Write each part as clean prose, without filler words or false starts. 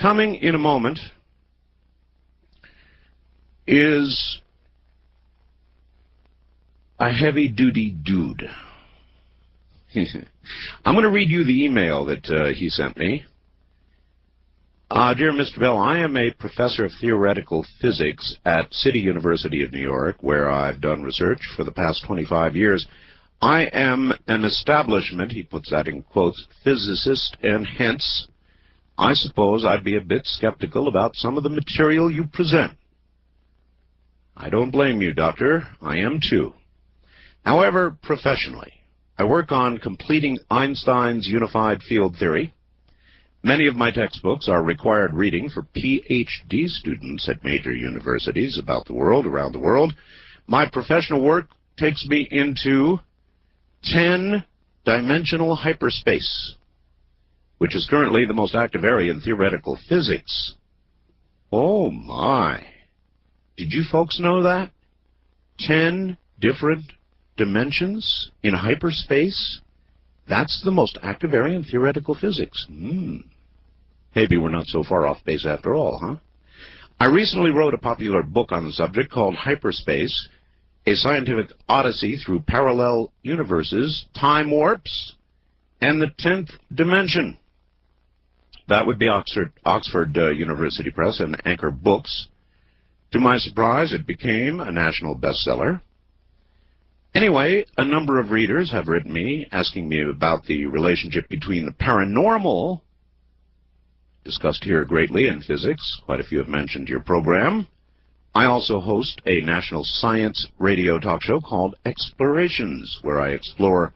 coming in a moment is a heavy-duty dude. I'm going to read you the email that he sent me. Dear Mr. Bell, I am a professor of theoretical physics at City University of New York, where I've done research for the past 25 years. I am an establishment, he puts that in quotes, physicist, and hence, I suppose I'd be a bit skeptical about some of the material you present. I don't blame you, Doctor. I am too. However, professionally, I work on completing Einstein's unified field theory. Many of my textbooks are required reading for PhD students at major universities around the world. My professional work takes me into 10-dimensional hyperspace, which is currently the most active area in theoretical physics. Oh my. Did you folks know that? 10 different dimensions in hyperspace? That's the most active area in theoretical physics. Maybe we're not so far off base after all, huh? I recently wrote a popular book on the subject called Hyperspace, a scientific odyssey through parallel universes, time warps, and the 10th dimension. That would be Oxford University Press and Anchor Books. To my surprise, it became a national bestseller. Anyway, a number of readers have written me asking me about the relationship between the paranormal, discussed here greatly in physics. Quite a few have mentioned your program. I also host a national science radio talk show called Explorations, where I explore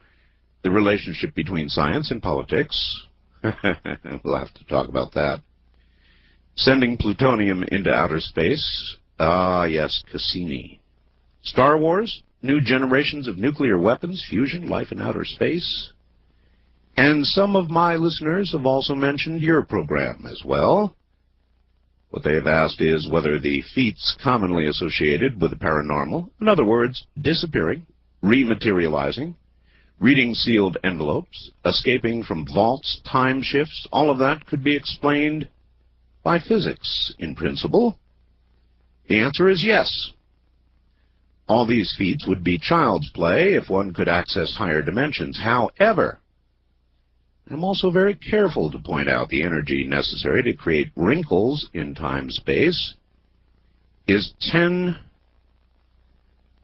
the relationship between science and politics. We'll have to talk about that. Sending plutonium into outer space. Ah, yes, Cassini. Star Wars, new generations of nuclear weapons, fusion, life in outer space. And some of my listeners have also mentioned your program as well. What they have asked is whether the feats commonly associated with the paranormal, in other words, disappearing, rematerializing, reading sealed envelopes, escaping from vaults, time shifts, all of that could be explained by physics in principle. The answer is yes. All these feats would be child's play if one could access higher dimensions. However, I'm also very careful to point out the energy necessary to create wrinkles in time-space is 10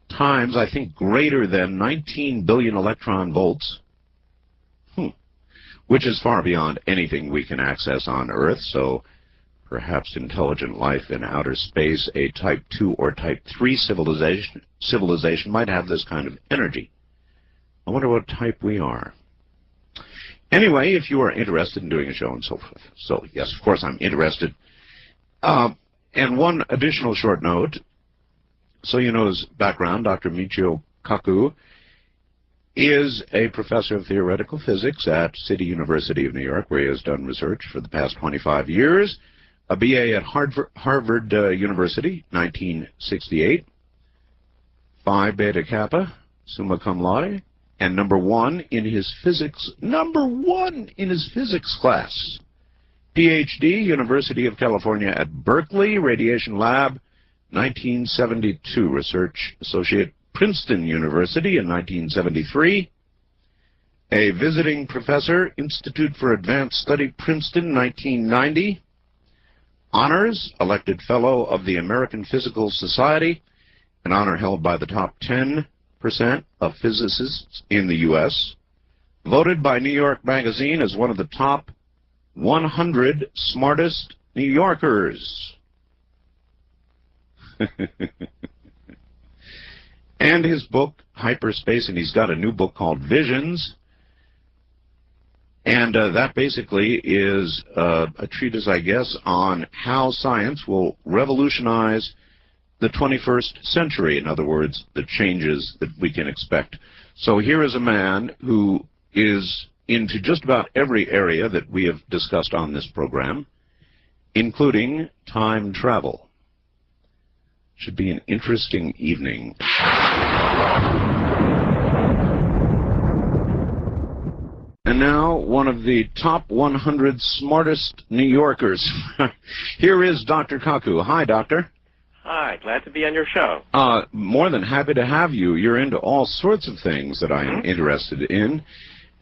times, I think, greater than 19 billion electron volts, which is far beyond anything we can access on Earth, so perhaps intelligent life in outer space, a Type 2 or Type 3 civilization might have this kind of energy. I wonder what type we are. Anyway, if you are interested in doing a show and so forth, so yes, of course I'm interested. And one additional short note, so you know his background, Dr. Michio Kaku is a professor of theoretical physics at City University of New York, where he has done research for the past 25 years, a BA at Harvard University, 1968, Phi Beta Kappa, summa cum laude, and number one in his physics class. PhD, University of California at Berkeley, Radiation Lab, 1972. Research Associate, Princeton University in 1973. A visiting professor, Institute for Advanced Study, Princeton, 1990. Honors, elected Fellow of the American Physical Society, an honor held by the top 10% of physicists in the U.S., voted by New York Magazine as one of the top 100 smartest New Yorkers. And his book, Hyperspace, and he's got a new book called Visions, and that basically is a treatise, I guess, on how science will revolutionize the 21st century, in other words, the changes that we can expect. So here is a man who is into just about every area that we have discussed on this program, including time travel. Should be an interesting evening. and now one of the top 100 smartest New Yorkers. Here is Dr. Kaku. Hi, Doctor. Hi, glad to be on your show. More than happy to have you. You're into all sorts of things that I am interested in,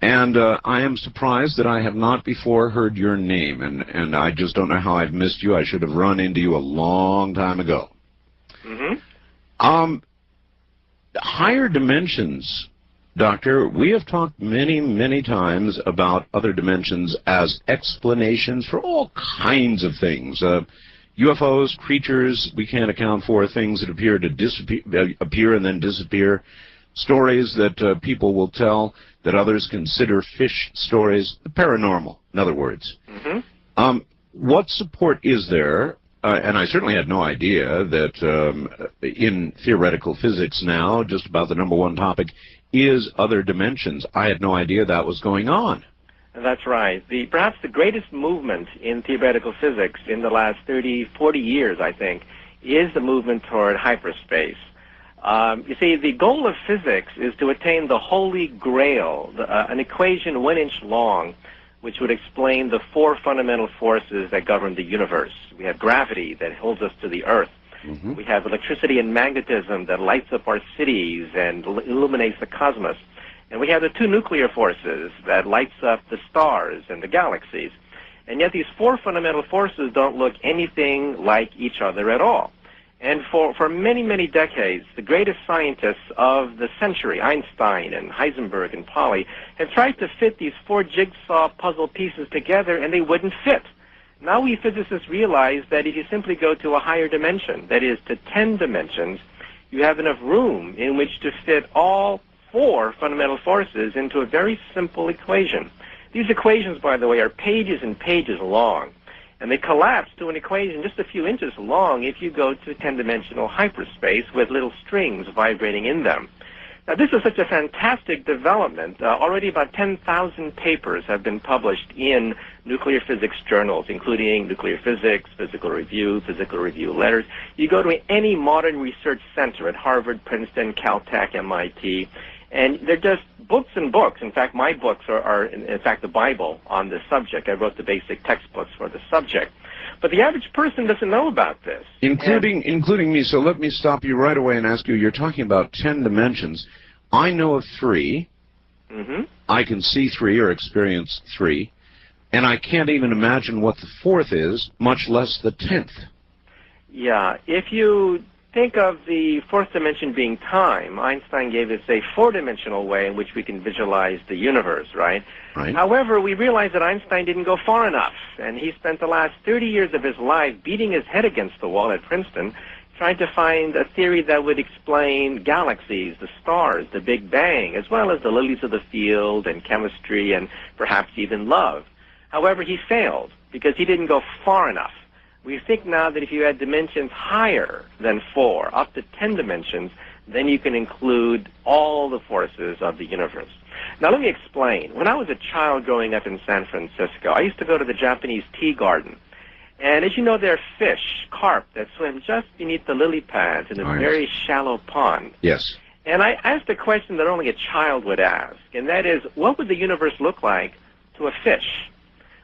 and I am surprised that I have not before heard your name, and I just don't know how I've missed you. I should have run into you a long time ago. Higher dimensions, Doctor, we have talked many, many times about other dimensions as explanations for all kinds of things. UFOs, creatures we can't account for, things that appear to appear and then disappear, stories that people will tell that others consider fish stories, the paranormal, in other words. What support is there, and I certainly had no idea that in theoretical physics now, just about the #1 topic is other dimensions. I had no idea that was going on. That's right. Perhaps the greatest movement in theoretical physics in the last 30, 40 years, I think, is the movement toward hyperspace. You see, the goal of physics is to attain the holy grail, an equation 1 inch long, which would explain the 4 fundamental forces that govern the universe. We have gravity that holds us to the Earth. We have electricity and magnetism that lights up our cities and illuminates the cosmos. And we have the 2 nuclear forces that lights up the stars and the galaxies. And yet these 4 fundamental forces don't look anything like each other at all. And for many, many decades, the greatest scientists of the century, Einstein and Heisenberg and Pauli, have tried to fit these 4 jigsaw puzzle pieces together, and they wouldn't fit. Now we physicists realize that if you simply go to a higher dimension, that is to 10 dimensions, you have enough room in which to fit all 4 fundamental forces into a very simple equation. These equations, by the way, are pages and pages long, and they collapse to an equation just a few inches long if you go to 10-dimensional hyperspace with little strings vibrating in them. Now, this is such a fantastic development. Already about 10,000 papers have been published in nuclear physics journals, including Nuclear Physics, Physical Review Letters. You go to any modern research center at Harvard, Princeton, Caltech, MIT, and they're just books and books. In fact, my books are in fact, the Bible on this subject. I wrote the basic textbooks for the subject. But the average person doesn't know about this. Including me, so let me stop you right away and ask you, you're talking about 10 dimensions. I know of 3. I can see 3 or experience 3. And I can't even imagine what the 4th is, much less the 10th. Yeah, if you think of the 4th dimension being time, Einstein gave us a 4-dimensional way in which we can visualize the universe, right? However, we realized that Einstein didn't go far enough, and he spent the last 30 years of his life beating his head against the wall at Princeton, trying to find a theory that would explain galaxies, the stars, the Big Bang, as well as the lilies of the field and chemistry and perhaps even love. However, he failed because he didn't go far enough. We think now that if you add dimensions higher than 4, up to 10 dimensions, then you can include all the forces of the universe. Now let me explain. When I was a child growing up in San Francisco, I used to go to the Japanese tea garden. And as you know, there are fish, carp, that swim just beneath the lily pads in a very shallow pond. Yes. And I asked a question that only a child would ask, and that is, what would the universe look like to a fish?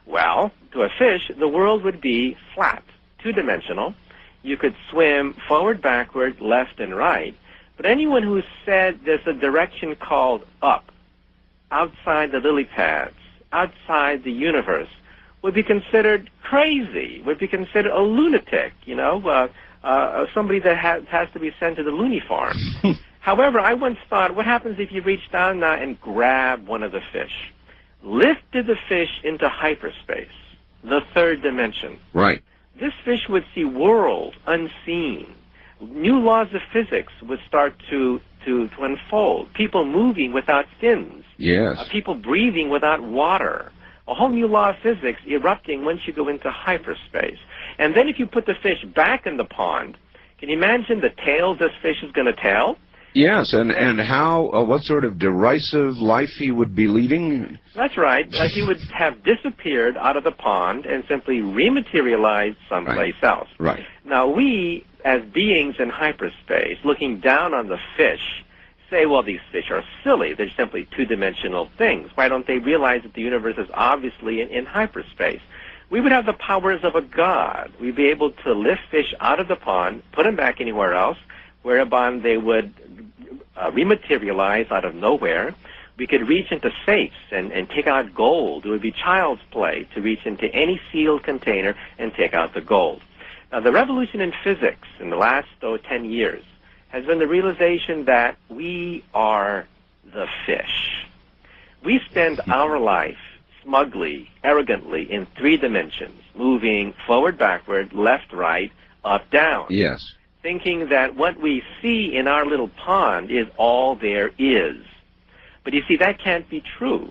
Well, to a fish, the world would be flat, 2-dimensional. You could swim forward, backward, left, and right. But anyone who said there's a direction called up, outside the lily pads, outside the universe, would be considered crazy, would be considered a lunatic, somebody that has to be sent to the loony farm. However, I once thought, what happens if you reach down now and grab one of the fish? Lifted the fish into hyperspace, the 3rd dimension. Right. This fish would see worlds unseen. New laws of physics would start to unfold. People moving without fins. Yes. People breathing without water. A whole new law of physics erupting once you go into hyperspace. And then if you put the fish back in the pond, can you imagine the tales this fish is going to tell? Yes, and how, what sort of derisive life he would be leading? That's right. He would have disappeared out of the pond and simply rematerialized someplace else. Right. Now we, as beings in hyperspace, looking down on the fish, say, well, these fish are silly. They're simply two-dimensional things. Why don't they realize that the universe is obviously in hyperspace? We would have the powers of a god. We'd be able to lift fish out of the pond, put them back anywhere else, whereupon they would rematerialize out of nowhere. We could reach into safes and take out gold. It would be child's play to reach into any sealed container and take out the gold. Now, the revolution in physics in the last 10 years has been the realization that we are the fish. We spend our life smugly, arrogantly in 3 dimensions, moving forward, backward, left, right, up, down. Yes. Thinking that what we see in our little pond is all there is. But you see, that can't be true,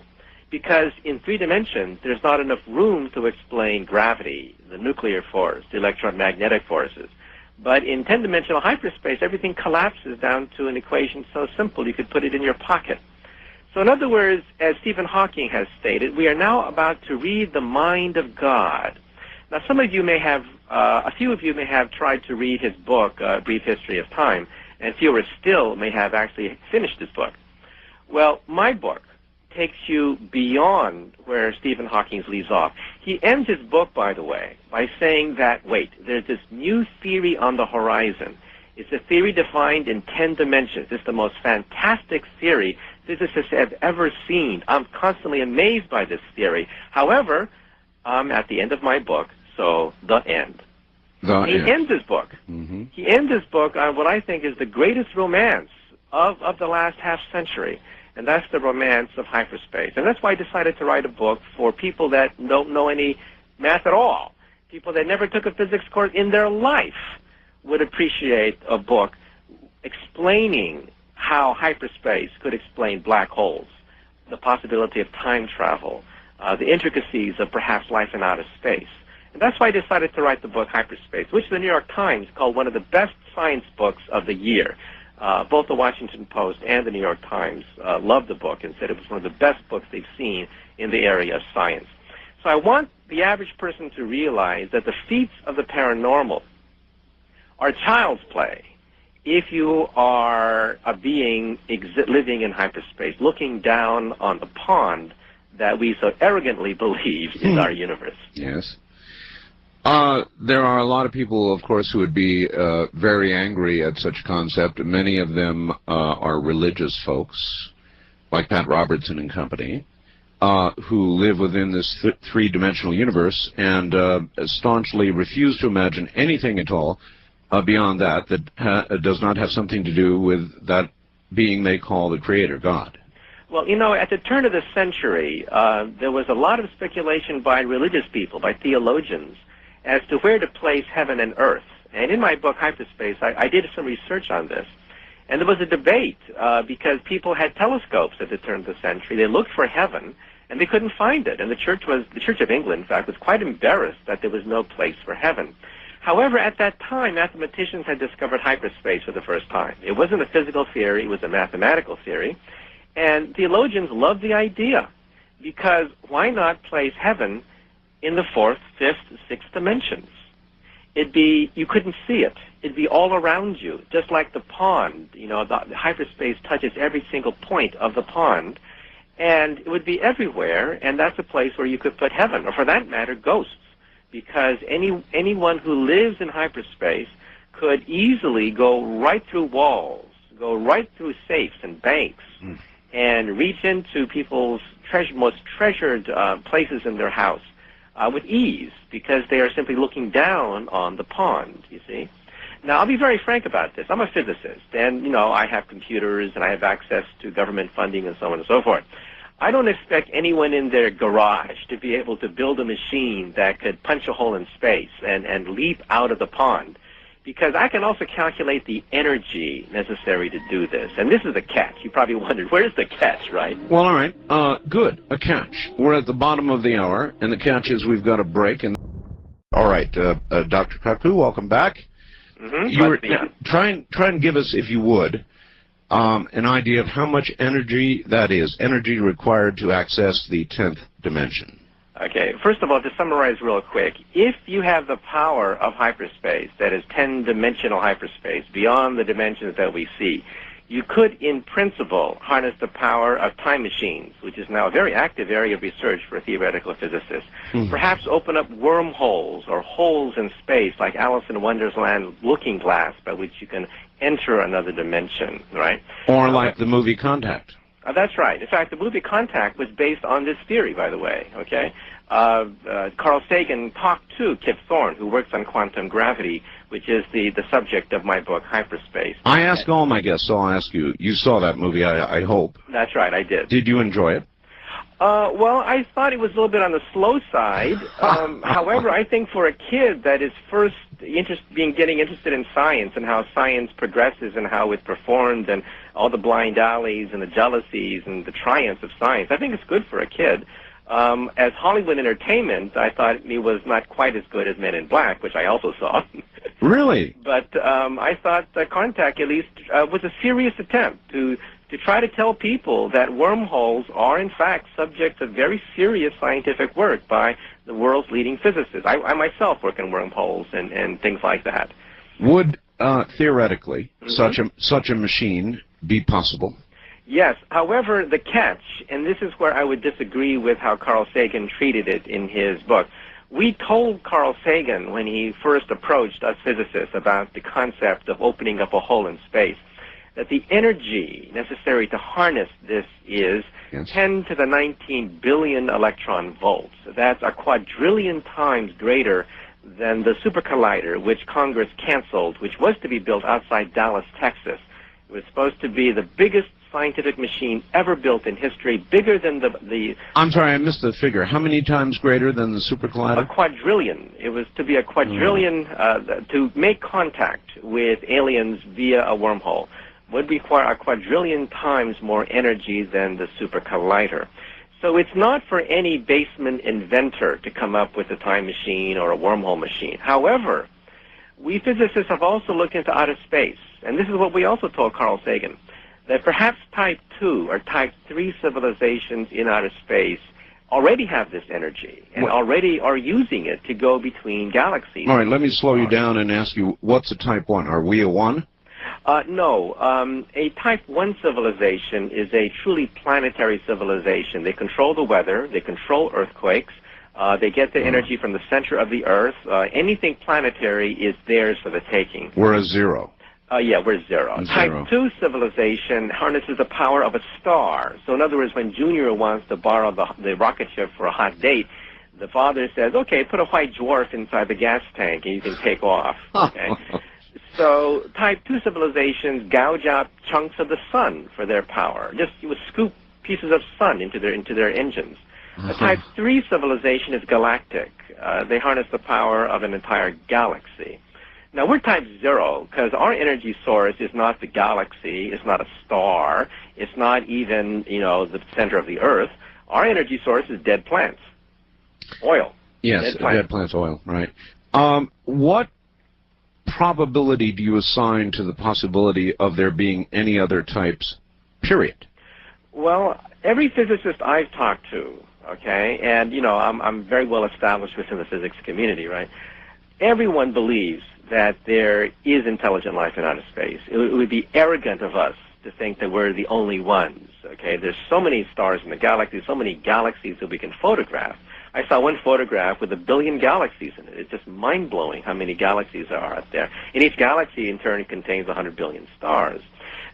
because in 3 dimensions, there's not enough room to explain gravity, the nuclear force, the electromagnetic forces. But in 10-dimensional hyperspace, everything collapses down to an equation so simple you could put it in your pocket. So in other words, as Stephen Hawking has stated, we are now about to read the mind of God. Now, some of you may have, a few of you may have tried to read his book, Brief History of Time, and fewer still may have actually finished his book. Well, my book takes you beyond where Stephen Hawking leaves off. He ends his book, by the way, by saying that, wait, there's this new theory on the horizon. It's a theory defined in 10 dimensions. It's the most fantastic theory physicists have ever seen. I'm constantly amazed by this theory. However, I'm at the end of my book, so the end. He ends his book. Mm-hmm. He ends his book on what I think is the greatest romance of the last half century, and that's the romance of hyperspace. And that's why I decided to write a book for people that don't know any math at all. People that never took a physics course in their life would appreciate a book explaining how hyperspace could explain black holes, the possibility of time travel, the intricacies of perhaps life in outer space. And that's why I decided to write the book Hyperspace, which the New York Times called one of the best science books of the year. Both the Washington Post and the New York Times loved the book and said it was one of the best books they've seen in the area of science. So I want the average person to realize that the feats of the paranormal are child's play if you are a being living in hyperspace, looking down on the pond that we so arrogantly believe is our universe. Yes. There are a lot of people, of course, who would be very angry at such a concept. Many of them are religious folks, like Pat Robertson and company, who live within this three-dimensional universe and staunchly refuse to imagine anything at all beyond that does not have something to do with that being they call the Creator, God. Well, you know, at the turn of the century, there was a lot of speculation by religious people, by theologians, as to where to place heaven and earth. And in my book, Hyperspace, I did some research on this. And there was a debate because people had telescopes at the turn of the century. They looked for heaven, and they couldn't find it. And the Church of England, in fact, was quite embarrassed that there was no place for heaven. However, at that time, mathematicians had discovered hyperspace for the first time. It wasn't a physical theory, it was a mathematical theory. And theologians loved the idea, because why not place heaven in the 4th, 5th, 6th dimensions? You couldn't see it. It'd be all around you, just like the pond. You know, the hyperspace touches every single point of the pond, and it would be everywhere, and that's a place where you could put heaven, or for that matter, ghosts, because anyone who lives in hyperspace could easily go right through walls, go right through safes and banks, and reach into people's most treasured places in their house with ease, because they are simply looking down on the pond, you see. Now, I'll be very frank about this. I'm a physicist, and, you know, I have computers, and I have access to government funding and so on and so forth. I don't expect anyone in their garage to be able to build a machine that could punch a hole in space and leap out of the pond, because I can also calculate the energy necessary to do this. And this is the catch. You probably wondered, where's the catch, right? Well, all right. Good. A catch. We're at the bottom of the hour, and the catch is we've got a break. And all right, Dr. Kaku, welcome back. Mm-hmm. Try and give us, if you would, an idea of how much energy energy required to access the 10th dimension. Okay, first of all, to summarize real quick, if you have the power of hyperspace, that is 10-dimensional hyperspace, beyond the dimensions that we see, you could, in principle, harness the power of time machines, which is now a very active area of research for theoretical physicists. Perhaps open up wormholes or holes in space, like Alice in Wonderland looking glass, by which you can enter another dimension, right? Or like the movie Contact. That's right. In fact, the movie Contact was based on this theory, by the way, okay? Carl Sagan talked to Kip Thorne, who works on quantum gravity, which is the subject of my book, Hyperspace. I ask all my guests, so I'll ask you. You saw that movie, I hope. That's right, I did. Did you enjoy it? Well, I thought it was a little bit on the slow side. However, I think for a kid that is first getting interested in science and how science progresses and how it performed and all the blind alleys and the jealousies and the triumphs of science, I think it's good for a kid. As Hollywood entertainment, I thought it was not quite as good as Men in Black, which I also saw. Really? But I thought Contact at least was a serious attempt to try to tell people that wormholes are, in fact, subjects of very serious scientific work by the world's leading physicists. I myself work in wormholes and things like that. Would, theoretically, such a machine be possible? Yes. However, the catch, and this is where I would disagree with how Carl Sagan treated it in his book. We told Carl Sagan when he first approached us physicists about the concept of opening up a hole in space that the energy necessary to harness this is 10 to the 19 billion electron volts. That's a quadrillion times greater than the super collider, which Congress canceled, which was to be built outside Dallas, Texas. It was supposed to be the biggest scientific machine ever built in history, bigger than the... I'm sorry, I missed the figure. How many times greater than the super collider? A quadrillion. It was to be a quadrillion, to make contact with aliens via a wormhole would require a quadrillion times more energy than the super collider. So it's not for any basement inventor to come up with a time machine or a wormhole machine. However, we physicists have also looked into outer space, and this is what we also told Carl Sagan, that perhaps Type 2 or Type 3 civilizations in outer space already have this energy and already are using it to go between galaxies. All right, let me slow you down and ask you, what's a Type 1? Are we a 1? No. A Type 1 civilization is a truly planetary civilization. They control the weather. They control earthquakes. They get the energy from the center of the Earth. Anything planetary is theirs for the taking. We're a 0. Yeah, we're 0. Type 2 civilization harnesses the power of a star. So in other words, when Junior wants to borrow the rocket ship for a hot date, the father says, okay, put a white dwarf inside the gas tank and you can take off. Okay. So Type 2 civilizations gouge out chunks of the sun for their power. Just you would scoop pieces of sun into their engines. A Type 3 civilization is galactic. They harness the power of an entire galaxy. Now, we're Type 0 because our energy source is not the galaxy, it's not a star, it's not even, the center of the Earth. Our energy source is dead plants. Oil. Yes, dead plants, oil, right. What probability do you assign to the possibility of there being any other types, period? Well, every physicist I've talked to, okay, and, I'm very well established within the physics community, right? Everyone believes that there is intelligent life in outer space. It would be arrogant of us to think that we're the only ones, okay? There's so many stars in the galaxy, so many galaxies that we can photograph. I saw one photograph with 1 billion galaxies in it. It's just mind-blowing how many galaxies there are out there. And each galaxy, in turn, contains 100 billion stars.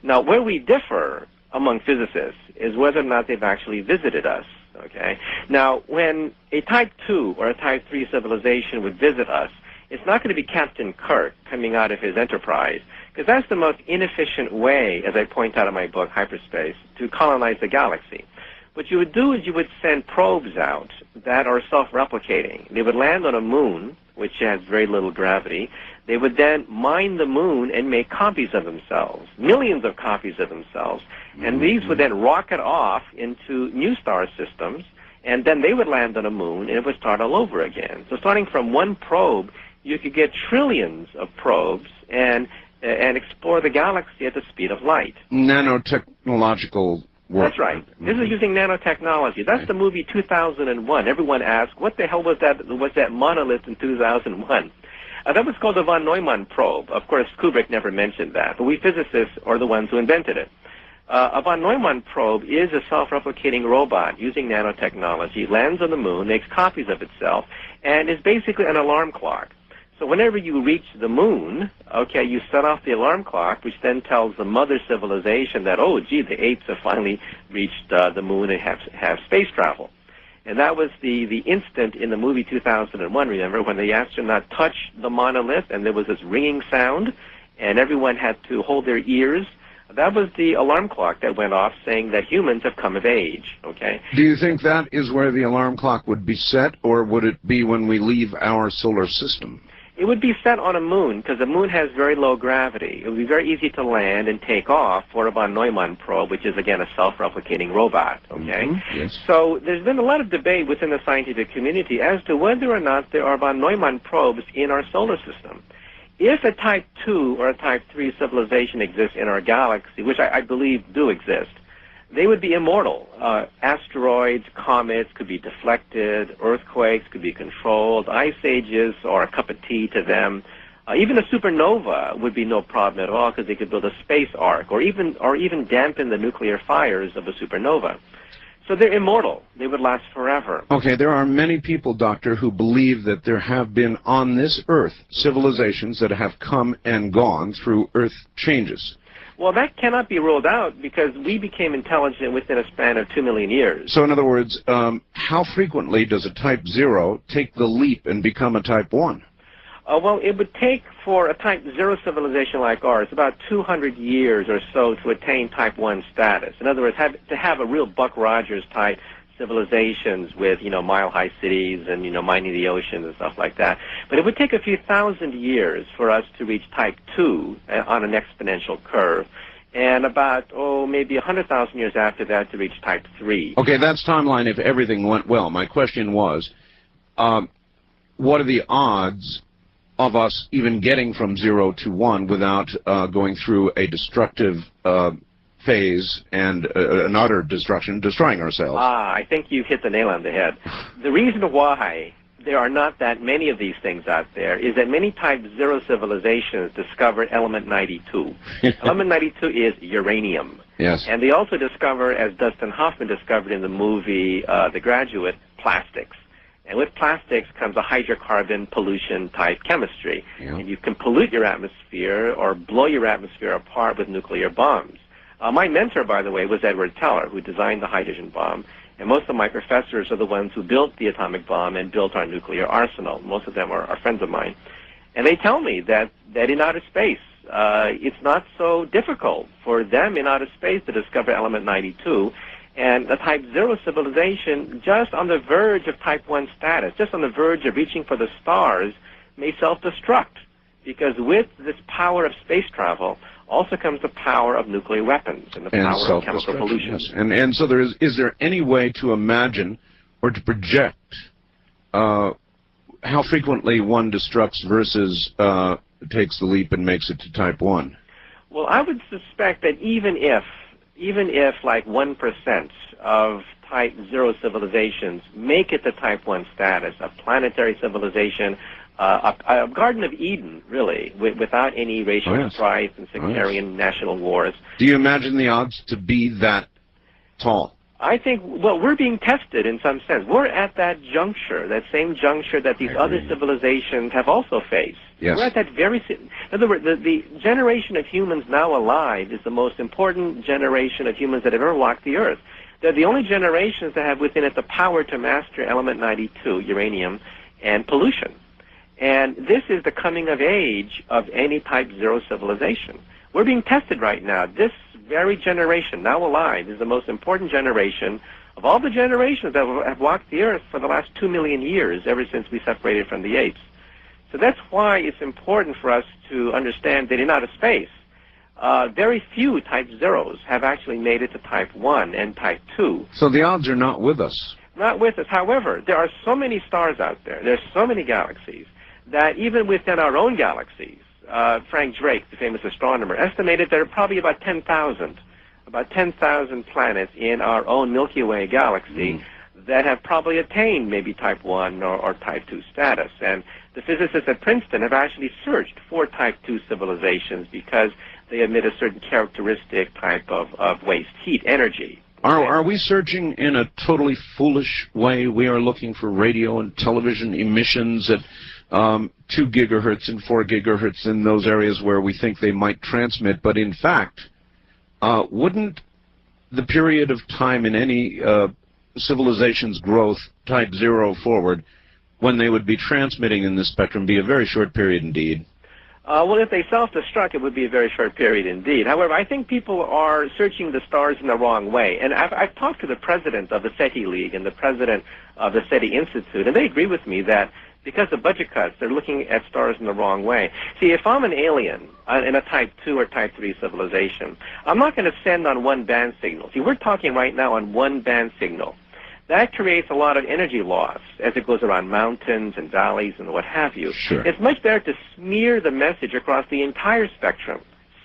Now, where we differ among physicists is whether or not they've actually visited us, okay? Now, when a Type 2 or a Type 3 civilization would visit us, it's not going to be Captain Kirk coming out of his Enterprise, because that's the most inefficient way, as I point out in my book, Hyperspace, to colonize the galaxy. What you would do is you would send probes out that are self-replicating. They would land on a moon, which has very little gravity. They would then mine the moon and make copies of themselves, millions of copies of themselves, and these would then rocket off into new star systems, and then they would land on a moon, and it would start all over again. So starting from one probe, you could get trillions of probes and explore the galaxy at the speed of light. Nanotechnological work. That's right. This is using nanotechnology. That's the movie 2001. Everyone asked, what the hell was that monolith in 2001? That was called the von Neumann probe. Of course, Kubrick never mentioned that, but we physicists are the ones who invented it. A von Neumann probe is a self-replicating robot using nanotechnology, lands on the moon, makes copies of itself, and is basically an alarm clock. So whenever you reach the moon, okay, you set off the alarm clock, which then tells the mother civilization that, oh, gee, the apes have finally reached the moon and have space travel. And that was the instant in the movie 2001, remember, when the astronaut touched the monolith and there was this ringing sound and everyone had to hold their ears. That was the alarm clock that went off saying that humans have come of age, okay? Do you think that is where the alarm clock would be set, or would it be when we leave our solar system? It would be set on a moon, because the moon has very low gravity. It would be very easy to land and take off for a von Neumann probe, which is, again, a self-replicating robot, okay? Mm-hmm. Yes. So there's been a lot of debate within the scientific community as to whether or not there are von Neumann probes in our solar system. If a Type 2 or a Type 3 civilization exists in our galaxy, which I believe do exist, they would be immortal. Asteroids, comets could be deflected, earthquakes could be controlled, ice ages are a cup of tea to them. Even a supernova would be no problem at all because they could build a space ark or even dampen the nuclear fires of a supernova. So they're immortal. They would last forever. Okay, there are many people, Doctor, who believe that there have been on this Earth civilizations that have come and gone through Earth changes. Well, that cannot be ruled out because we became intelligent within a span of 2 million years. So in other words, how frequently does a Type 0 take the leap and become a Type 1? Well, it would take for a Type 0 civilization like ours about 200 years or so to attain Type 1 status. In other words, to have a real Buck Rogers type civilizations with, mile-high cities and, mining the oceans and stuff like that. But it would take a few thousand years for us to reach Type 2 on an exponential curve, and about, maybe 100,000 years after that to reach Type 3. Okay, that's timeline if everything went well. My question was, what are the odds of us even getting from 0 to 1 without going through a destructive phase and an utter destruction, destroying ourselves? I think you've hit the nail on the head. The reason why there are not that many of these things out there is that many Type 0 civilizations discovered element 92. Element 92 is uranium. Yes. And they also discover, as Dustin Hoffman discovered in the movie The Graduate, plastics. And with plastics comes a hydrocarbon pollution type chemistry. Yeah. And you can pollute your atmosphere or blow your atmosphere apart with nuclear bombs. My mentor, by the way, was Edward Teller, who designed the hydrogen bomb, and most of my professors are the ones who built the atomic bomb and built our nuclear arsenal. Most of them are friends of mine. And they tell me that in outer space, it's not so difficult for them in outer space to discover element 92, and the Type 0 civilization, just on the verge of Type 1 status, just on the verge of reaching for the stars, may self-destruct, because with this power of space travel also comes the power of nuclear weapons and the power of chemical pollution. Yes. And so is there any way to imagine or to project how frequently one destructs versus takes the leap and makes it to Type 1? Well, I would suspect that even if like 1% of Type 0 civilizations make it to Type 1 status, a planetary civilization, a Garden of Eden, really, without any racial strife and sectarian national wars. Do you imagine the odds to be that tall? I think, well, we're being tested in some sense. We're at that juncture, that same juncture that these other civilizations have also faced. Yes. We're at that in other words, the generation of humans now alive is the most important generation of humans that have ever walked the earth. They're the only generations that have within it the power to master element 92, uranium, and pollution. And this is the coming of age of any Type 0 civilization. We're being tested right now. This very generation, now alive, is the most important generation of all the generations that have walked the earth for the last 2 million years, ever since we separated from the apes. So that's why it's important for us to understand that in outer space, very few Type 0s have actually made it to Type 1 and Type 2. So the odds are not with us. Not with us. However, there are so many stars out there, there's so many galaxies, that even within our own galaxies, Frank Drake, the famous astronomer, estimated there are probably about 10,000 planets in our own Milky Way galaxy that have probably attained maybe type 1 or type 2 status. And the physicists at Princeton have actually searched for type 2 civilizations because they emit a certain characteristic type of waste heat energy. Are we searching in a totally foolish way? We are looking for radio and television emissions at 2 gigahertz and 4 gigahertz in those areas where we think they might transmit, but in fact, wouldn't the period of time in any civilization's growth, type 0 forward, when they would be transmitting in this spectrum, be a very short period indeed? Well, if they self-destruct, it would be a very short period indeed. However, I think people are searching the stars in the wrong way. And I've talked to the president of the SETI League and the president of the SETI Institute, and they agree with me that because of budget cuts, they're looking at stars in the wrong way. See, if I'm an alien in a type 2 or type 3 civilization, I'm not going to send on one-band signal. See, we're talking right now on one-band signal. That creates a lot of energy loss as it goes around mountains and valleys and what have you. Sure. It's much better to smear the message across the entire spectrum,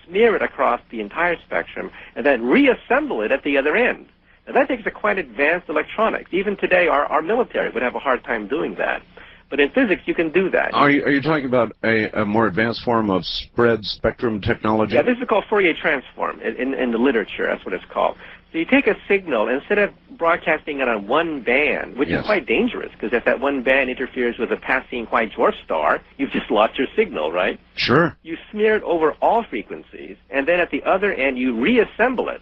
smear it across the entire spectrum, and then reassemble it at the other end. Now, that takes a quite advanced electronics. Even today, our military would have a hard time doing that. But in physics, you can do that. Are you talking about a more advanced form of spread spectrum technology? Yeah, this is called Fourier transform in the literature. That's what it's called. So you take a signal, instead of broadcasting it on one band, which is quite dangerous, because if that one band interferes with a passing white dwarf star, you've just lost your signal, right? Sure. You smear it over all frequencies, and then at the other end, you reassemble it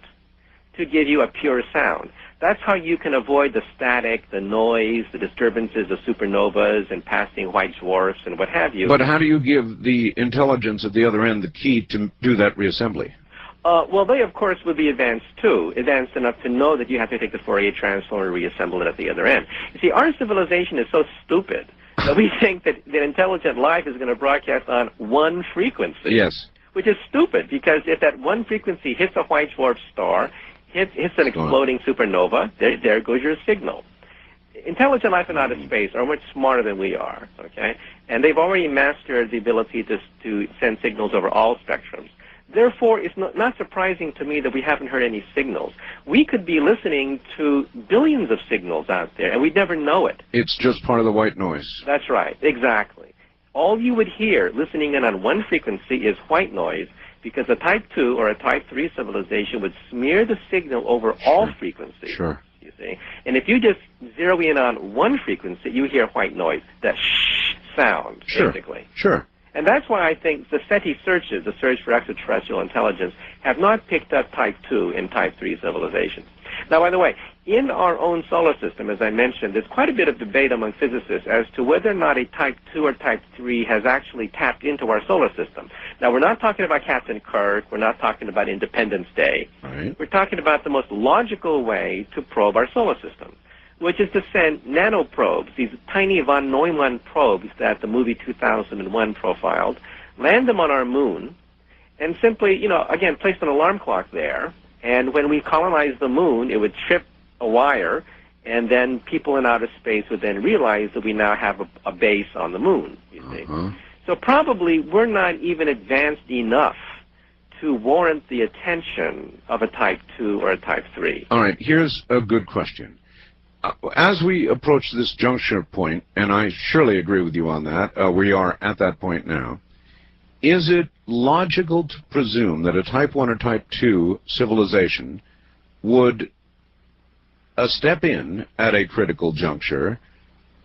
to give you a pure sound. That's how you can avoid the static, the noise, the disturbances of supernovas and passing white dwarfs and what have you. But how do you give the intelligence at the other end the key to do that reassembly? Well, they, of course, would be advanced, too, advanced enough to know that you have to take the Fourier transform and reassemble it at the other end. You see, our civilization is so stupid that we think that intelligent life is going to broadcast on one frequency. Yes. Which is stupid, because if that one frequency hits a white dwarf star, hits an exploding supernova, there goes your signal. Intelligent life in outer space are much smarter than we are, okay? And they've already mastered the ability to send signals over all spectrums. Therefore, it's not surprising to me that we haven't heard any signals. We could be listening to billions of signals out there, and we'd never know it. It's just part of the white noise. That's right, exactly. All you would hear listening in on one frequency is white noise, because a type 2 or a type 3 civilization would smear the signal over all frequencies. Sure. You see? And if you just zero in on one frequency, you hear white noise, that shh sound, basically. Sure. And that's why I think the SETI searches, the search for extraterrestrial intelligence, have not picked up type 2 and type 3 civilizations. Now, by the way, in our own solar system, as I mentioned, there's quite a bit of debate among physicists as to whether or not a type 2 or type 3 has actually tapped into our solar system. Now, we're not talking about Captain Kirk. We're not talking about Independence Day. Right. We're talking about the most logical way to probe our solar system, which is to send nanoprobes, these tiny von Neumann probes that the movie 2001 profiled, land them on our moon, and simply, again, place an alarm clock there. And when we colonize the moon, it would trip a wire, and then people in outer space would then realize that we now have a base on the moon, you see. So probably we're not even advanced enough to warrant the attention of a type 2 or a type 3. All right, here's a good question. As we approach this juncture point, and I surely agree with you on that, we are at that point now, is it logical to presume that a type 1 or type 2 civilization would step in at a critical juncture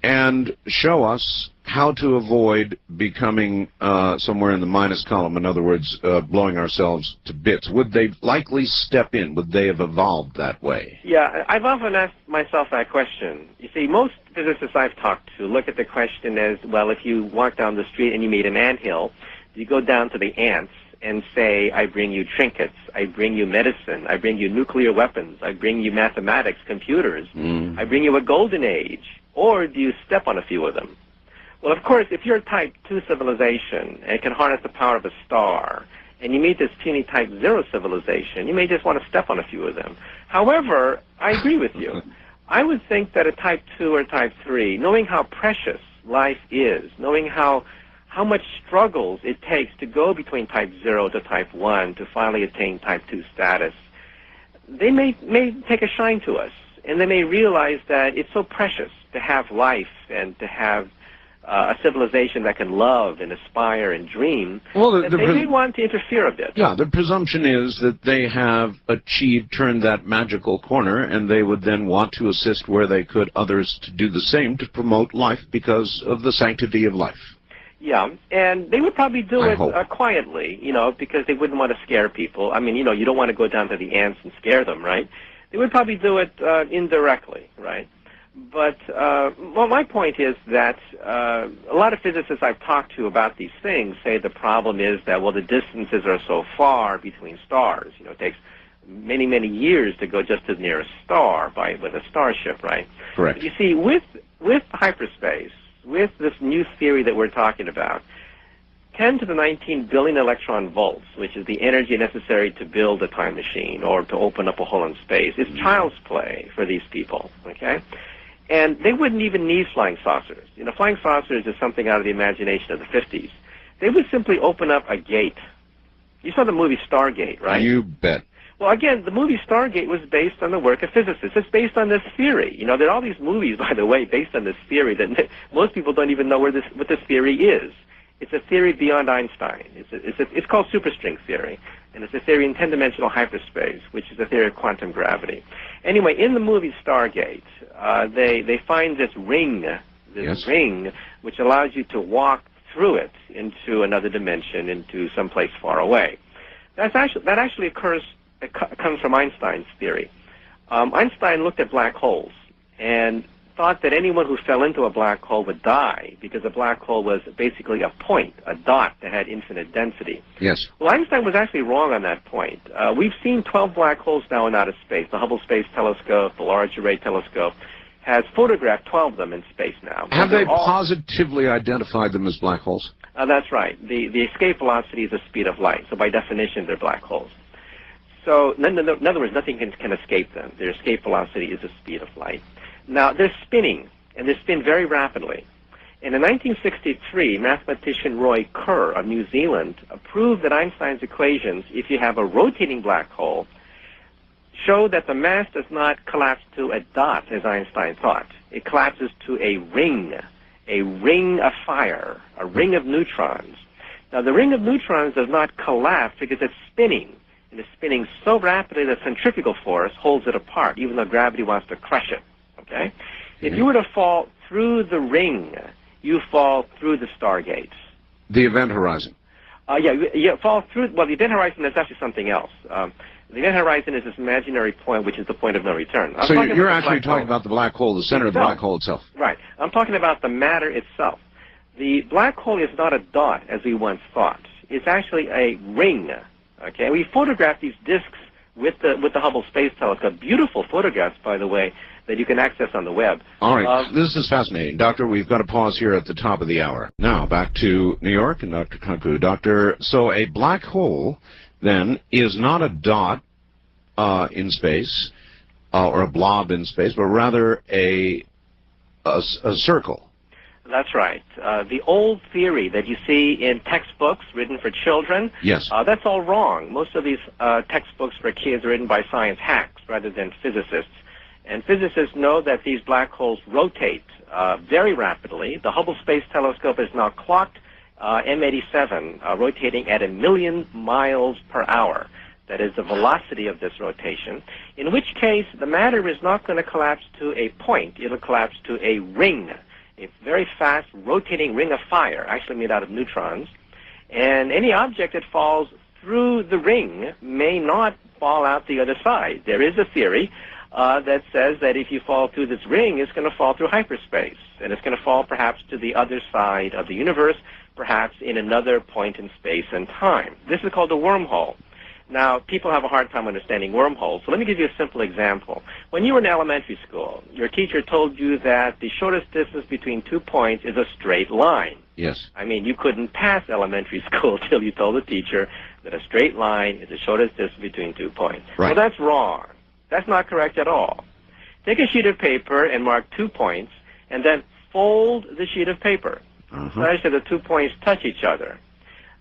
and show us how to avoid becoming somewhere in the minus column, in other words, blowing ourselves to bits? Would they likely step in? Would they have evolved that way? Yeah, I've often asked myself that question. You see, most physicists I've talked to look at the question as, well, if you walk down the street and you meet an anthill, you go down to the ants and say, I bring you trinkets, I bring you medicine, I bring you nuclear weapons, I bring you mathematics, computers, I bring you a golden age, or do you step on a few of them? Well, of course, if you're a type 2 civilization and can harness the power of a star, and you meet this puny type 0 civilization, you may just want to step on a few of them. However, I agree with you. I would think that a type 2 or type 3, knowing how precious life is, knowing how much struggles it takes to go between type 0 to type 1 to finally attain type 2 status, they may take a shine to us. and they may realize that it's so precious to have life and to have a civilization that can love and aspire and dream, that they may want to interfere a bit. Yeah, the presumption is that they have turned that magical corner, and they would then want to assist where they could others to do the same to promote life because of the sanctity of life. Yeah, and they would probably do it quietly, because they wouldn't want to scare people. I mean, you don't want to go down to the ants and scare them, right? They would probably do it indirectly, right? But, my point is that a lot of physicists I've talked to about these things say the problem is that, the distances are so far between stars. It takes many, many years to go just to the nearest star with a starship, right? Correct. But you see, with hyperspace, with this new theory that we're talking about, 10 to the 19 billion electron volts, which is the energy necessary to build a time machine or to open up a hole in space, is child's play for these people, okay? And they wouldn't even need flying saucers. Flying saucers is something out of the imagination of the 50s. They would simply open up a gate. You saw the movie Stargate, right? You bet. Well, again, the movie Stargate was based on the work of physicists. It's based on this theory. There are all these movies, by the way, based on this theory that most people don't even know what this theory is. It's a theory beyond Einstein. It's called superstring theory, and it's a theory in 10-dimensional hyperspace, which is a theory of quantum gravity. Anyway, in the movie Stargate, they find this ring, which allows you to walk through it into another dimension, into someplace far away. That actually comes from Einstein's theory. Einstein looked at black holes and thought that anyone who fell into a black hole would die because a black hole was basically a point, a dot that had infinite density. Yes. Well, Einstein was actually wrong on that point. We've seen 12 black holes now in outer space. The Hubble Space Telescope, the Large Array Telescope, has photographed 12 of them in space now. Have they positively identified them as black holes? That's right. The escape velocity is the speed of light, so by definition they're black holes. So in other words, nothing can escape them. Their escape velocity is the speed of light. Now, they're spinning, and they spin very rapidly. And in 1963, mathematician Roy Kerr of New Zealand proved that Einstein's equations, if you have a rotating black hole, show that the mass does not collapse to a dot, as Einstein thought. It collapses to a ring of fire, a ring of neutrons. Now, the ring of neutrons does not collapse because it's spinning. And it's spinning so rapidly that centrifugal force holds it apart, even though gravity wants to crush it. Okay? If you were to fall through the ring, you fall through the stargates. The event horizon. You fall through. Well, the event horizon is actually something else. The event horizon is this imaginary point, which is the point of no return. So you're actually talking about the black hole, the center of the black hole itself. Right. I'm talking about the matter itself. The black hole is not a dot, as we once thought. It's actually a ring. Okay. We photographed these disks with the Hubble Space Telescope. Beautiful photographs, by the way, that you can access on the web. All right. This is fascinating. Doctor, we've got to pause here at the top of the hour. Now, back to New York and Dr. Kaku. Doctor, so a black hole, then, is not a dot in space or a blob in space, but rather a circle. That's right. The old theory that you see in textbooks written for children, yes, that's all wrong. Most of these textbooks for kids are written by science hacks rather than physicists. And physicists know that these black holes rotate very rapidly. The Hubble Space Telescope is now clocked M87, rotating at 1,000,000 miles per hour. That is the velocity of this rotation, in which case the matter is not going to collapse to a point. It'll collapse to a ring, a very fast rotating ring of fire, actually made out of neutrons. And any object that falls through the ring may not fall out the other side. There is a theory that says that if you fall through this ring, it's going to fall through hyperspace, and it's going to fall perhaps to the other side of the universe, perhaps in another point in space and time. This is called a wormhole. Now, people have a hard time understanding wormholes, so let me give you a simple example. When you were in elementary school, your teacher told you that the shortest distance between 2 points is a straight line. Yes. I mean, you couldn't pass elementary school till you told the teacher that a straight line is the shortest distance between 2 points. Right. Well, that's wrong. That's not correct at all. Take a sheet of paper and mark 2 points, and then fold the sheet of paper. Such that the 2 points touch each other.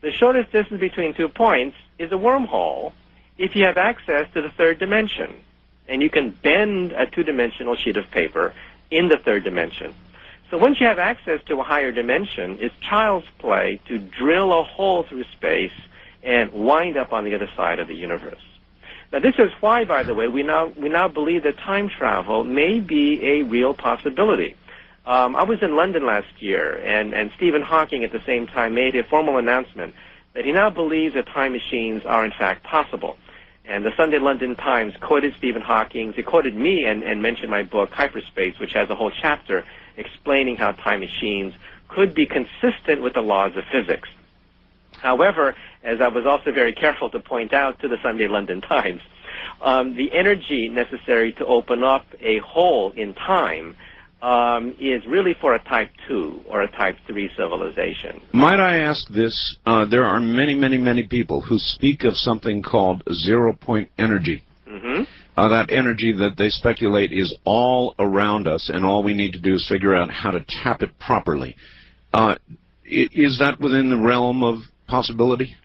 The shortest distance between 2 points is a wormhole if you have access to the third dimension. and you can bend a two-dimensional sheet of paper in the third dimension. So once you have access to a higher dimension, it's child's play to drill a hole through space and wind up on the other side of the universe. Now, this is why, by the way, we now believe that time travel may be a real possibility. I was in London last year, and Stephen Hawking at the same time made a formal announcement that he now believes that time machines are in fact possible. And the Sunday London Times quoted Stephen Hawking. They quoted me and mentioned my book, Hyperspace, which has a whole chapter explaining how time machines could be consistent with the laws of physics. However, as I was also very careful to point out to the Sunday London Times, the energy necessary to open up a hole in time is really for a Type 2 or a Type 3 civilization. Might I ask this? There are many, many, many people who speak of something called zero-point energy. Mm-hmm. That energy that they speculate is all around us, and all we need to do is figure out how to tap it properly. Is that within the realm of possibility?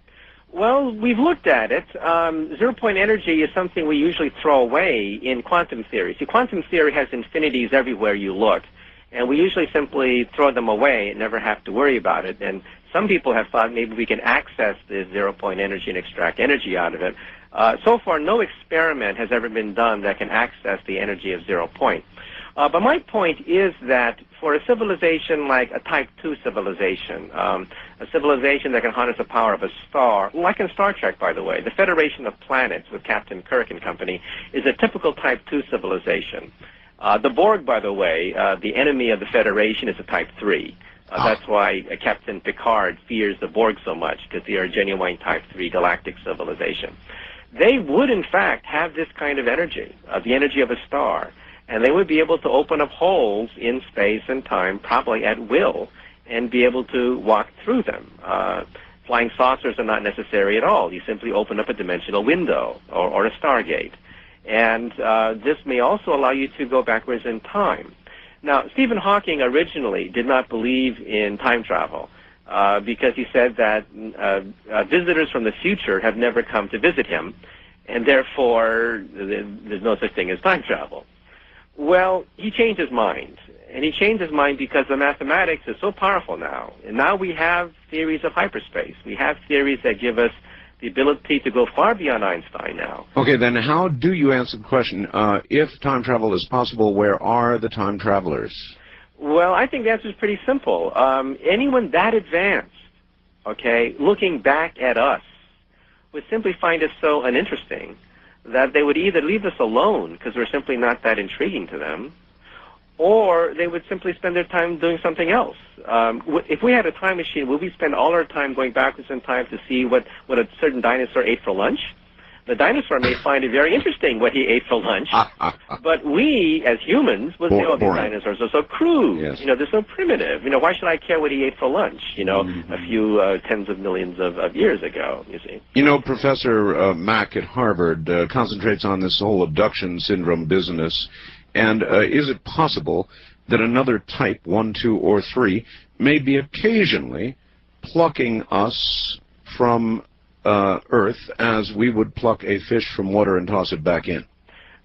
Well, we've looked at it. Zero-point energy is something we usually throw away in quantum theory. See, quantum theory has infinities everywhere you look, and we usually simply throw them away and never have to worry about it. And some people have thought maybe we can access the zero-point energy and extract energy out of it. So far, no experiment has ever been done that can access the energy of zero point. But my point is that for a civilization like a Type 2 civilization, a civilization that can harness the power of a star, like in Star Trek, by the way, the Federation of Planets with Captain Kirk and company is a typical Type 2 civilization. The Borg, by the way, the enemy of the Federation, is a Type 3. That's why Captain Picard fears the Borg so much, because they are a genuine Type 3 galactic civilization. They would, in fact, have this kind of energy, the energy of a star, and they would be able to open up holes in space and time, probably at will, and be able to walk through them. Flying saucers are not necessary at all. You simply open up a dimensional window or a stargate. And this may also allow you to go backwards in time. Now, Stephen Hawking originally did not believe in time travel because he said that visitors from the future have never come to visit him, and therefore there's no such thing as time travel. Well, he changed his mind, and he changed his mind because the mathematics is so powerful now, and now we have theories of hyperspace. We have theories that give us the ability to go far beyond Einstein now. Okay, then how do you answer the question, if time travel is possible, where are the time travelers? Well, I think the answer is pretty simple. Anyone that advanced, okay, looking back at us, would simply find us so uninteresting that they would either leave us alone because we're simply not that intriguing to them, or they would simply spend their time doing something else. If we had a time machine, would we spend all our time going backwards in time to see what a certain dinosaur ate for lunch? The dinosaur may find it very interesting what he ate for lunch, but we, as humans, would say, oh, these dinosaurs are so crude. Yes. You know, they're so primitive. You know, why should I care what he ate for lunch, you know, a few tens of millions of years ago, you see? You know, Professor Mack at Harvard concentrates on this whole abduction syndrome business. And is it possible that another type, 1, 2, or 3, may be occasionally plucking us from Earth as we would pluck a fish from water and toss it back in?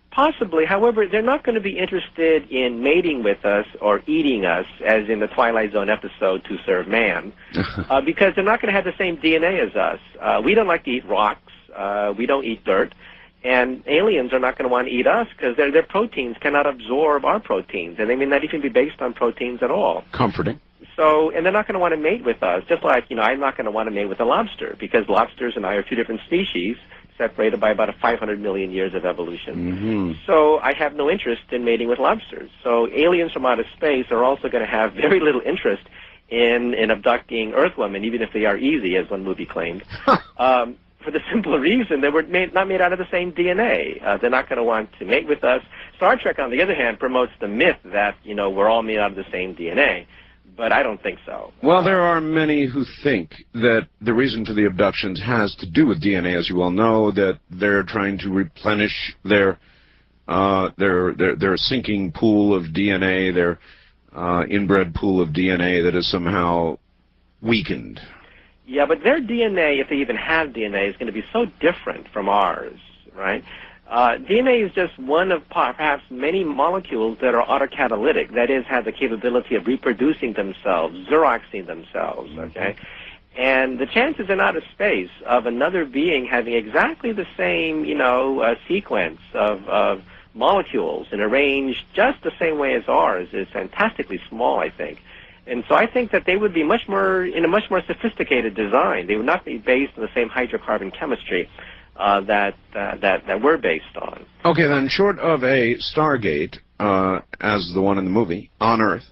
Possibly. However, they're not going to be interested in mating with us or eating us, as in the Twilight Zone episode To Serve Man, because they're not going to have the same DNA as us. We don't like to eat rocks. We don't eat dirt. And aliens are not going to want to eat us because their proteins cannot absorb our proteins, and they may not even be based on proteins at all. Comforting. So, and they're not going to want to mate with us, just like, you know, I'm not going to want to mate with a lobster because lobsters and I are two different species separated by about 500 million years of evolution. So I have no interest in mating with lobsters. So aliens from outer space are also going to have very little interest in abducting Earthwomen, even if they are easy, as one movie claimed. For the simple reason that we're not made out of the same DNA. They're not going to want to mate with us. Star Trek, on the other hand, promotes the myth that, you know, we're all made out of the same DNA. But I don't think so. Well, there are many who think that the reason for the abductions has to do with DNA, as you well know, that they're trying to replenish their sinking pool of DNA, their inbred pool of DNA that is somehow weakened. Yeah, but their DNA, if they even have DNA, is going to be so different from ours, right? DNA is just one of perhaps many molecules that are autocatalytic, that is, have the capability of reproducing themselves, Xeroxing themselves, okay? And the chances in outer space of another being having exactly the same, sequence of molecules and arranged just the same way as ours is fantastically small, I think. And so I think that they would be in a much more sophisticated design. They would not be based on the same hydrocarbon chemistry that we're based on. Okay, then, short of a Stargate, as the one in the movie, on Earth,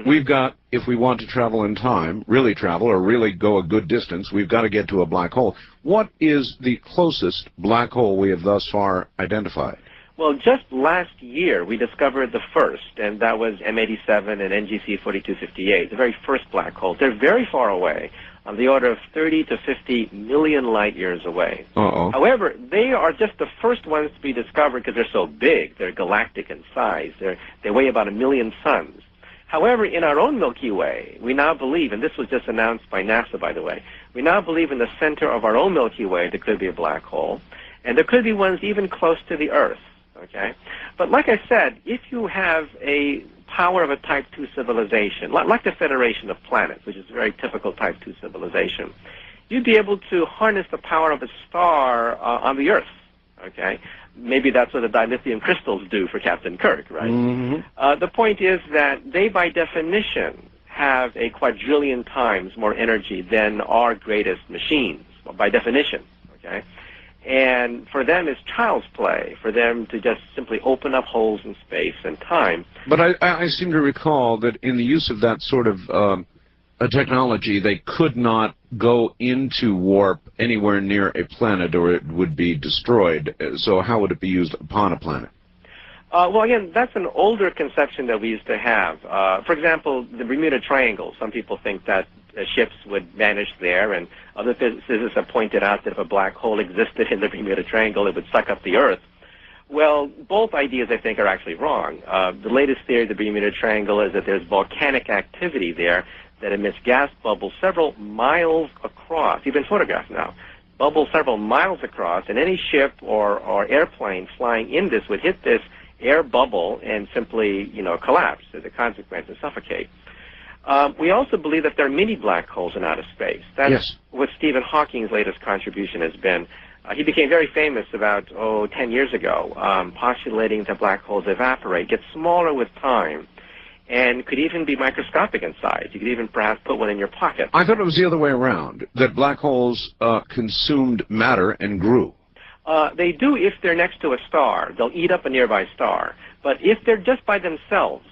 we've got, if we want to travel in time, really travel, or really go a good distance, we've got to get to a black hole. What is the closest black hole we have thus far identified? Well, just last year, we discovered the first, and that was M87 and NGC 4258, the very first black holes. They're very far away, on the order of 30 to 50 million light years away. However, they are just the first ones to be discovered because they're so big. They're galactic in size. They weigh about 1 million suns. However, in our own Milky Way, we now believe, and this was just announced by NASA, by the way, we now believe in the center of our own Milky Way there could be a black hole, and there could be ones even close to the Earth. Okay, but like I said, if you have a power of a Type 2 civilization, like the Federation of Planets, which is a very typical Type 2 civilization, you'd be able to harness the power of a star on the Earth. Okay, maybe that's what the dilithium crystals do for Captain Kirk, right? The point is that they, by definition, have a quadrillion times more energy than our greatest machines, by definition. Okay. And for them, it's child's play, for them to just simply open up holes in space and time. But I seem to recall that in the use of that sort of a technology, they could not go into warp anywhere near a planet or it would be destroyed. So how would it be used upon a planet? Well, again, that's an older conception that we used to have. For example, the Bermuda Triangle. Some people think that ships would vanish there, and other physicists have pointed out that if a black hole existed in the Bermuda Triangle, it would suck up the Earth. Well, both ideas, I think, are actually wrong. The latest theory of the Bermuda Triangle is that there's volcanic activity there that emits gas bubbles several miles across. You've been photographed now. Bubbles several miles across, and any ship or airplane flying in this would hit this air bubble and simply, collapse as a consequence and suffocate. We also believe that there are mini black holes in outer space. That's what Stephen Hawking's latest contribution has been. He became very famous about, 10 years ago, postulating that black holes evaporate, get smaller with time, and could even be microscopic in size. You could even perhaps put one in your pocket. I thought it was the other way around, that black holes consumed matter and grew. They do if they're next to a star. They'll eat up a nearby star. But if they're just by themselves,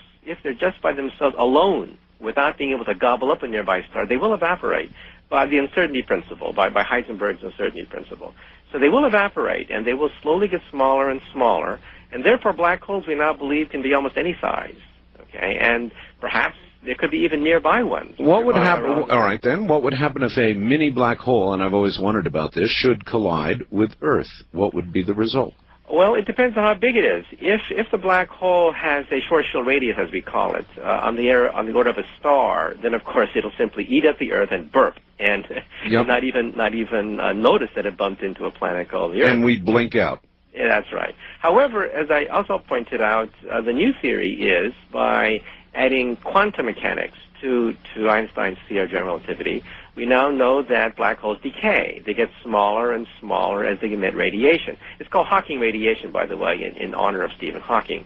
alone, without being able to gobble up a nearby star, they will evaporate by the uncertainty principle, by Heisenberg's uncertainty principle. So they will evaporate, and they will slowly get smaller and smaller, and therefore black holes we now believe can be almost any size, okay? And perhaps there could be even nearby ones. What would happen, all right then, what would happen if a mini black hole, and I've always wondered about this, should collide with Earth? What would be the result? Well, it depends on how big it is. If the black hole has a Schwarzschild radius, as we call it, on the order of a star, then of course it'll simply eat up the Earth and burp, and not even notice that it bumped into a planet called the Earth. And we'd blink out. Yeah, that's right. However, as I also pointed out, the new theory is by adding quantum mechanics to Einstein's theory of general relativity, we now know that black holes decay. They get smaller and smaller as they emit radiation. It's called Hawking radiation, by the way, in honor of Stephen Hawking.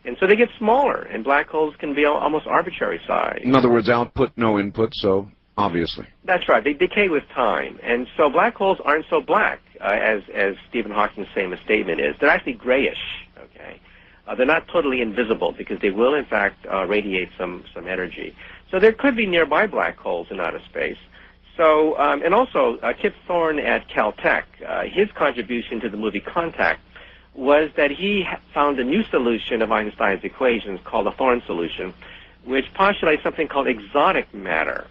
And so they get smaller, and black holes can be almost arbitrary size. In other words, output, no input, so obviously. That's right. They decay with time. And so black holes aren't so black, as Stephen Hawking's famous statement is. They're actually grayish, okay? They're not totally invisible because they will, in fact, radiate some energy. So there could be nearby black holes in outer space. So, and also, Kip Thorne at Caltech, his contribution to the movie Contact was that he found a new solution of Einstein's equations called the Thorne solution, which postulates something called exotic matter.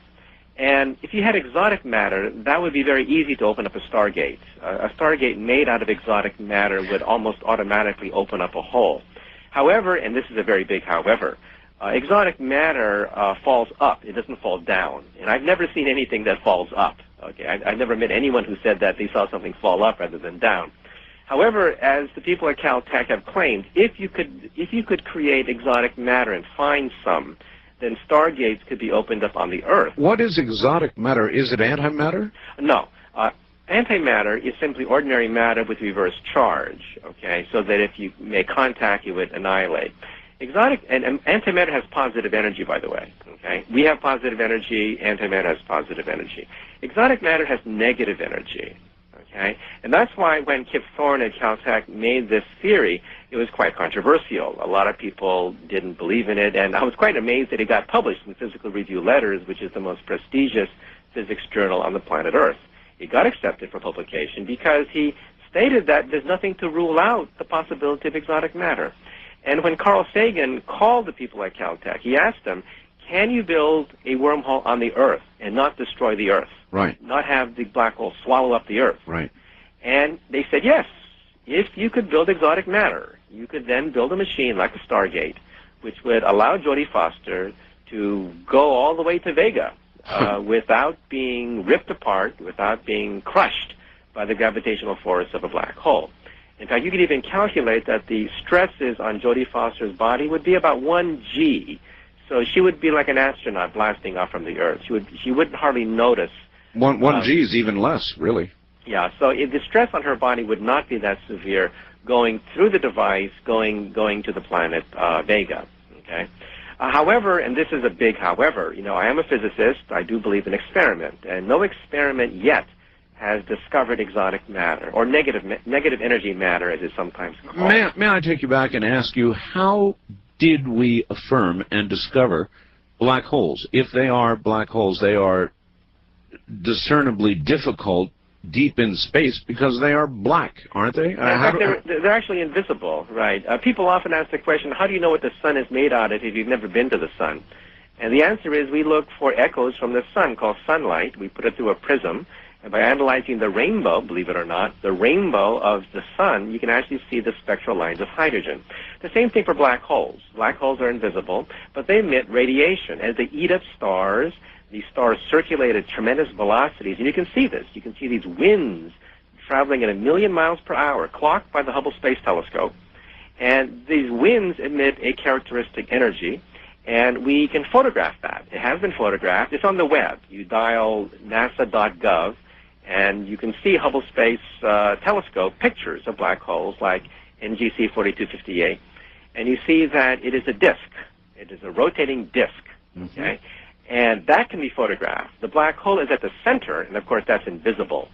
And if you had exotic matter, that would be very easy to open up a Stargate. A Stargate made out of exotic matter would almost automatically open up a hole. However, and this is a very big however, exotic matter falls up. It doesn't fall down. And I've never seen anything that falls up. Okay, I've never met anyone who said that they saw something fall up rather than down. However, as the people at Caltech have claimed, if you could create exotic matter and find some, then stargates could be opened up on the Earth. What is exotic matter? Is it antimatter? No. Antimatter is simply ordinary matter with reverse charge, okay, so that if you make contact, you would annihilate. Exotic, and antimatter has positive energy, by the way, okay? We have positive energy, antimatter has positive energy. Exotic matter has negative energy, okay? And that's why when Kip Thorne at Caltech made this theory, it was quite controversial. A lot of people didn't believe in it, and I was quite amazed that it got published in Physical Review Letters, which is the most prestigious physics journal on the planet Earth. It got accepted for publication because he stated that there's nothing to rule out the possibility of exotic matter. And when Carl Sagan called the people at Caltech, he asked them, can you build a wormhole on the Earth and not destroy the Earth? Right. Not have the black hole swallow up the Earth? Right. And they said, yes. If you could build exotic matter, you could then build a machine like a Stargate, which would allow Jodie Foster to go all the way to Vega without being ripped apart, without being crushed by the gravitational force of a black hole. In fact, you could even calculate that the stresses on Jodie Foster's body would be about 1 G. So she would be like an astronaut blasting off from the Earth. She wouldn't hardly notice. One G is even less, really. Yeah, so the stress on her body would not be that severe going through the device, going to the planet Vega, okay? However, and this is a big however, you know, I am a physicist. I do believe in experiment, and no experiment yet has discovered exotic matter, or negative energy matter, as it's sometimes called. May I take you back and ask you, how did we affirm and discover black holes? If they are black holes, they are discernibly difficult deep in space because they are black, aren't they? In fact, they're actually invisible, right? People often ask the question, how do you know what the sun is made out of if you've never been to the sun? And the answer is we look for echoes from the sun called sunlight. We put it through a prism, and by analyzing the rainbow, believe it or not, the rainbow of the sun, you can actually see the spectral lines of hydrogen. The same thing for black holes. Black holes are invisible, but they emit radiation. As they eat up stars, these stars circulate at tremendous velocities, and you can see this. You can see these winds traveling at 1,000,000 miles per hour, clocked by the Hubble Space Telescope. And these winds emit a characteristic energy, and we can photograph that. It has been photographed. It's on the web. You dial nasa.gov, and you can see Hubble Space Telescope pictures of black holes like NGC 4258, and you see that it is a disk. It is a rotating disk, okay? And that can be photographed. The black hole is at the center, and of course that's invisible,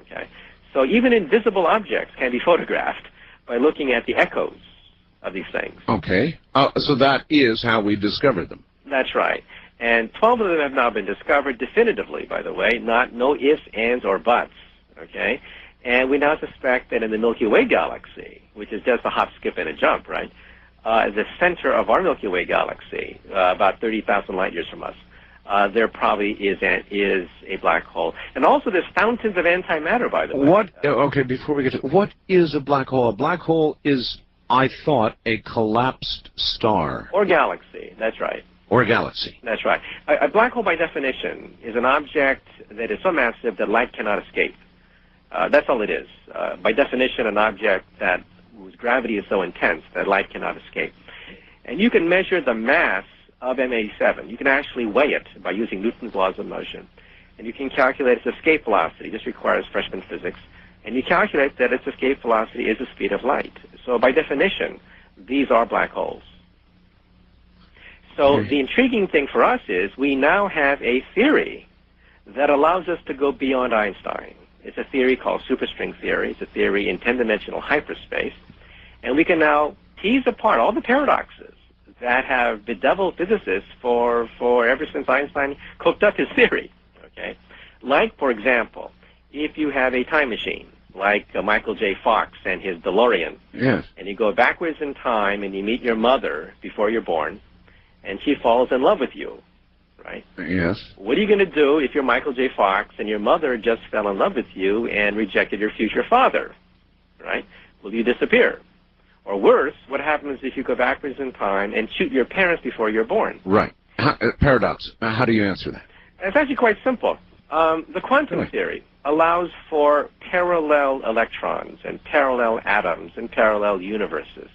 okay? So even invisible objects can be photographed by looking at the echoes of these things. Okay. So that is how we discovered them. That's right. And 12 of them have now been discovered definitively, by the way, no ifs, ands, or buts, okay? And we now suspect that in the Milky Way galaxy, which is just a hop, skip, and a jump, right, the center of our Milky Way galaxy, about 30,000 light years from us, there probably is a black hole. And also there's fountains of antimatter, by the way. Okay, before we get to what is a black hole? A black hole is, I thought, a collapsed star. Or galaxy, that's right. Or a galaxy. That's right. A black hole, by definition, is an object that is so massive that light cannot escape. That's all it is. By definition, an object whose gravity is so intense that light cannot escape. And you can measure the mass of M87. You can actually weigh it by using Newton's laws of motion. And you can calculate its escape velocity. This requires freshman physics. And you calculate that its escape velocity is the speed of light. So by definition, these are black holes. So the intriguing thing for us is we now have a theory that allows us to go beyond Einstein. It's a theory called superstring theory. It's a theory in 10-dimensional hyperspace. And we can now tease apart all the paradoxes that have bedeviled physicists for ever since Einstein cooked up his theory, okay? Like, for example, if you have a time machine, like Michael J. Fox and his DeLorean, yes, and you go backwards in time and you meet your mother before you're born, and she falls in love with you, right? Yes. What are you going to do if you're Michael J. Fox and your mother just fell in love with you and rejected your future father, right? Will you disappear? Or worse, what happens if you go backwards in time and shoot your parents before you're born? Right. Paradox. How do you answer that? It's actually quite simple. The quantum theory allows for parallel electrons and parallel atoms and parallel universes.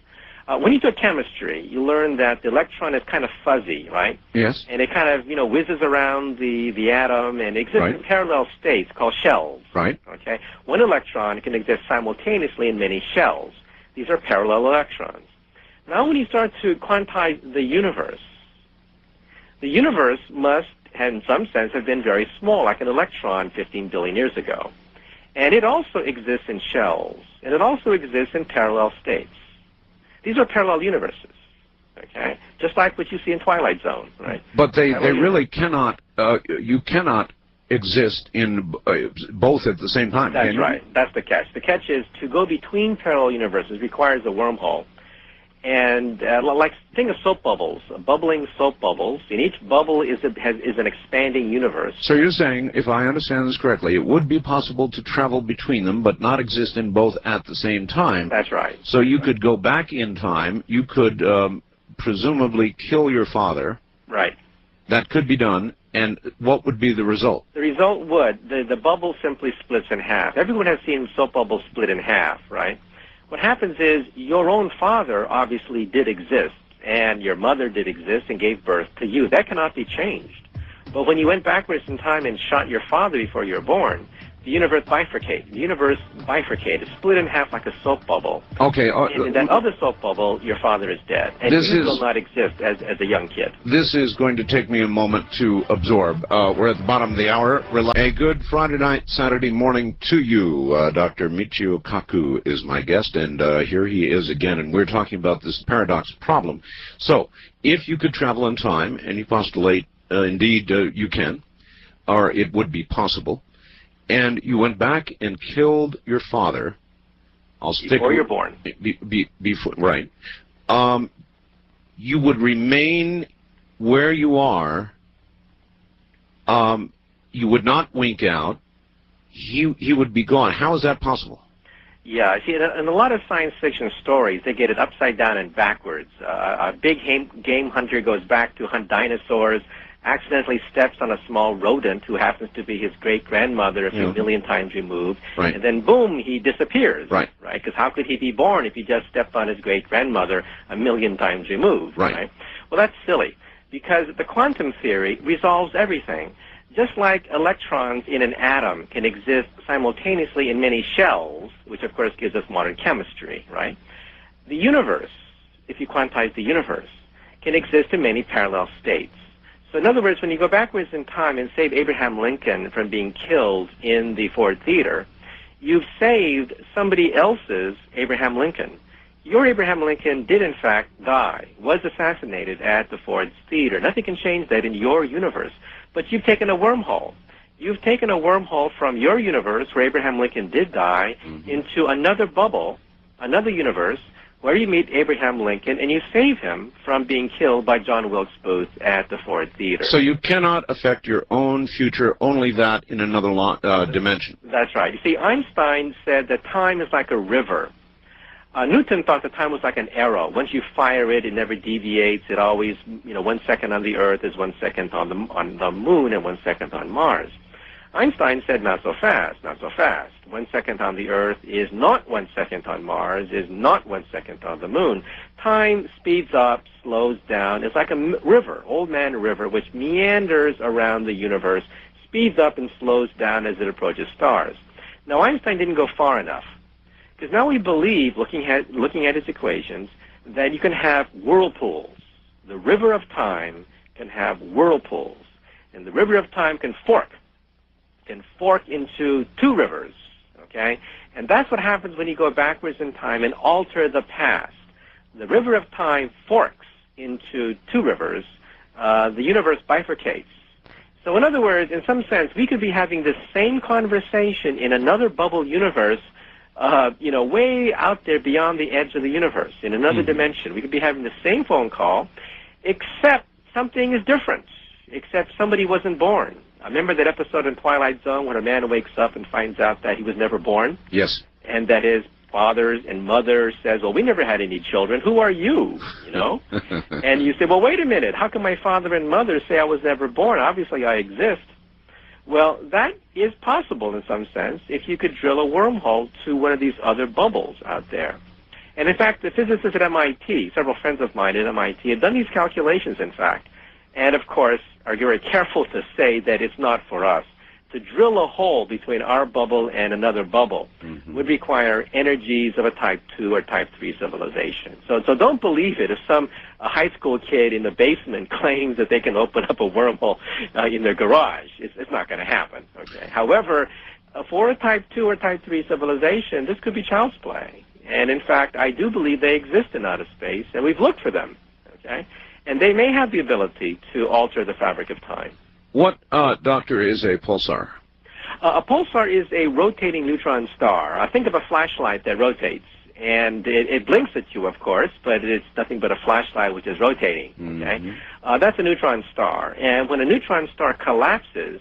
When you took chemistry, you learned that the electron is kind of fuzzy, right? Yes. And it kind of, whizzes around the atom and exists Right. in parallel states called shells. Right. Okay? One electron can exist simultaneously in many shells. These are parallel electrons. Now when you start to quantize the universe must, in some sense, have been very small, like an electron 15 billion years ago. And it also exists in shells, and it also exists in parallel states. These are parallel universes, okay? Just like what you see in Twilight Zone, right? But they really cannot, you cannot exist in both at the same time. That's right. That's the catch. The catch is to go between parallel universes requires a wormhole. And like think of soap bubbles, bubbling soap bubbles. In each bubble is an expanding universe. So you're saying, if I understand this correctly, it would be possible to travel between them, but not exist in both at the same time. That's right. So you could go back in time. You could presumably kill your father. Right. That could be done. And what would be the result? The result would, the bubble simply splits in half. Everyone has seen soap bubbles split in half, right? What happens is your own father obviously did exist, and your mother did exist and gave birth to you. That cannot be changed. But when you went backwards in time and shot your father before you were born, the universe bifurcated. The universe bifurcated, split in half like a soap bubble. Okay. And in that other soap bubble, your father is dead, and you will not exist as a young kid. This is going to take me a moment to absorb. We're at the bottom of the hour. A good Friday night, Saturday morning to you. Dr. Michio Kaku is my guest, and here he is again, and we're talking about this paradox problem. So, if you could travel in time, and you postulate, indeed, you can, or it would be possible, and you went back and killed your father. Before you're born. Before, right. You would remain where you are. You would not wink out. He would be gone. How is that possible? Yeah, see, in a lot of science fiction stories, they get it upside down and backwards. A big game hunter goes back to hunt dinosaurs, accidentally steps on a small rodent who happens to be his great-grandmother a few million times removed, and then boom, he disappears, right? Because how could he be born if he just stepped on his great-grandmother a million times removed, right? Well, that's silly, because the quantum theory resolves everything. Just like electrons in an atom can exist simultaneously in many shells, which of course gives us modern chemistry, right? The universe, if you quantize the universe, can exist in many parallel states. So in other words, when you go backwards in time and save Abraham Lincoln from being killed in the Ford Theater, you've saved somebody else's Abraham Lincoln. Your Abraham Lincoln did in fact die, was assassinated at the Ford Theater. Nothing can change that in your universe. But you've taken a wormhole. You've taken a wormhole from your universe, where Abraham Lincoln did die, into another bubble, another universe, where you meet Abraham Lincoln, and you save him from being killed by John Wilkes Booth at the Ford Theater. So you cannot affect your own future, only that in another dimension. That's right. You see, Einstein said that time is like a river. Newton thought that time was like an arrow. Once you fire it, it never deviates. It always, 1 second on the Earth is 1 second on the Moon and 1 second on Mars. Einstein said, not so fast, not so fast. 1 second on the Earth is not 1 second on Mars, is not 1 second on the Moon. Time speeds up, slows down. It's like a river, Old Man River, which meanders around the universe, speeds up and slows down as it approaches stars. Now, Einstein didn't go far enough, because now we believe, looking at his equations, that you can have whirlpools. The river of time can have whirlpools, and the river of time can fork into two rivers, okay? And that's what happens when you go backwards in time and alter the past. The river of time forks into two rivers. The universe bifurcates. So in other words, in some sense, we could be having the same conversation in another bubble universe, way out there beyond the edge of the universe, in another dimension. We could be having the same phone call, except something is different, except somebody wasn't born. Remember that episode in Twilight Zone when a man wakes up and finds out that he was never born? Yes. And that his father and mother says, well, we never had any children. Who are you? And you say, well, wait a minute. How can my father and mother say I was never born? Obviously I exist. Well, that is possible in some sense if you could drill a wormhole to one of these other bubbles out there. And in fact, the physicists at MIT, several friends of mine at MIT, have done these calculations, in fact, and of course are very careful to say that it's not for us. To drill a hole between our bubble and another bubble would require energies of a type 2 or type 3 civilization. So don't believe it if some high school kid in the basement claims that they can open up a wormhole in their garage. It's not going to happen. Okay. However, for a type 2 or type 3 civilization, this could be child's play. And in fact, I do believe they exist in outer space, and we've looked for them. Okay. And they may have the ability to alter the fabric of time. What, Doctor, is a pulsar? A pulsar is a rotating neutron star. Think of a flashlight that rotates, and it blinks at you, of course, but it's nothing but a flashlight which is rotating. Okay, that's a neutron star, and when a neutron star collapses,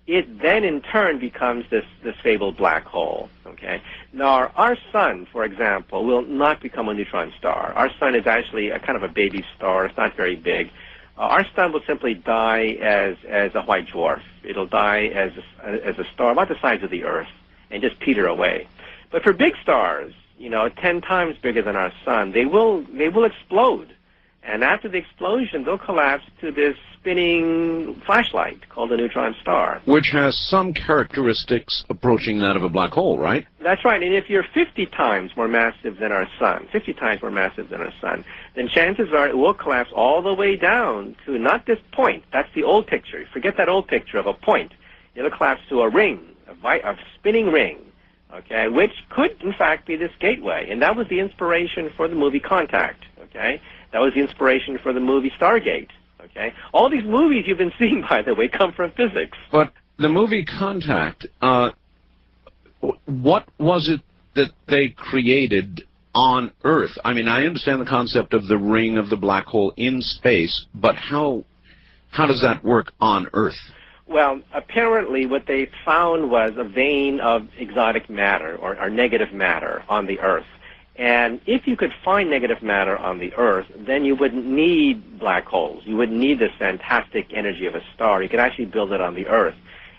it then in turn becomes this fabled black hole. Okay, now our sun, for example, will not become a neutron star. Our sun is actually a kind of a baby star. It's not very big. Our sun will simply die as a white dwarf. It'll die as a star about the size of the Earth and just peter away. But for big stars, 10 times bigger than our sun, they will explode. And after the explosion, they'll collapse to this spinning flashlight called a neutron star. Which has some characteristics approaching that of a black hole, right? That's right. And if you're 50 times more massive than our sun, 50 times more massive than our sun, then chances are it will collapse all the way down to not this point. That's the old picture. Forget that old picture of a point. It'll collapse to a ring, a spinning ring, okay, which could, in fact, be this gateway. And that was the inspiration for the movie Contact, okay? That was the inspiration for the movie Stargate, okay? All these movies you've been seeing, by the way, come from physics. But the movie Contact, what was it that they created on Earth? I mean, I understand the concept of the ring of the black hole in space, but how does that work on Earth? Well, apparently what they found was a vein of exotic matter or negative matter on the Earth. And if you could find negative matter on the Earth, then you wouldn't need black holes. You wouldn't need this fantastic energy of a star. You could actually build it on the Earth.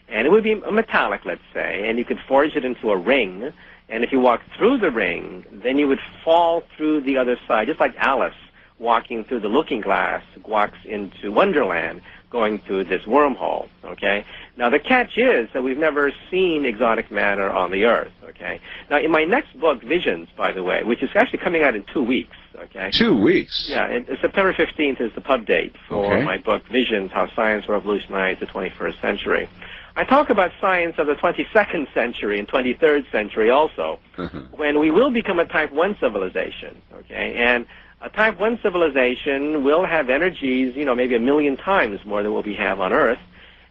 And it would be a metallic, let's say, and you could forge it into a ring. And if you walk through the ring, then you would fall through the other side, just like Alice walking through the looking glass walks into Wonderland, going through this wormhole, okay? Now, the catch is that we've never seen exotic matter on the Earth, okay? Now, in my next book, Visions, by the way, which is actually coming out in 2 weeks, okay? 2 weeks? Yeah, and September 15th is the pub date for my book, Visions, How Science Revolutionized the 21st Century. I talk about science of the 22nd century and 23rd century also, when we will become a Type 1 civilization, okay? And a Type 1 civilization will have energies, maybe 1 million times more than what we have on Earth,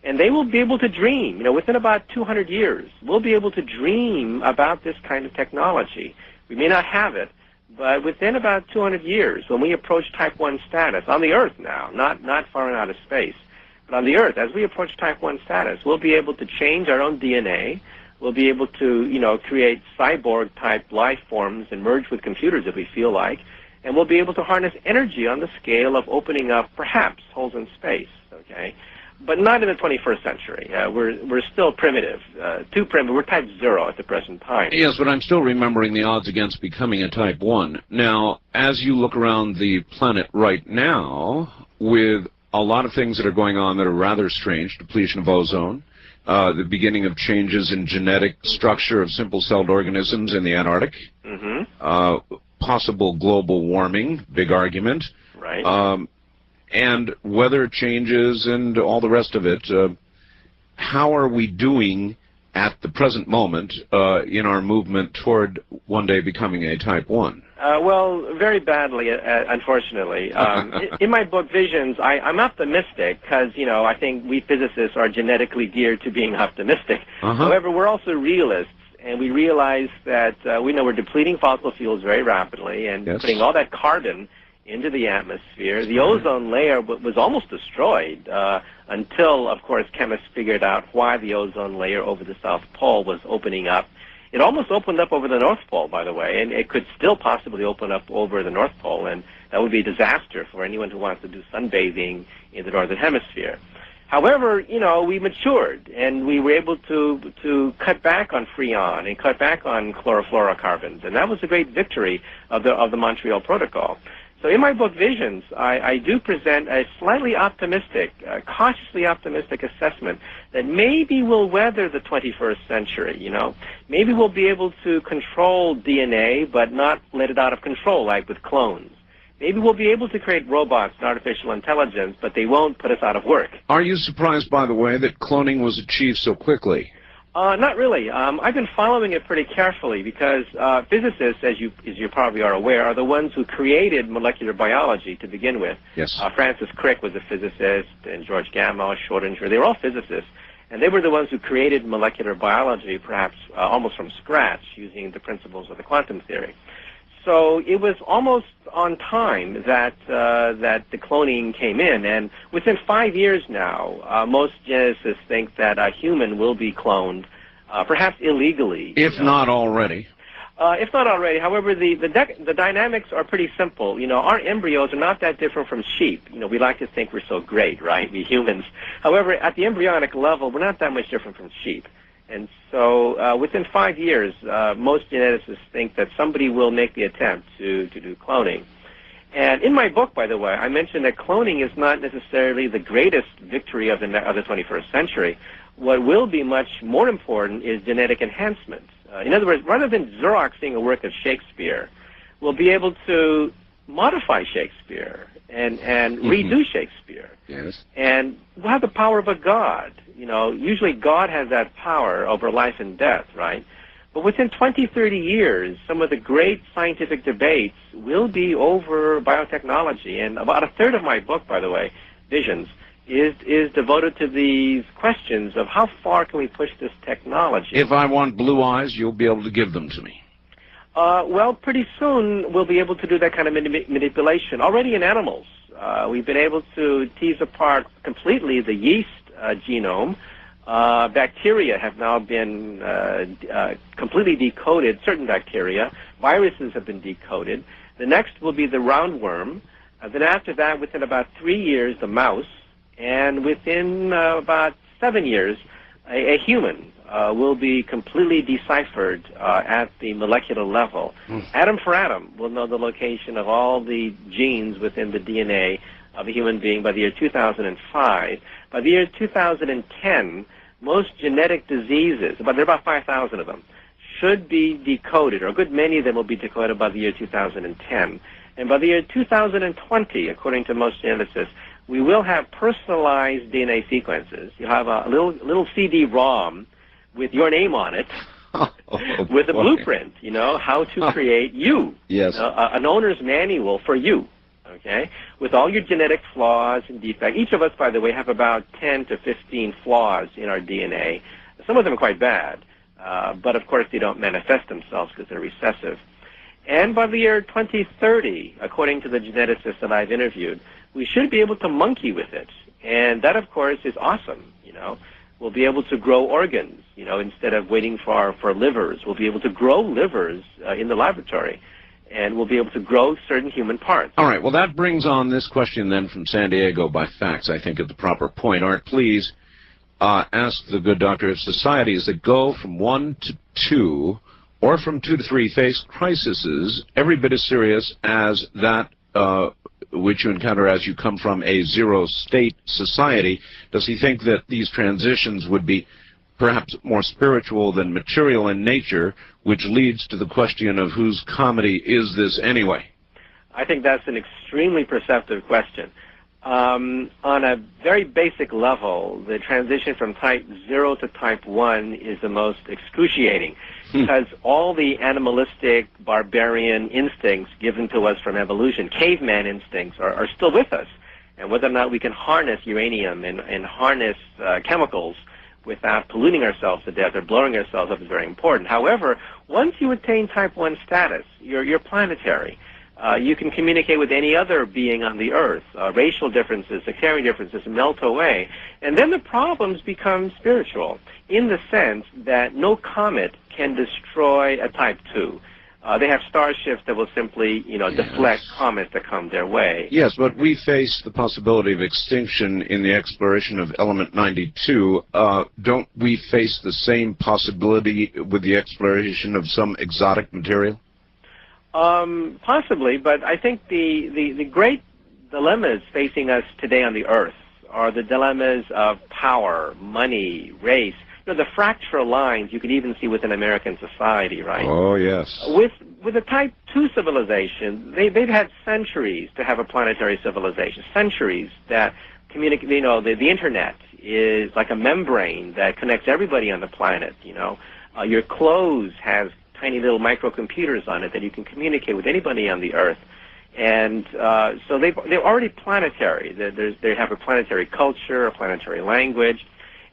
and they will be able to dream. Within about 200 years, we'll be able to dream about this kind of technology. We may not have it, but within about 200 years, when we approach Type 1 status, on the Earth now, not far out of space, but on the Earth, as we approach Type 1 status, we'll be able to change our own DNA. We'll be able to, create cyborg-type life forms and merge with computers if we feel like. And we'll be able to harness energy on the scale of opening up, perhaps, holes in space, okay? But not in the 21st century. We're still primitive, too primitive. We're Type 0 at the present time. Yes, but I'm still remembering the odds against becoming a Type 1. Now, as you look around the planet right now, with a lot of things that are going on that are rather strange, depletion of ozone, the beginning of changes in genetic structure of simple-celled organisms in the Antarctic, possible global warming, big argument, right? And weather changes and all the rest of it. How are we doing at the present moment in our movement toward one day becoming a Type 1? Well, very badly, unfortunately. In my book, Visions, I'm optimistic because, I think we physicists are genetically geared to being optimistic. However, we're also realists. And we realize that we're depleting fossil fuels very rapidly and putting all that carbon into the atmosphere. The ozone layer was almost destroyed until, of course, chemists figured out why the ozone layer over the South Pole was opening up. It almost opened up over the North Pole, by the way, and it could still possibly open up over the North Pole, and that would be a disaster for anyone who wants to do sunbathing in the Northern Hemisphere. However, we matured, and we were able to cut back on freon and cut back on chlorofluorocarbons, and that was a great victory of the Montreal Protocol. So in my book, Visions, I do present a slightly optimistic, cautiously optimistic assessment that maybe we'll weather the 21st century, Maybe we'll be able to control DNA, but not let it out of control, like with clones. Maybe we'll be able to create robots and artificial intelligence, but they won't put us out of work. Are you surprised, by the way, that cloning was achieved so quickly? Not really. I've been following it pretty carefully because physicists, as you probably are aware, are the ones who created molecular biology to begin with. Yes. Francis Crick was a physicist, and George Gamow, Schrodinger, they were all physicists. And they were the ones who created molecular biology, perhaps almost from scratch, using the principles of the quantum theory. So it was almost on time that the cloning came in, and within 5 years now, most geneticists think that a human will be cloned, perhaps illegally. If not already. If not already. However, the dynamics are pretty simple. Our embryos are not that different from sheep. We like to think we're so great, right? We humans. However, at the embryonic level, we're not that much different from sheep. And so within 5 years, most geneticists think that somebody will make the attempt to do cloning. And in my book, by the way, I mentioned that cloning is not necessarily the greatest victory of the 21st century. What will be much more important is genetic enhancement. In other words, rather than Xeroxing a work of Shakespeare, we'll be able to modify Shakespeare and redo Shakespeare. Yes. And we'll have the power of a god. Usually God has that power over life and death, right? But within 20, 30 years, some of the great scientific debates will be over biotechnology. And about a third of my book, by the way, Visions, is devoted to these questions of how far can we push this technology. If I want blue eyes, you'll be able to give them to me. Well, pretty soon we'll be able to do that kind of manipulation. Already in animals, we've been able to tease apart completely the yeast genome. Bacteria have now been completely decoded, certain bacteria. Viruses have been decoded. The next will be the roundworm. Then after that, within about 3 years, the mouse. And within about 7 years, a human will be completely deciphered at the molecular level. Atom for atom, we'll know the location of all the genes within the DNA of a human being by the year 2005. By the year 2010, most genetic diseases, there are about 5,000 of them, should be decoded, or a good many of them will be decoded by the year 2010. And by the year 2020, according to most geneticists, we will have personalized DNA sequences. You'll have a little CD-ROM with your name on it, with a blueprint, how to create you. Yes. An owner's manual for you, okay, with all your genetic flaws and defects. Each of us, by the way, have about 10 to 15 flaws in our DNA. Some of them are quite bad, but of course they don't manifest themselves because they're recessive. And by the year 2030, according to the geneticists that I've interviewed, we should be able to monkey with it. And that, of course, is awesome, We'll be able to grow organs, instead of waiting for livers. We'll be able to grow livers in the laboratory, and we'll be able to grow certain human parts. All right, well, that brings on this question then from San Diego by fax, I think, at the proper point. Art, please ask the good doctor if societies that go from 1 to 2 or from 2 to 3 face crises every bit as serious as that which you encounter as you come from a zero-state society. Does he think that these transitions would be perhaps more spiritual than material in nature, which leads to the question of whose comedy is this anyway? I think that's an extremely perceptive question. On a very basic level, the transition from type 0 to type 1 is the most excruciating because all the animalistic, barbarian instincts given to us from evolution, caveman instincts, are still with us. And whether or not we can harness uranium and harness chemicals without polluting ourselves to death or blowing ourselves up is very important. However, once you attain type 1 status, you're planetary. You can communicate with any other being on the Earth. Racial differences, sectarian differences melt away. And then the problems become spiritual in the sense that no comet can destroy a type 2. They have starships that will simply, deflect comets that come their way. Yes, but we face the possibility of extinction in the exploration of element 92. Don't we face the same possibility with the exploration of some exotic material? Possibly, but I think the great dilemmas facing us today on the Earth are the dilemmas of power, money, race. The fractural lines you could even see within American society, right? Oh, yes. With the Type 2 civilization, they've had centuries to have a planetary civilization, centuries that communicate. The Internet is like a membrane that connects everybody on the planet, Your clothes has tiny little microcomputers on it that you can communicate with anybody on the Earth. And so they're already planetary. They have a planetary culture, a planetary language.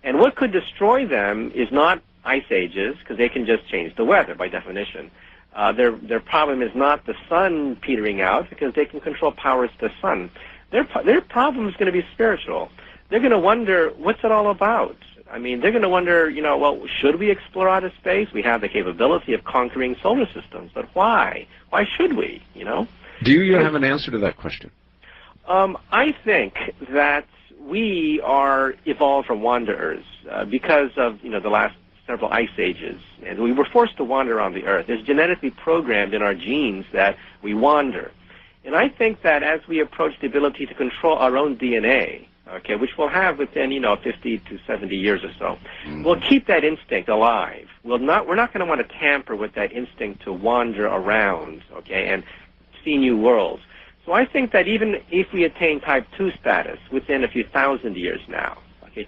And what could destroy them is not ice ages, because they can just change the weather by definition. Their problem is not the sun petering out, because they can control powers to the sun. Their problem is going to be spiritual. They're going to wonder, what's it all about? I mean, they're going to wonder, well, should we explore outer space? We have the capability of conquering solar systems, but why? Why should we, Do you have an answer to that question? I think that we are evolved from wanderers because of the last several ice ages, and we were forced to wander on the Earth. It's genetically programmed in our genes that we wander, and I think that as we approach the ability to control our own DNA, which we'll have within 50 to 70 years or so, we'll keep that instinct alive. We're not going to want to tamper with that instinct to wander around, and see new worlds. So I think that even if we attain Type 2 status within a few thousand years now,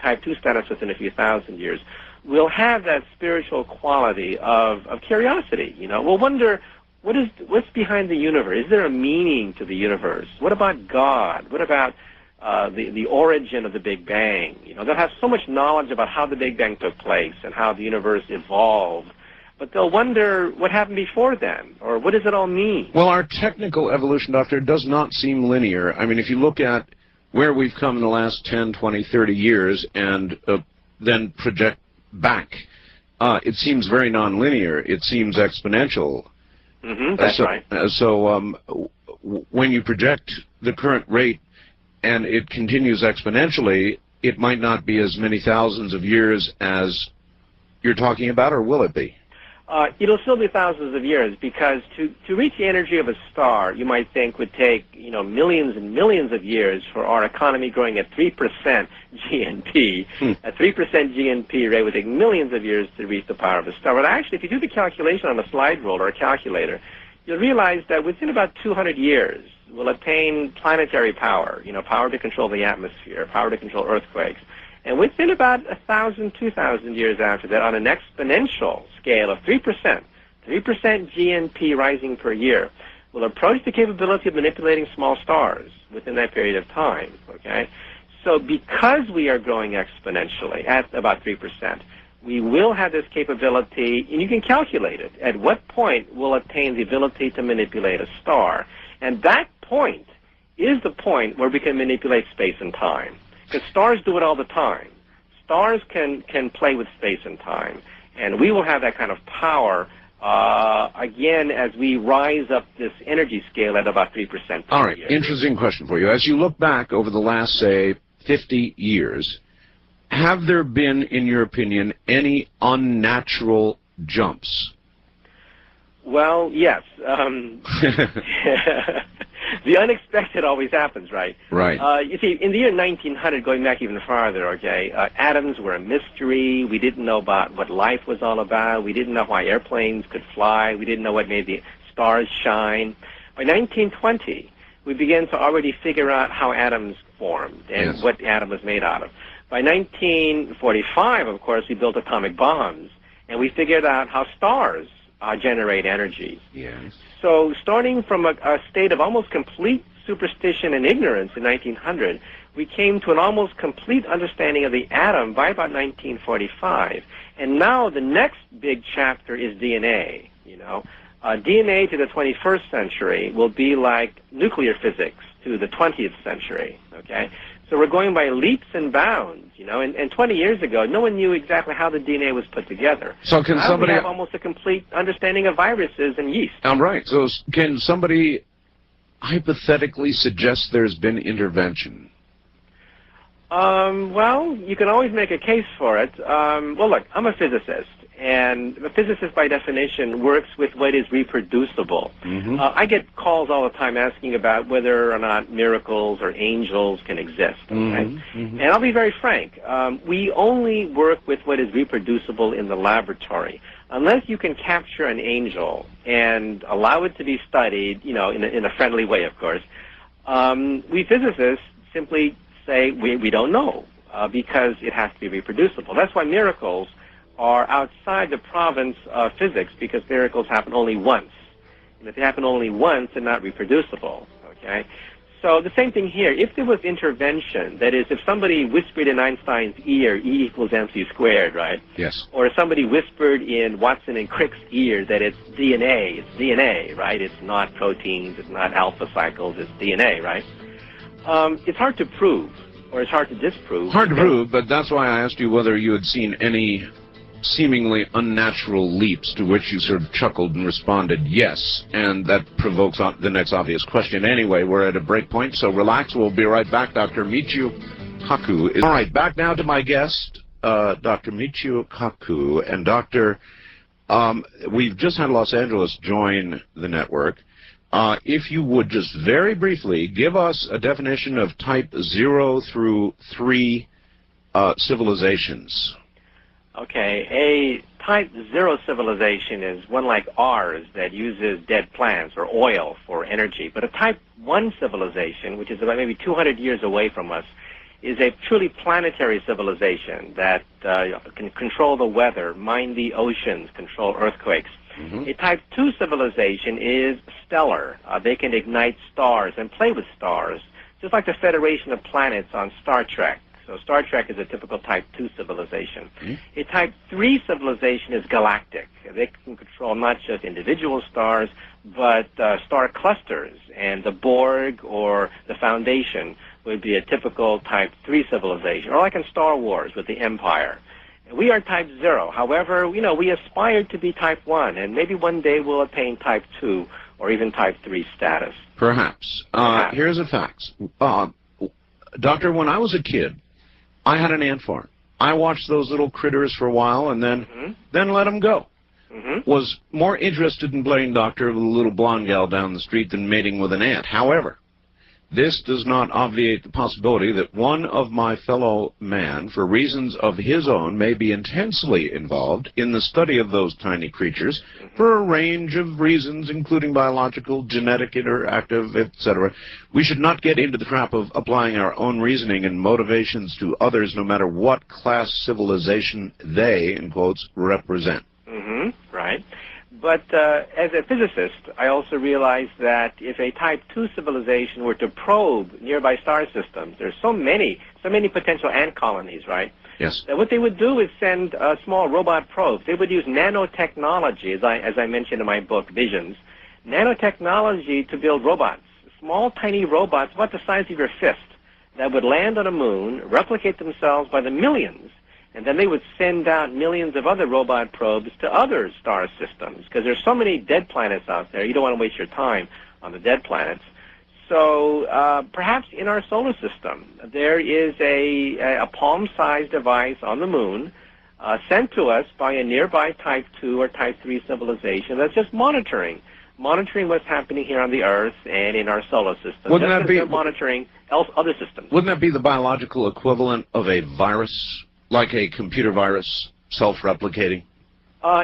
Type 2 status within a few thousand years, we'll have that spiritual quality of curiosity. We'll wonder, what's behind the universe? Is there a meaning to the universe? What about God? What about the origin of the Big Bang? They'll have so much knowledge about how the Big Bang took place and how the universe evolved. But they'll wonder what happened before then, or what does it all mean? Well, our technical evolution, Doctor, does not seem linear. I mean, if you look at where we've come in the last 10, 20, 30 years and then project back, it seems very nonlinear. It seems exponential. That's right. So when you project the current rate and it continues exponentially, it might not be as many thousands of years as you're talking about, or will it be? It'll still be thousands of years, because to reach the energy of a star, you might think would take millions and millions of years for our economy growing at 3% GNP. A 3% GNP rate would take millions of years to reach the power of a star. But actually, if you do the calculation on a slide rule or a calculator, you'll realize that within about 200 years, we'll attain planetary power, power to control the atmosphere, power to control earthquakes. And within about 1,000, 2,000 years after that, on an exponential scale of 3% GNP rising per year, we'll approach the capability of manipulating small stars within that period of time, So because we are growing exponentially at about 3%, we will have this capability, and you can calculate it, at what point we'll attain the ability to manipulate a star. And that point is the point where we can manipulate space and time. Because stars do it all the time. Stars can play with space and time. And we will have that kind of power, again, as we rise up this energy scale at about 3% per All right, year. interesting question for you. As you look back over the last, say, 50 years, have there been, in your opinion, any unnatural jumps? Well, yes. The unexpected always happens, right? Right. You see, in the year 1900, going back even farther, atoms were a mystery. We didn't know about what life was all about. We didn't know why airplanes could fly. We didn't know what made the stars shine. By 1920, we began to already figure out how atoms formed and what the atom was made out of. By 1945, of course, we built atomic bombs, and we figured out how stars generate energy. Yes. So starting from a state of almost complete superstition and ignorance in 1900, we came to an almost complete understanding of the atom by about 1945. And now the next big chapter is DNA. DNA to the 21st century will be like nuclear physics to the 20th century. So we're going by leaps and bounds, you know, and 20 years ago, no one knew exactly how the DNA was put together. So can now somebody we have almost a complete understanding of viruses and yeast. Right. So can somebody hypothetically suggest there's been intervention? Well, you can always make a case for it. Well, look, I'm a physicist, and a physicist, by definition, works with what is reproducible. Mm-hmm. I get calls all the time asking about whether or not miracles or angels can exist. Okay? Mm-hmm. Mm-hmm. And I'll be very frank. We only work with what is reproducible in the laboratory. Unless you can capture an angel and allow it to be studied, you know, in a friendly way, of course, we physicists simply say we don't know because it has to be reproducible. That's why miracles are outside the province of physics, because miracles happen only once. And if they happen only once, they're not reproducible, okay? So the same thing here. If there was intervention, that is, if somebody whispered in Einstein's ear, E equals mc squared, right? Yes. Or if somebody whispered in Watson and Crick's ear that it's DNA, right? It's not proteins, it's not alpha cycles, it's DNA, right? It's hard to prove, or it's hard to disprove. Hard to prove, but that's why I asked you whether you had seen any seemingly unnatural leaps, to which you sort of chuckled and responded yes, and that provokes the next obvious question. Anyway, we're at a break point, so relax. We'll be right back. Dr. Michio Kaku. All right, back now to my guest, Dr. Michio Kaku. And Dr., we've just had Los Angeles join the network. If you would just very briefly give us a definition of type 0 through 3 civilizations. Okay, a type 0 civilization is one like ours that uses dead plants or oil for energy. But a type 1 civilization, which is about maybe 200 years away from us, is a truly planetary civilization that can control the weather, mine the oceans, control earthquakes. Mm-hmm. A type 2 civilization is stellar. They can ignite stars and play with stars, just like the Federation of Planets on Star Trek. So Star Trek is a typical Type 2 civilization. Mm-hmm. A Type 3 civilization is galactic. They can control not just individual stars, but star clusters. And the Borg or the Foundation would be a typical Type 3 civilization, or like in Star Wars with the Empire. We are Type 0. However, you know, we aspire to be Type 1, and maybe one day we'll attain Type 2 or even Type 3 status. Perhaps. Here's a fact. Doctor, when I was a kid, I had an ant farm. I watched those little critters for a while and then let them go. Mm-hmm. Was more interested in playing doctor with a little blonde gal down the street than mating with an ant. However, this does not obviate the possibility that one of my fellow man, for reasons of his own, may be intensely involved in the study of those tiny creatures for a range of reasons, including biological, genetic, interactive, etc. We should not get into the trap of applying our own reasoning and motivations to others, no matter what class civilization they, in quotes, represent. Mm-hmm. Right. But as a physicist, I also realize that if a Type 2 civilization were to probe nearby star systems, there's so many potential ant colonies, right? Yes. That what they would do is send small robot probes. They would use nanotechnology, as I mentioned in my book, Visions, nanotechnology to build robots, small, tiny robots about the size of your fist that would land on a moon, replicate themselves by the millions, and then they would send out millions of other robot probes to other star systems, because there's so many dead planets out there. You don't want to waste your time on the dead planets. So perhaps in our solar system, there is a palm-sized device on the moon sent to us by a nearby Type 2 or Type 3 civilization that's just monitoring what's happening here on the Earth and in our solar system. Wouldn't that be monitoring other systems? Wouldn't that be the biological equivalent of a virus? Like a computer virus, self-replicating?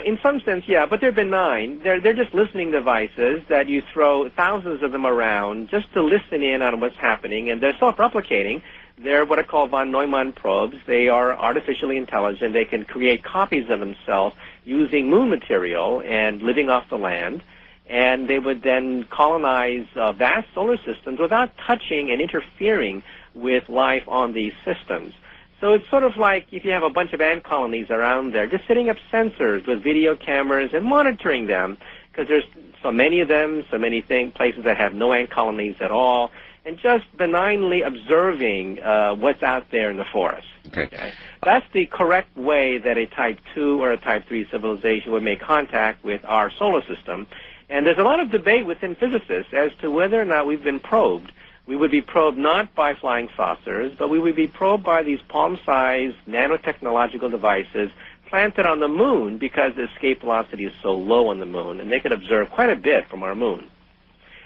In some sense, yeah, but they're benign. They're just listening devices that you throw thousands of them around just to listen in on what's happening, and they're self-replicating. They're what are called von Neumann probes. They are artificially intelligent. They can create copies of themselves using moon material and living off the land, and they would then colonize vast solar systems without touching and interfering with life on these systems. So it's sort of like if you have a bunch of ant colonies around there, just setting up sensors with video cameras and monitoring them, because there's so many of them, so many places that have no ant colonies at all, and just benignly observing what's out there in the forest. Okay. That's the correct way that a Type 2 or a Type 3 civilization would make contact with our solar system. And there's a lot of debate within physicists as to whether or not we've been probed. We would be probed not by flying saucers, but we would be probed by these palm-sized nanotechnological devices planted on the moon because the escape velocity is so low on the moon, and they could observe quite a bit from our moon.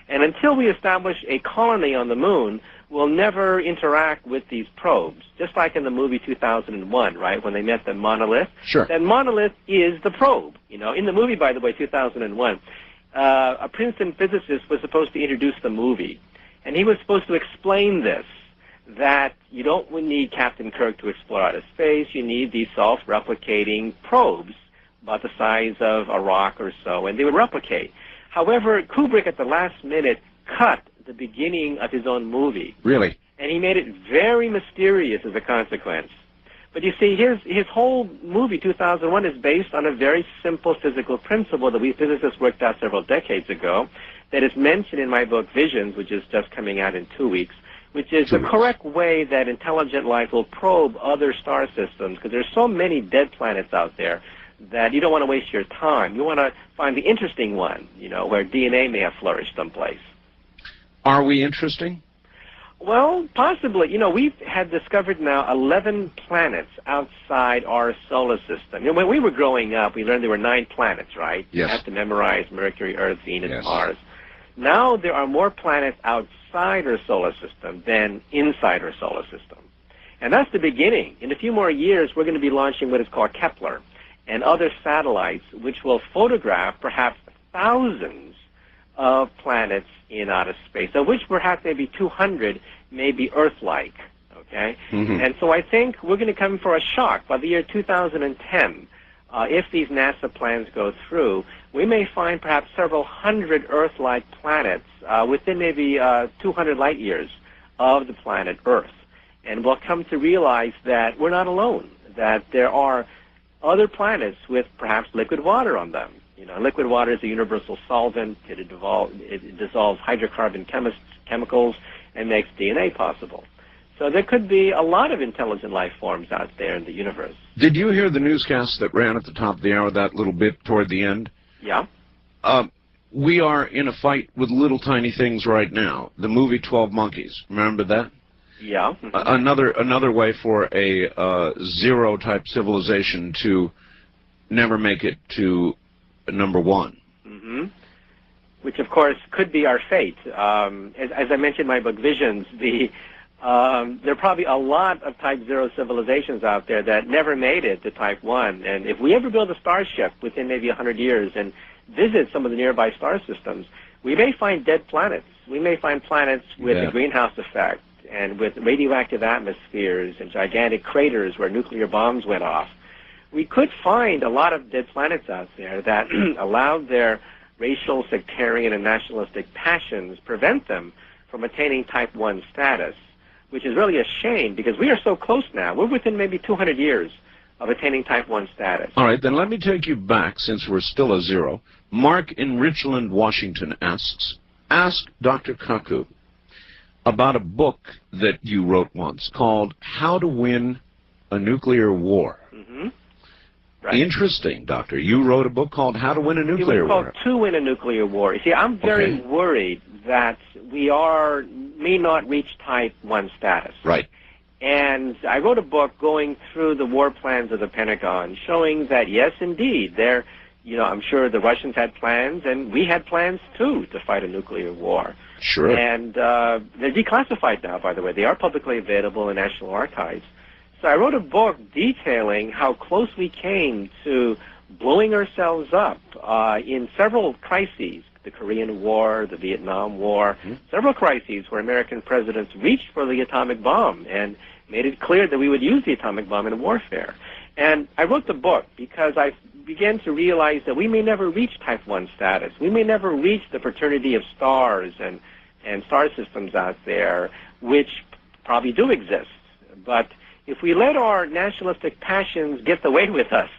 And until we establish a colony on the moon, we'll never interact with these probes, just like in the movie 2001, right, when they met the monolith. Sure. That monolith is the probe. You know, in the movie, by the way, 2001, a Princeton physicist was supposed to introduce the movie, and he was supposed to explain this, that you don't need Captain Kirk to explore outer space. You need these self-replicating probes about the size of a rock or so, and they would replicate. However, Kubrick at the last minute cut the beginning of his own movie. Really? And he made it very mysterious as a consequence. But you see, his whole movie, 2001, is based on a very simple physical principle that we physicists worked out several decades ago that is mentioned in my book, Visions, which is just coming out in 2 weeks, which is the correct way that intelligent life will probe other star systems, because there's so many dead planets out there that you don't want to waste your time. You want to find the interesting one, you know, where DNA may have flourished someplace. Are we interesting? Well, possibly. You know, we've had discovered now 11 planets outside our solar system. You know, when we were growing up, we learned there were 9 planets, right? Yes. You have to memorize Mercury, Earth, Venus, Yes. Mars. Now there are more planets outside our solar system than inside our solar system. And that's the beginning. In a few more years, we're going to be launching what is called Kepler and other satellites, which will photograph perhaps thousands of planets in outer space, of which perhaps maybe 200 may be Earth-like, okay? Mm-hmm. And so I think we're going to come for a shock. By the year 2010, if these NASA plans go through, we may find perhaps several hundred Earth-like planets within maybe 200 light years of the planet Earth. And we'll come to realize that we're not alone, that there are other planets with perhaps liquid water on them. You know, liquid water is a universal solvent. It dissolves hydrocarbon chemicals and makes DNA possible. So there could be a lot of intelligent life forms out there in the universe. Did you hear the newscast that ran at the top of the hour, that little bit toward the end? Yeah. We are in a fight with little tiny things right now. The movie 12 Monkeys. Remember that? Yeah. Another way for a zero-type civilization to never make it to number 1. Mm-hmm. Which, of course, could be our fate. As I mentioned in my book, Visions, there are probably a lot of Type 0 civilizations out there that never made it to Type 1. And if we ever build a starship within maybe 100 years and visit some of the nearby star systems, we may find dead planets. We may find planets with a greenhouse effect and with radioactive atmospheres and gigantic craters where nuclear bombs went off. We could find a lot of dead planets out there that allowed their racial, sectarian, and nationalistic passions prevent them from attaining Type 1 status, which is really a shame because we are so close now. We're within maybe 200 years of attaining Type 1 status. All right, then let me take you back, since we're still a zero. Mark in Richland, Washington asks, ask Dr. Kaku about a book that you wrote once called How to Win a Nuclear War. Mm-hmm. Right. Interesting, Doctor. You wrote a book called How to Win a Nuclear War. It was called To Win a Nuclear War. You see, I'm very worried that we may not reach Type 1 status. Right. And I wrote a book going through the war plans of the Pentagon, showing that, yes, indeed, I'm sure the Russians had plans, and we had plans, too, to fight a nuclear war. Sure. And they're declassified now, by the way. They are publicly available in National Archives. So I wrote a book detailing how close we came to blowing ourselves up in several crises, the Korean War, the Vietnam War, several crises where American presidents reached for the atomic bomb and made it clear that we would use the atomic bomb in warfare. And I wrote the book because I began to realize that we may never reach Type 1 status. We may never reach the fraternity of stars and star systems out there, which probably do exist. But if we let our nationalistic passions get the way with us,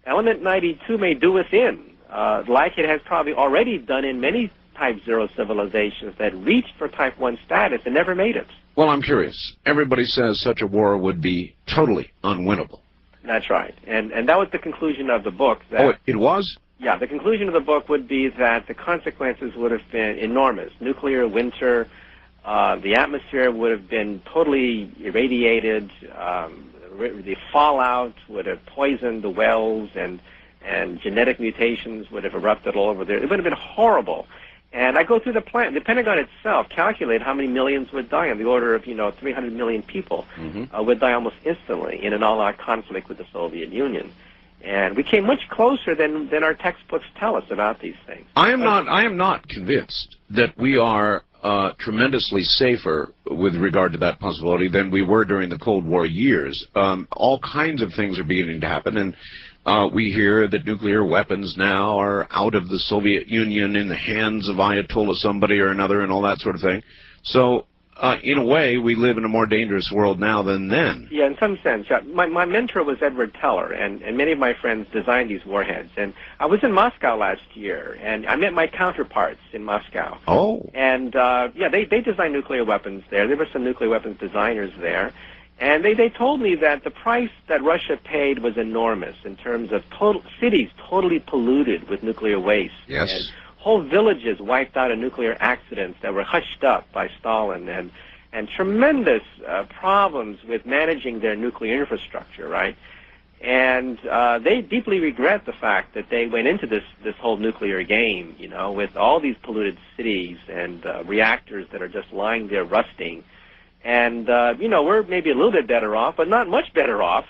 Element 92 may do within, like it has probably already done in many Type 0 civilizations that reached for Type 1 status and never made it. Well, I'm curious. Everybody says such a war would be totally unwinnable. That's right. And that was the conclusion of the book. That, oh, it was? Yeah, the conclusion of the book would be that the consequences would have been enormous. Nuclear winter, the atmosphere would have been totally irradiated, the fallout would have poisoned the wells, and genetic mutations would have erupted all over there. It would have been horrible. And I go through the plan. The Pentagon itself calculated how many millions would die, on the order of 300 million people would die almost instantly in an all-out conflict with the Soviet Union. And we came much closer than our textbooks tell us about these things. I am not convinced that we are tremendously safer with regard to that possibility than we were during the Cold War years. All kinds of things are beginning to happen, and we hear that nuclear weapons now are out of the Soviet Union, in the hands of Ayatollah somebody or another, and all that sort of thing. So in a way, we live in a more dangerous world now than then. Yeah, in some sense. Yeah. My mentor was Edward Teller, and many of my friends designed these warheads. And I was in Moscow last year, and I met my counterparts in Moscow. Oh. And, they designed nuclear weapons there. There were some nuclear weapons designers there. And they told me that the price that Russia paid was enormous in terms of cities totally polluted with nuclear waste. Yes. And whole villages wiped out in nuclear accidents that were hushed up by Stalin, and tremendous problems with managing their nuclear infrastructure, right? And they deeply regret the fact that they went into this whole nuclear game, with all these polluted cities and reactors that are just lying there rusting. And, we're maybe a little bit better off, but not much better off,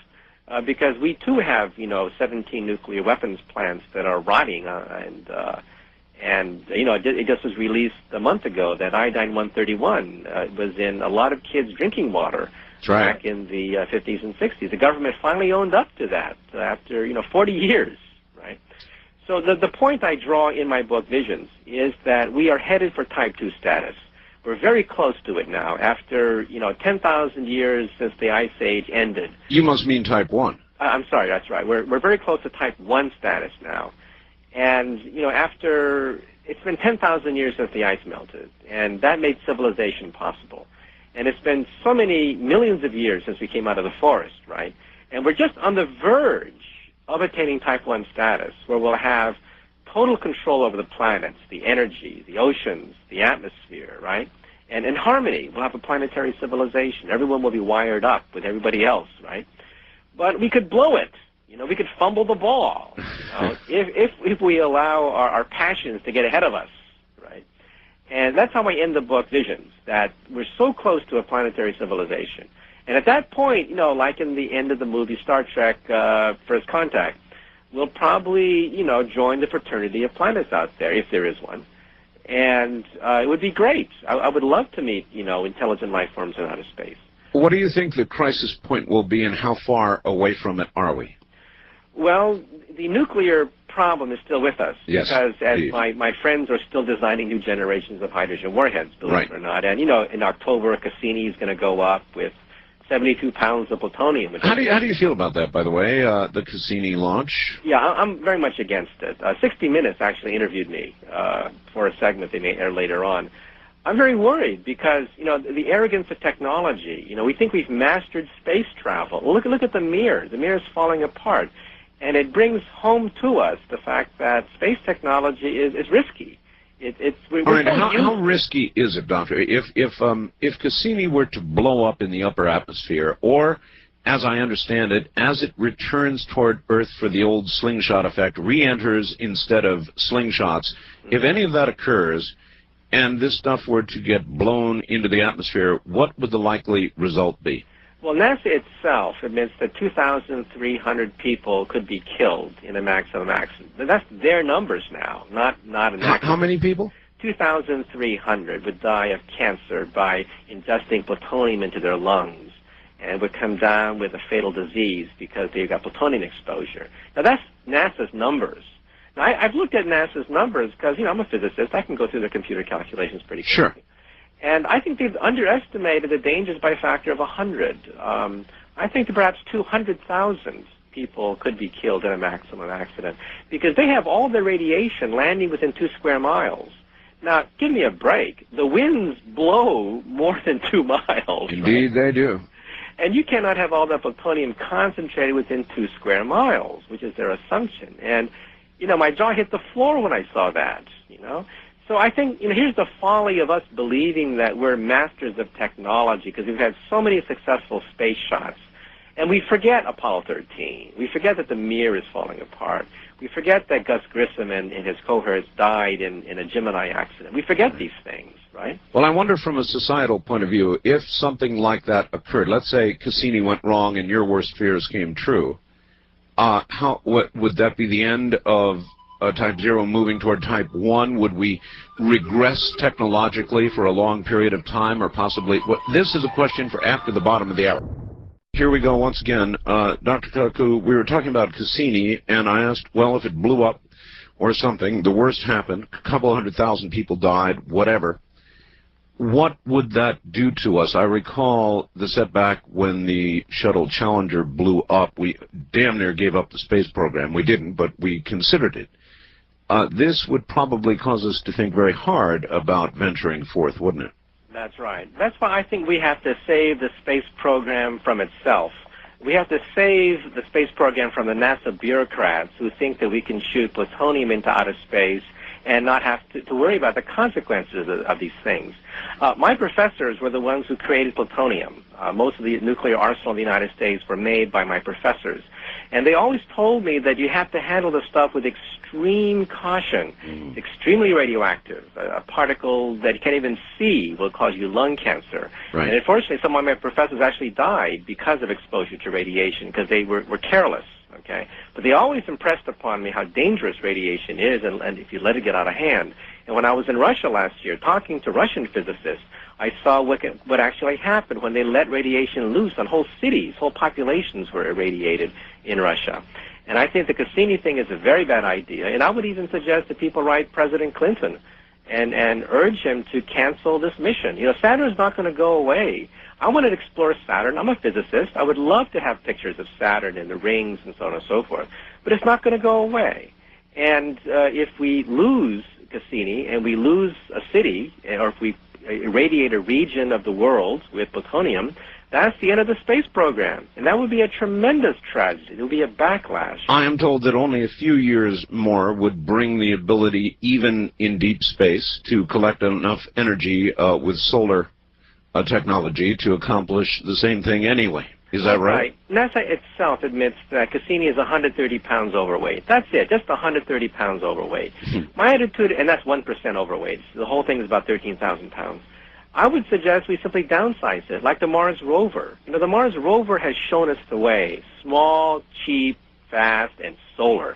because we too have, 17 nuclear weapons plants that are rotting, it just was released a month ago that iodine-131 was in a lot of kids' drinking water back in the 50s and 60s. The government finally owned up to that after, 40 years, right? So the point I draw in my book, Visions, is that we are headed for Type 2 status. We're very close to it now after, 10,000 years since the Ice Age ended. You must mean Type 1. I'm sorry, that's right. We're very close to Type 1 status now. And, after, it's been 10,000 years since the ice melted, and that made civilization possible. And it's been so many millions of years since we came out of the forest, right? And we're just on the verge of attaining Type 1 status, where we'll have total control over the planets, the energy, the oceans, the atmosphere, right? And in harmony, we'll have a planetary civilization. Everyone will be wired up with everybody else, right? But we could blow it. We could fumble the ball if we allow our passions to get ahead of us, right? And that's how I end the book, Visions, that we're so close to a planetary civilization. And at that point, like in the end of the movie Star Trek First Contact, we'll probably, join the fraternity of planets out there, if there is one. And it would be great. I would love to meet, intelligent life forms in outer space. What do you think the crisis point will be, and how far away from it are we? Well, the nuclear problem is still with us. Yes, because as my friends are still designing new generations of hydrogen warheads, believe it or not. And, in October, Cassini is going to go up with 72 pounds of plutonium. How do you feel about that, by the way, the Cassini launch? Yeah, I'm very much against it. 60 Minutes actually interviewed me for a segment they may air later on. I'm very worried because, the arrogance of technology. We think we've mastered space travel. Well, look at the Mir. The Mir is falling apart. And it brings home to us the fact that space technology is risky. All right, how risky is it, Doctor? If Cassini were to blow up in the upper atmosphere, or, as I understand it, as it returns toward Earth for the old slingshot effect, re-enters instead of slingshots, if any of that occurs, and this stuff were to get blown into the atmosphere, what would the likely result be? Well, NASA itself admits that 2,300 people could be killed in a maximum accident. That's their numbers now, not an accident. How many people? 2,300 would die of cancer by ingesting plutonium into their lungs, and would come down with a fatal disease because they've got plutonium exposure. Now, that's NASA's numbers. Now, I've looked at NASA's numbers because, I'm a physicist. I can go through the computer calculations pretty quickly. Sure. And I think they've underestimated the dangers by a factor of 100. I think that perhaps 200,000 people could be killed in a maximum accident because they have all their radiation landing within 2 square miles. Now, give me a break. The winds blow more than 2 miles. Indeed, right? they do. And you cannot have all that plutonium concentrated within 2 square miles, which is their assumption. And, my jaw hit the floor when I saw that, So I think, here's the folly of us believing that we're masters of technology because we've had so many successful space shots. And we forget Apollo 13. We forget that the Mir is falling apart. We forget that Gus Grissom and his cohorts died in a Gemini accident. We forget these things, right? Well, I wonder from a societal point of view, if something like that occurred, let's say Cassini went wrong and your worst fears came true, what would that be the end of Type 0 moving toward Type 1? Would we regress technologically for a long period of time, or possibly? This is a question for after the bottom of the hour. Here we go once again. Dr. Kaku, we were talking about Cassini, and I asked, well, if it blew up or something, the worst happened, a couple 100,000 people died, whatever, what would that do to us? I recall the setback when the shuttle Challenger blew up. We damn near gave up the space program. We didn't, but we considered it. This would probably cause us to think very hard about venturing forth, wouldn't it? That's right. That's why I think we have to save the space program from itself. We have to save the space program from the NASA bureaucrats who think that we can shoot plutonium into outer space and not have to worry about the consequences of these things. My professors were the ones who created plutonium. Most of the nuclear arsenal in the United States were made by my professors. And they always told me that you have to handle the stuff with extreme caution. It's extremely radioactive. A particle that you can't even see will cause you lung cancer. Right. And unfortunately, some of my professors actually died because of exposure to radiation because they were careless. Okay, but they always impressed upon me how dangerous radiation is, and if you let it get out of hand. And when I was in Russia last year, talking to Russian physicists, I saw what actually happened when they let radiation loose on whole cities. Whole populations were irradiated in Russia. And I think the Cassini thing is a very bad idea. And I would even suggest that people write President Clinton and urge him to cancel this mission. Saturn's not going to go away. I want to explore Saturn. I'm a physicist. I would love to have pictures of Saturn and the rings and so on and so forth. But it's not going to go away. And if we lose Cassini and we lose a city, or if we irradiate a region of the world with plutonium, that's the end of the space program. And that would be a tremendous tragedy. It would be a backlash. I am told that only a few years more would bring the ability, even in deep space, to collect enough energy with solar technology to accomplish the same thing anyway. Is that right? NASA itself admits that Cassini is 130 pounds overweight. That's it, just 130 pounds overweight. My attitude, and that's 1% overweight. The whole thing is about 13,000 pounds. I would suggest we simply downsize it, like the Mars rover. The Mars rover has shown us the way. Small, cheap, fast, and solar.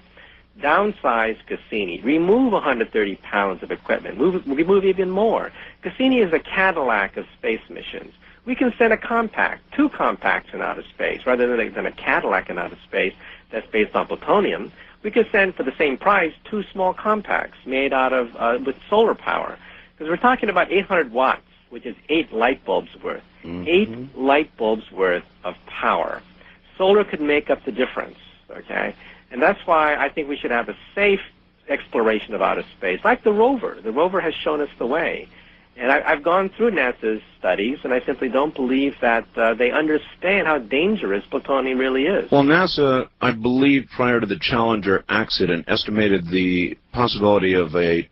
Downsize Cassini. Remove 130 pounds of equipment. Remove even more. Cassini is a Cadillac of space missions. We can send a compact, 2 compacts in outer space, rather than a Cadillac in outer space that's based on plutonium. We could send, for the same price, 2 small compacts made out of with solar power. Because we're talking about 800 watts, which is 8 light bulbs worth. 8 light bulbs worth of power. Solar could make up the difference, okay? And that's why I think we should have a safe exploration of outer space, like the rover. The rover has shown us the way. And I've gone through NASA's studies, and I simply don't believe that they understand how dangerous plutonium really is. Well, NASA, I believe, prior to the Challenger accident, estimated the possibility of a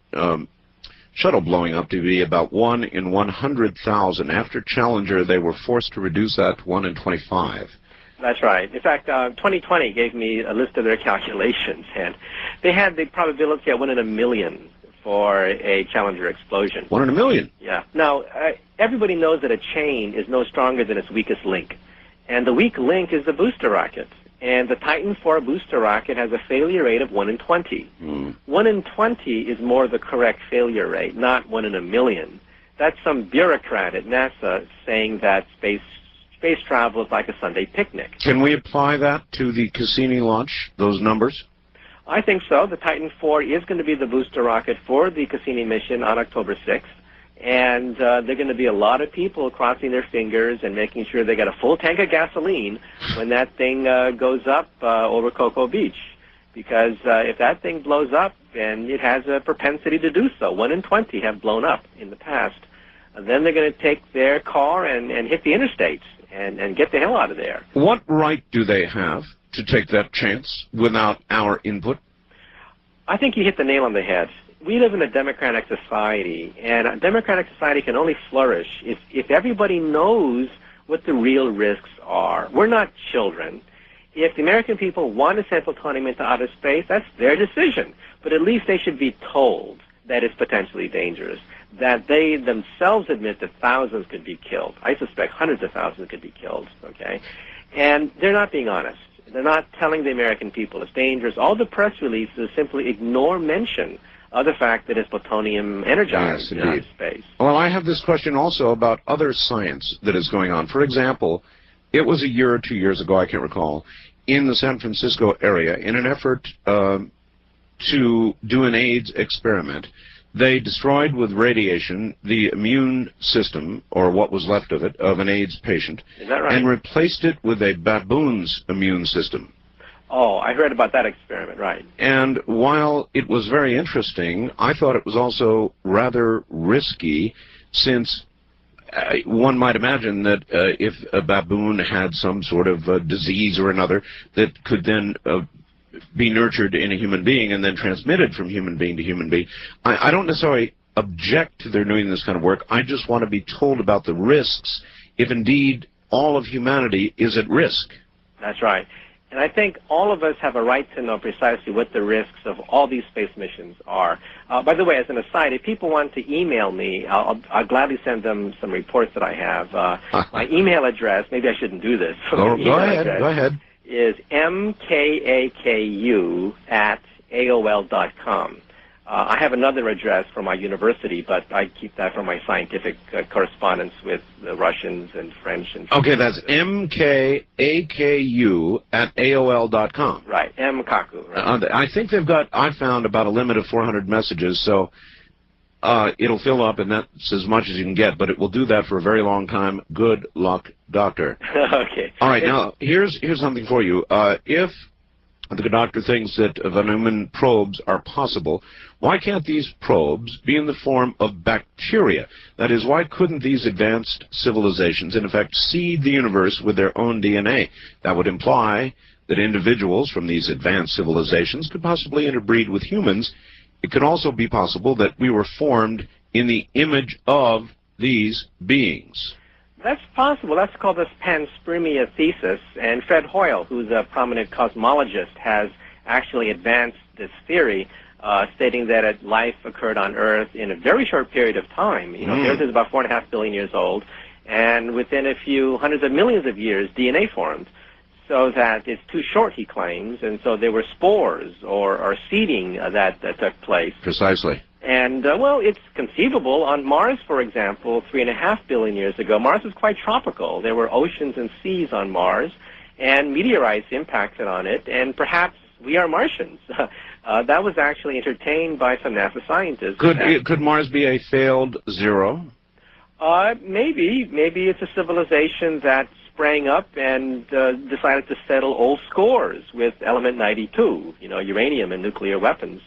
shuttle blowing up to be about 1 in 100,000. After Challenger, they were forced to reduce that to 1 in 25. That's right. In fact, 2020 gave me a list of their calculations, and they had the probability of 1 in a million for a Challenger explosion. 1 in a million? Yeah. Now, everybody knows that a chain is no stronger than its weakest link, and the weak link is the booster rocket. And the Titan IV booster rocket has a failure rate of 1 in 20. 1 in 20 is more the correct failure rate, not 1 in a million. That's some bureaucrat at NASA saying that space travel is like a Sunday picnic. Can we apply that to the Cassini launch, those numbers? I think so. The Titan IV is going to be the booster rocket for the Cassini mission on October 6th. And there are going to be a lot of people crossing their fingers and making sure they got a full tank of gasoline when that thing goes up over Cocoa Beach. because if that thing blows up, and it has a propensity to do so, 1 in 20 have blown up in the past, then they're going to take their car and hit the interstates and get the hell out of there. What right do they have to take that chance without our input? I think you hit the nail on the head. We live in a democratic society, and a democratic society can only flourish if everybody knows what the real risks are. We're not children. If the American people want to send plutonium into outer space, that's their decision. But at least they should be told that it's potentially dangerous, that they themselves admit that thousands could be killed. I suspect hundreds of thousands could be killed, okay? And they're not being honest. They're not telling the American people it's dangerous. All the press releases simply ignore mention of the fact that it's plutonium energized in outer space. Well, I have this question also about other science that is going on. For example, it was a year or 2 years ago, I can't recall, in the San Francisco area, in an effort to do an AIDS experiment, they destroyed with radiation the immune system, or what was left of it, of an AIDS patient. Is that right? And replaced it with a baboon's immune system. Oh, I heard about that experiment, right. And while it was very interesting, I thought it was also rather risky, since one might imagine that if a baboon had some sort of disease or another that could then be nurtured in a human being and then transmitted from human being to human being. I don't necessarily object to their doing this kind of work. I just want to be told about the risks, if indeed all of humanity is at risk. That's right. And I think all of us have a right to know precisely what the risks of all these space missions are. By the way, as an aside, if people want to email me, I'll gladly send them some reports that I have. My email address, maybe I shouldn't do this. Go ahead. Is mkaku@aol.com. I have another address for my university, but I keep that for my scientific correspondence with the Russians and French. And okay, that's mkaku@aol.com. Right, mkaku. Right. I think I found about a limit of 400 messages, so it'll fill up, and that's as much as you can get, but it will do that for a very long time. Good luck, doctor. Okay. All right, now, here's something for you. If the doctor thinks that Van Neumann probes are possible, why can't these probes be in the form of bacteria? That is, why couldn't these advanced civilizations, in effect, seed the universe with their own DNA? That would imply that individuals from these advanced civilizations could possibly interbreed with humans. It could also be possible that we were formed in the image of these beings. That's possible. That's called the panspermia thesis, and Fred Hoyle, who's a prominent cosmologist, has actually advanced this theory, stating that life occurred on Earth in a very short period of time. You know, Earth is about 4.5 billion years old, and within a few hundreds of millions of years, DNA formed. So that it's too short, he claims, and so there were spores or seeding that took place. Precisely. And, well, it's conceivable. On Mars, for example, 3.5 billion years ago, Mars was quite tropical. There were oceans and seas on Mars, and meteorites impacted on it, and perhaps we are Martians. That was actually entertained by some NASA scientists. Could Mars be a failed zero? Maybe. Maybe it's a civilization that sprang up and decided to settle old scores with element 92, you know, uranium and nuclear weapons.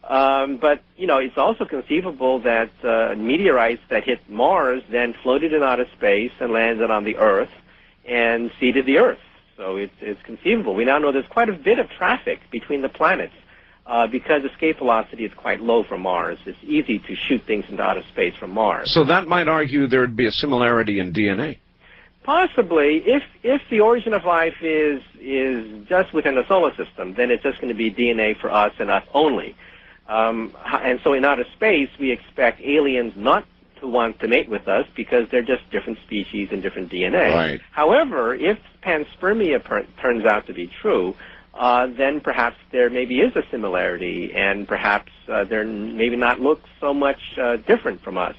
But, you know, it's also conceivable that meteorites that hit Mars then floated in outer space and landed on the Earth and seeded the Earth. So it's conceivable. We now know there's quite a bit of traffic between the planets because escape velocity is quite low for Mars. It's easy to shoot things into outer space from Mars. So that might argue there would be a similarity in DNA. Possibly. If the origin of life is just within the solar system, then it's just going to be DNA for us and us only. And so in outer space, we expect aliens not to want to mate with us because they're just different species and different DNA. Right. However, if panspermia turns out to be true, then perhaps there maybe is a similarity, and perhaps they're maybe not look so much different from us.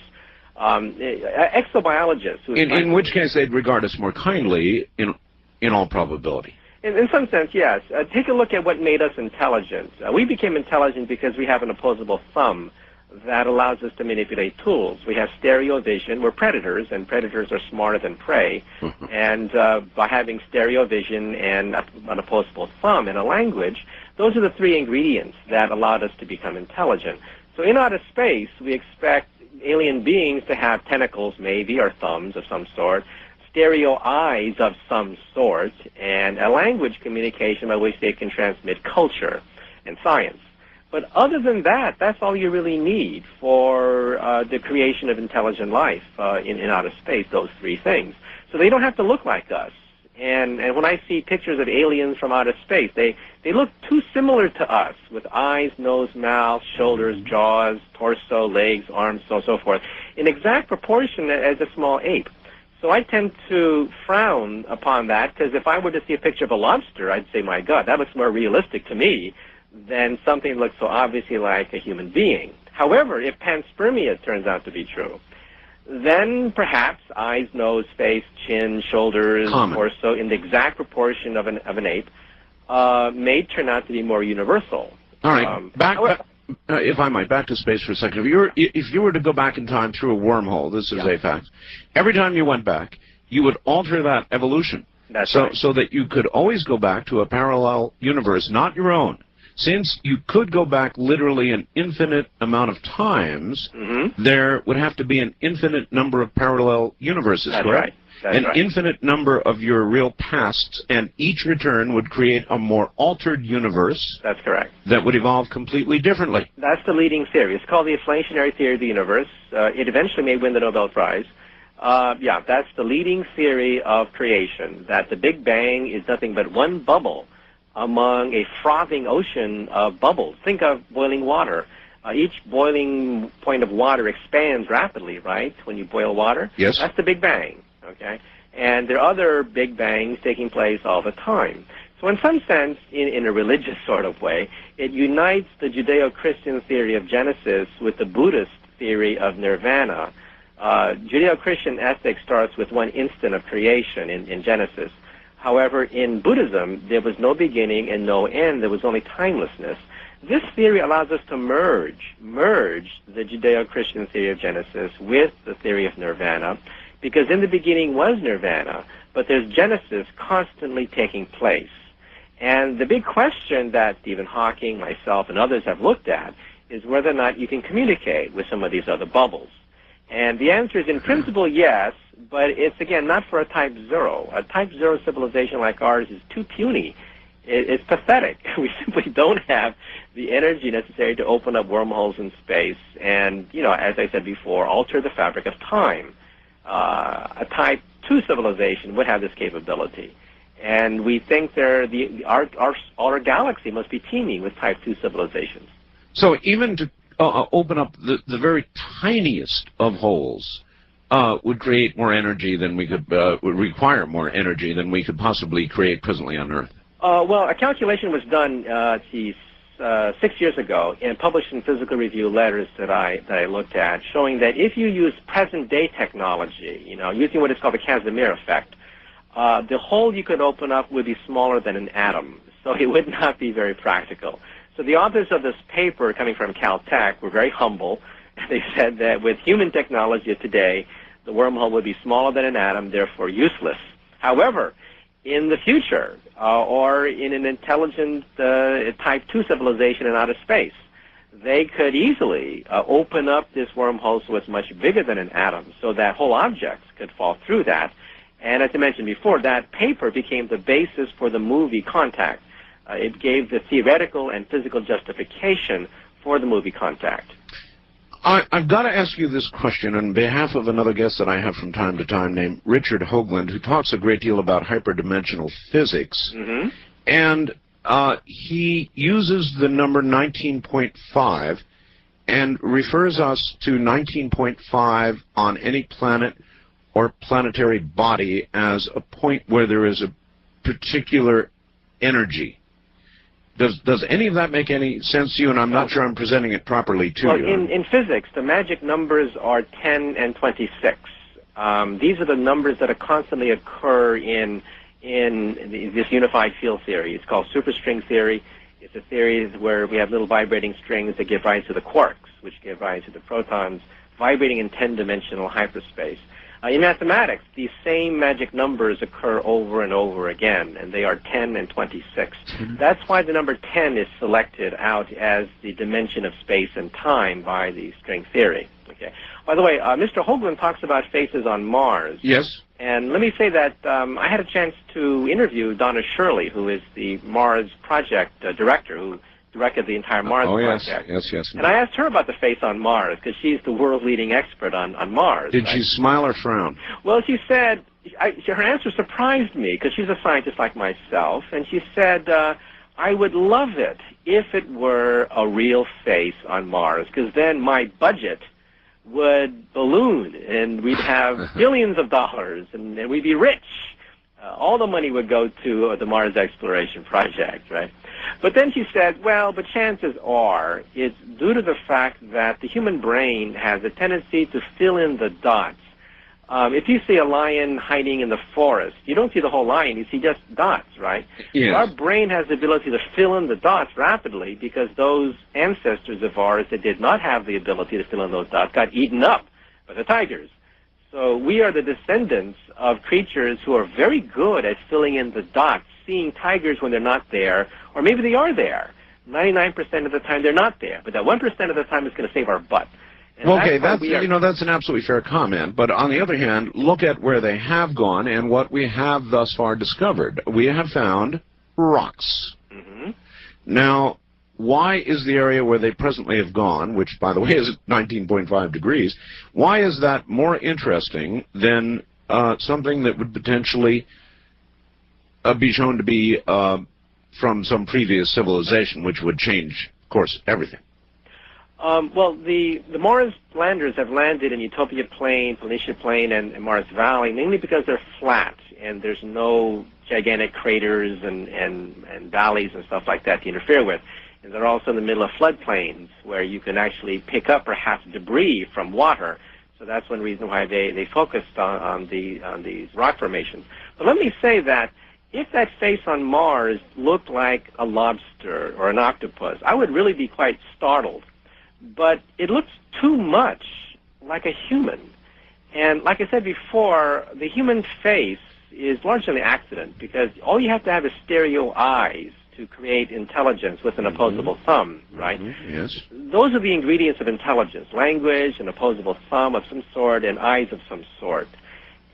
Exobiologists. In which case they'd regard us more kindly, in all probability. In some sense, yes. Take a look at what made us intelligent. We became intelligent because we have an opposable thumb that allows us to manipulate tools. We have stereo vision. We're predators, and predators are smarter than prey. And by having stereo vision and an opposable thumb and a language, those are the three ingredients that allowed us to become intelligent. So in outer space, we expect alien beings to have tentacles, maybe, or thumbs of some sort, stereo eyes of some sort, and a language communication by which they can transmit culture and science. But other than that, that's all you really need for the creation of intelligent life in outer space, those three things. So they don't have to look like us. And when I see pictures of aliens from outer space, they look too similar to us, with eyes, nose, mouth, shoulders, jaws, torso, legs, arms, so on and so forth, in exact proportion as a small ape. So I tend to frown upon that, because if I were to see a picture of a lobster, I'd say, my God, that looks more realistic to me than something that looks so obviously like a human being. However, if panspermia turns out to be true, then perhaps eyes, nose, face, chin, shoulders, torso, in the exact proportion of an ape, may turn out to be more universal. All right, if I might, back to space for a second. If you were to go back in time through a wormhole, this is a fact, every time you went back, you would alter that evolution. That's right. So that you could always go back to a parallel universe, not your own. Since you could go back literally an infinite amount of times, there would have to be an infinite number of parallel universes, That's correct? Right. That's an infinite number of your real pasts, and each return would create a more altered universe. That's correct. That would evolve completely differently. That's the leading theory. It's called the inflationary theory of the universe. It eventually may win the Nobel Prize. Yeah, that's the leading theory of creation, that the Big Bang is nothing but one bubble among a frothing ocean of bubbles. Think of boiling water. Each boiling point of water expands rapidly, right, when you boil water? Yes. That's the Big Bang, okay? And there are other Big Bangs taking place all the time. So in some sense, in a religious sort of way, it unites the Judeo-Christian theory of Genesis with the Buddhist theory of nirvana. Judeo-Christian ethics starts with one instant of creation in Genesis. However, in Buddhism, there was no beginning and no end. There was only timelessness. This theory allows us to merge the Judeo-Christian theory of Genesis with the theory of nirvana, because in the beginning was nirvana, but there's Genesis constantly taking place. And the big question that Stephen Hawking, myself, and others have looked at is whether or not you can communicate with some of these other bubbles. And the answer is, in principle, yes, but it's, again, not for a type 0. A type 0 civilization like ours is too puny. It's pathetic. We simply don't have the energy necessary to open up wormholes in space and, you know, as I said before, alter the fabric of time. A type 2 civilization would have this capability. And we think our galaxy must be teeming with type 2 civilizations. So even to open up the very tiniest of holes would create more energy than we could, would require more energy than we could possibly create presently on Earth. Well, a calculation was done 6 years ago and published in Physical Review letters that I looked at, showing that if you use present-day technology, you know, using what is called the Casimir effect, the hole you could open up would be smaller than an atom, so it would not be very practical. So the authors of this paper, coming from Caltech, were very humble. They said that with human technology of today, the wormhole would be smaller than an atom, therefore useless. However, in the future, or in an intelligent type 2 civilization in outer space, they could easily open up this wormhole so it's much bigger than an atom, so that whole objects could fall through that. And as I mentioned before, that paper became the basis for the movie Contact. It gave the theoretical and physical justification for the movie Contact. I've got to ask you this question on behalf of another guest that I have from time to time named Richard Hoagland, who talks a great deal about hyperdimensional physics. Mm-hmm. And he uses the number 19.5 and refers us to 19.5 on any planet or planetary body as a point where there is a particular energy. Does any of that make any sense to you? And I'm not sure I'm presenting it properly to you. In physics, the magic numbers are 10 and 26. These are the numbers that constantly occur in this unified field theory. It's called superstring theory. It's a theory where we have little vibrating strings that give rise to the quarks, which give rise to the protons, vibrating in 10-dimensional hyperspace. In mathematics, these same magic numbers occur over and over again, and they are 10 and 26. That's why the number 10 is selected out as the dimension of space and time by the string theory. Okay. By the way, Mr. Hoagland talks about faces on Mars. Yes. And let me say that I had a chance to interview Donna Shirley, who is the Mars project director, who directed the entire Mars project. Yes. And I asked her about the face on Mars, because she's the world's leading expert on Mars. Did she smile or frown? Well, she said, her answer surprised me, because she's a scientist like myself, and she said, I would love it if it were a real face on Mars, because then my budget would balloon, and we'd have billions of dollars, and we'd be rich. All the money would go to the Mars exploration project, right? But then she said, well, but chances are it's due to the fact that the human brain has a tendency to fill in the dots. If you see a lion hiding in the forest, you don't see the whole lion, you see just dots, right? Yes. Our brain has the ability to fill in the dots rapidly because those ancestors of ours that did not have the ability to fill in those dots got eaten up by the tigers. So we are the descendants of creatures who are very good at filling in the dots, seeing tigers when they're not there, or maybe they are there. 99% of the time they're not there, but that 1% of the time it's going to save our butt. And okay, that's an absolutely fair comment. But on the other hand, look at where they have gone and what we have thus far discovered. We have found rocks. Mm-hmm. Now, why is the area where they presently have gone, which, by the way, is 19.5 degrees, why is that more interesting than something that would potentially be shown to be from some previous civilization, which would change, of course, everything? Well, the Mars landers have landed in Utopia Plain, Planitia Plain, and Mars Valley, mainly because they're flat, and there's no gigantic craters and valleys and stuff like that to interfere with. And they're also in the middle of floodplains where you can actually pick up perhaps debris from water. So that's one reason why they focused on these rock formations. But let me say that if that face on Mars looked like a lobster or an octopus, I would really be quite startled. But it looks too much like a human. And like I said before, the human face is largely an accident because all you have to have is stereo eyes to create intelligence with an opposable thumb, right? Yes. Those are the ingredients of intelligence: language, an opposable thumb of some sort, and eyes of some sort.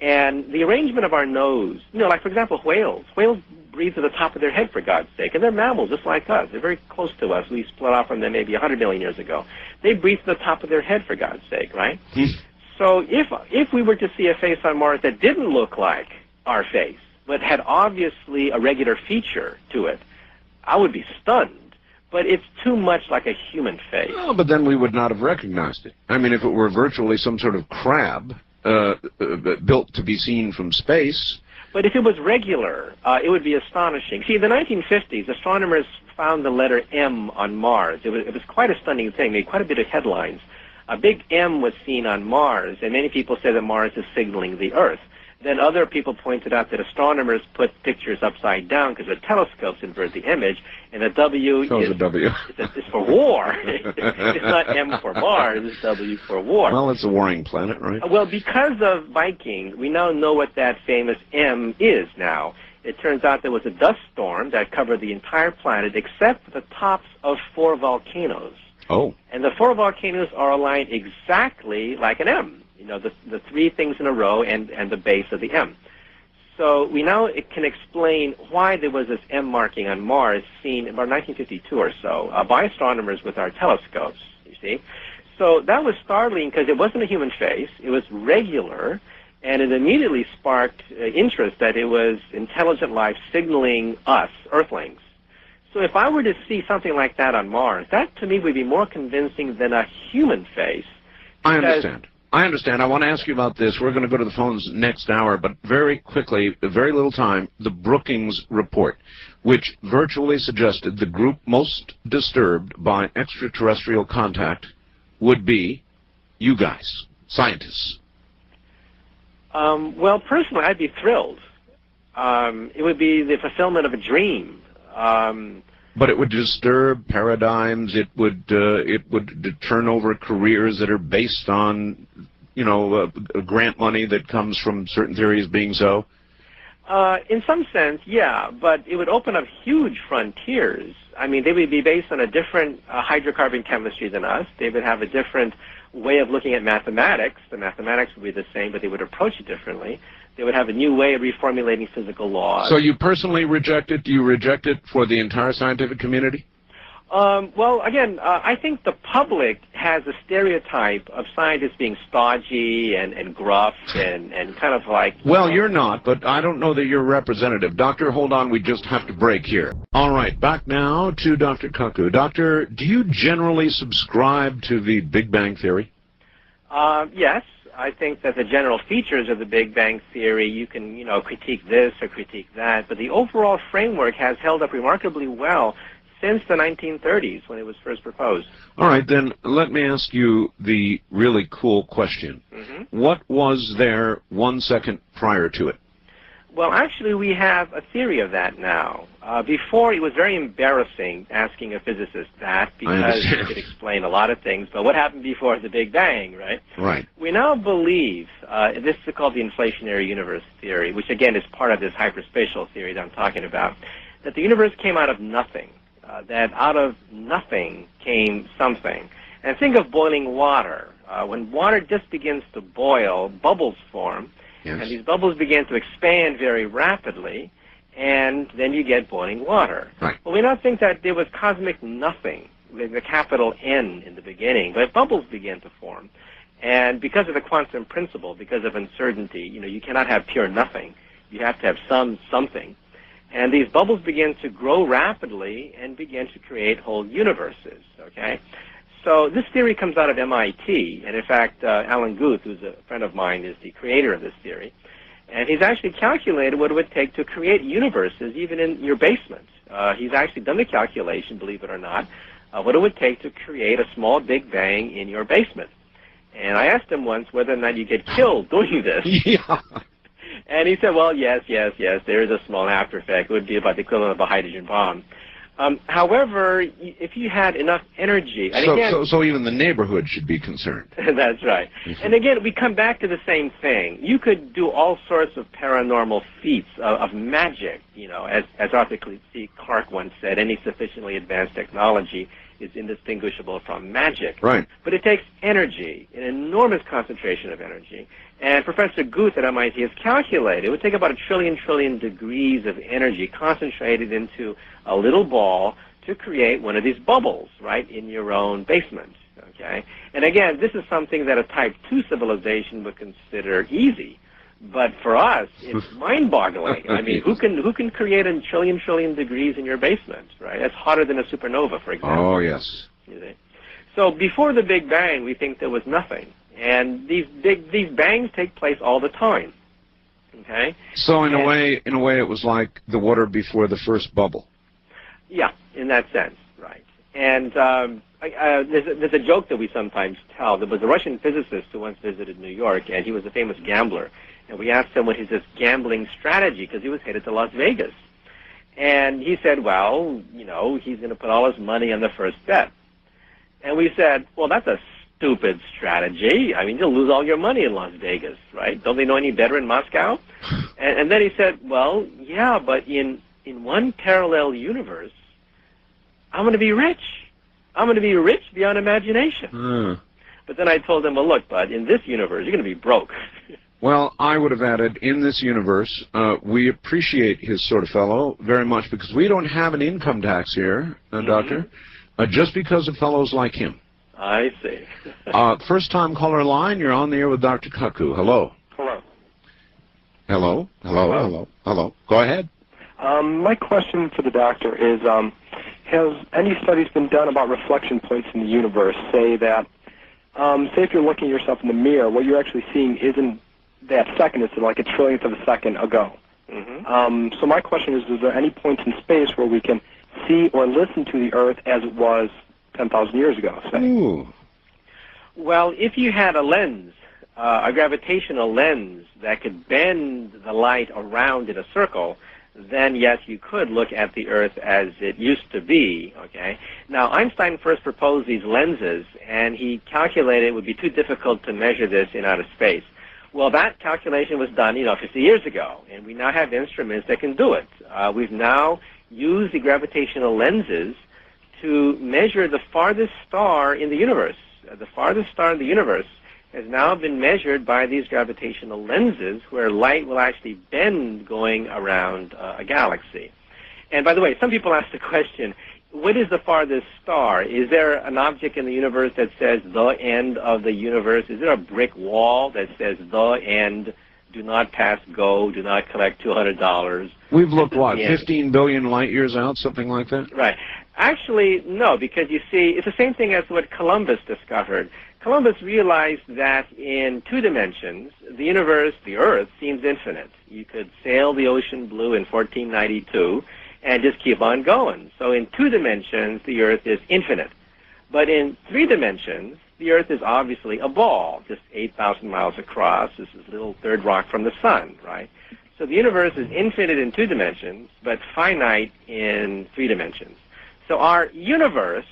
And the arrangement of our nose, like, for example, whales. Whales breathe to the top of their head, for God's sake, and they're mammals just like us. They're very close to us. We split off from them maybe 100 million years ago. They breathe to the top of their head, for God's sake, right? So if we were to see a face on Mars that didn't look like our face, but had obviously a regular feature to it, I would be stunned. But it's too much like a human face. Oh, but then we would not have recognized it. I mean, if it were virtually some sort of crab built to be seen from space. But if it was regular, it would be astonishing. See, in the 1950s, astronomers found the letter M on Mars. It was quite a stunning thing, made quite a bit of headlines. A big M was seen on Mars, and many people say that Mars is signaling the Earth. Then other people pointed out that astronomers put pictures upside down because the telescopes invert the image, and the W shows a W. It's for war. It's not M for Mars, it's W for war. Well, it's a warring planet, right? Well, because of Viking, we now know what that famous M is now. It turns out there was a dust storm that covered the entire planet except for the tops of 4 volcanoes. Oh. And the 4 volcanoes are aligned exactly like an M. The 3 things in a row and the base of the M. So we now can explain why there was this M marking on Mars seen about 1952 or so by astronomers with our telescopes, you see. So that was startling because it wasn't a human face. It was regular, and it immediately sparked interest that it was intelligent life signaling us, Earthlings. So if I were to see something like that on Mars, that to me would be more convincing than a human face. I understand. I want to ask you about this. We're going to go to the phones next hour, but very quickly, very little time, the Brookings report, which virtually suggested the group most disturbed by extraterrestrial contact would be you guys, scientists. Well, personally, I'd be thrilled. It would be the fulfillment of a dream. But it would disturb paradigms. It would turn over careers that are based on, you know, grant money that comes from certain theories being so. In some sense, yeah, but it would open up huge frontiers. I mean, they would be based on a different hydrocarbon chemistry than us. They would have a different way of looking at mathematics. The mathematics would be the same, but they would approach it differently. They would have a new way of reformulating physical laws. So you personally reject it? Do you reject it for the entire scientific community? Well, again, I think the public has a stereotype of scientists being stodgy and gruff and kind of like... Well, you're not, but I don't know that you're representative. Doctor, hold on, we just have to break here. All right, back now to Dr. Kaku. Doctor, do you generally subscribe to the Big Bang Theory? Yes. I think that the general features of the Big Bang Theory, you can, you know, critique this or critique that, but the overall framework has held up remarkably well since the 1930s when it was first proposed. All right, then let me ask you the really cool question. What was there 1 second prior to it? Well, actually, we have a theory of that now. Before, it was very embarrassing asking a physicist that because he could explain a lot of things, but what happened before the Big Bang, right? Right. We now believe, this is called the inflationary universe theory, which again is part of this hyperspatial theory that I'm talking about, that the universe came out of nothing, that out of nothing came something. And think of boiling water. When water just begins to boil, bubbles form, yes. And these bubbles begin to expand very rapidly, and then you get boiling water. Right. Well, we now think that there was cosmic nothing, with a capital N in the beginning, but bubbles began to form. And because of the quantum principle, because of uncertainty, you know, you cannot have pure nothing. You have to have something. And these bubbles begin to grow rapidly and begin to create whole universes, okay? So this theory comes out of MIT, and in fact, Alan Guth, who's a friend of mine, is the creator of this theory. And he's actually calculated what it would take to create universes even in your basement. He's actually done the calculation, believe it or not, what it would take to create a small Big Bang in your basement. And I asked him once whether or not you get killed doing this. Yeah. And he said, well, yes, there is a small after effect. It would be about the equivalent of a hydrogen bomb. However, if you had enough energy... And again, so even the neighborhood should be concerned. That's right. And again, we come back to the same thing. You could do all sorts of paranormal feats of magic, you know, as Arthur C. Clarke once said, any sufficiently advanced technology is indistinguishable from magic. Right. But it takes energy, an enormous concentration of energy. And Professor Guth at MIT has calculated it would take about a trillion degrees of energy concentrated into a little ball to create one of these bubbles, right, in your own basement, okay? And again, this is something that a Type 2 civilization would consider easy. But for us, it's mind-boggling. I mean, who can create a trillion degrees in your basement, right? That's hotter than a supernova, for example. Oh, yes. You see? So before the Big Bang, we think there was nothing. And these bangs take place all the time, okay? So in a way, it was like the water before the first bubble. Yeah, in that sense, right. And there's a joke that we sometimes tell. There was a Russian physicist who once visited New York, and he was a famous gambler. And we asked him what his gambling strategy, because he was headed to Las Vegas. And he said, well, you know, he's going to put all his money on the first bet. And we said, well, that's a stupid strategy. I mean, you'll lose all your money in Las Vegas, right? Don't they know any better in Moscow? And then he said, well, yeah, but in one parallel universe, I'm going to be rich. I'm going to be rich beyond imagination. But then I told him, well, look, bud, in this universe, you're going to be broke. Well, I would have added, in this universe, we appreciate his sort of fellow very much because we don't have an income tax here, Doctor, just because of fellows like him. I see. First-time caller line, you're on the air with Dr. Kaku. Hello. Hello. Go ahead. My question for the doctor is, has any studies been done about reflection points in the universe? Say that, say if you're looking at yourself in the mirror, what you're actually seeing isn't that second, it's like a trillionth of a second ago. So my question is there any points in space where we can see or listen to the Earth as it was 10,000 years ago, say? Ooh. Well, if you had a lens, a gravitational lens that could bend the light around in a circle, then yes, you could look at the Earth as it used to be, okay? Now, Einstein first proposed these lenses, and he calculated it would be too difficult to measure this in outer space. Well, that calculation was done, 50 years ago, and we now have instruments that can do it. We've now used the gravitational lenses to measure the farthest star in the universe. The farthest star in the universe has now been measured by these gravitational lenses where light will actually bend going around a galaxy. And by the way, some people ask the question, what is the farthest star? Is there an object in the universe that says the end of the universe? Is there a brick wall that says the end, do not pass go, do not collect $200? We've looked, what, 15 billion light years out, something like that? Right. Actually, no, because you see, it's the same thing as what Columbus discovered. Columbus realized that in 2 dimensions, the universe, the Earth, seems infinite. You could sail the ocean blue in 1492 and just keep on going. So in 2 dimensions, the Earth is infinite. But in 3 dimensions, the Earth is obviously a ball, just 8,000 miles across. This is a little third rock from the sun, right? So the universe is infinite in 2 dimensions, but finite in 3 dimensions. So our universe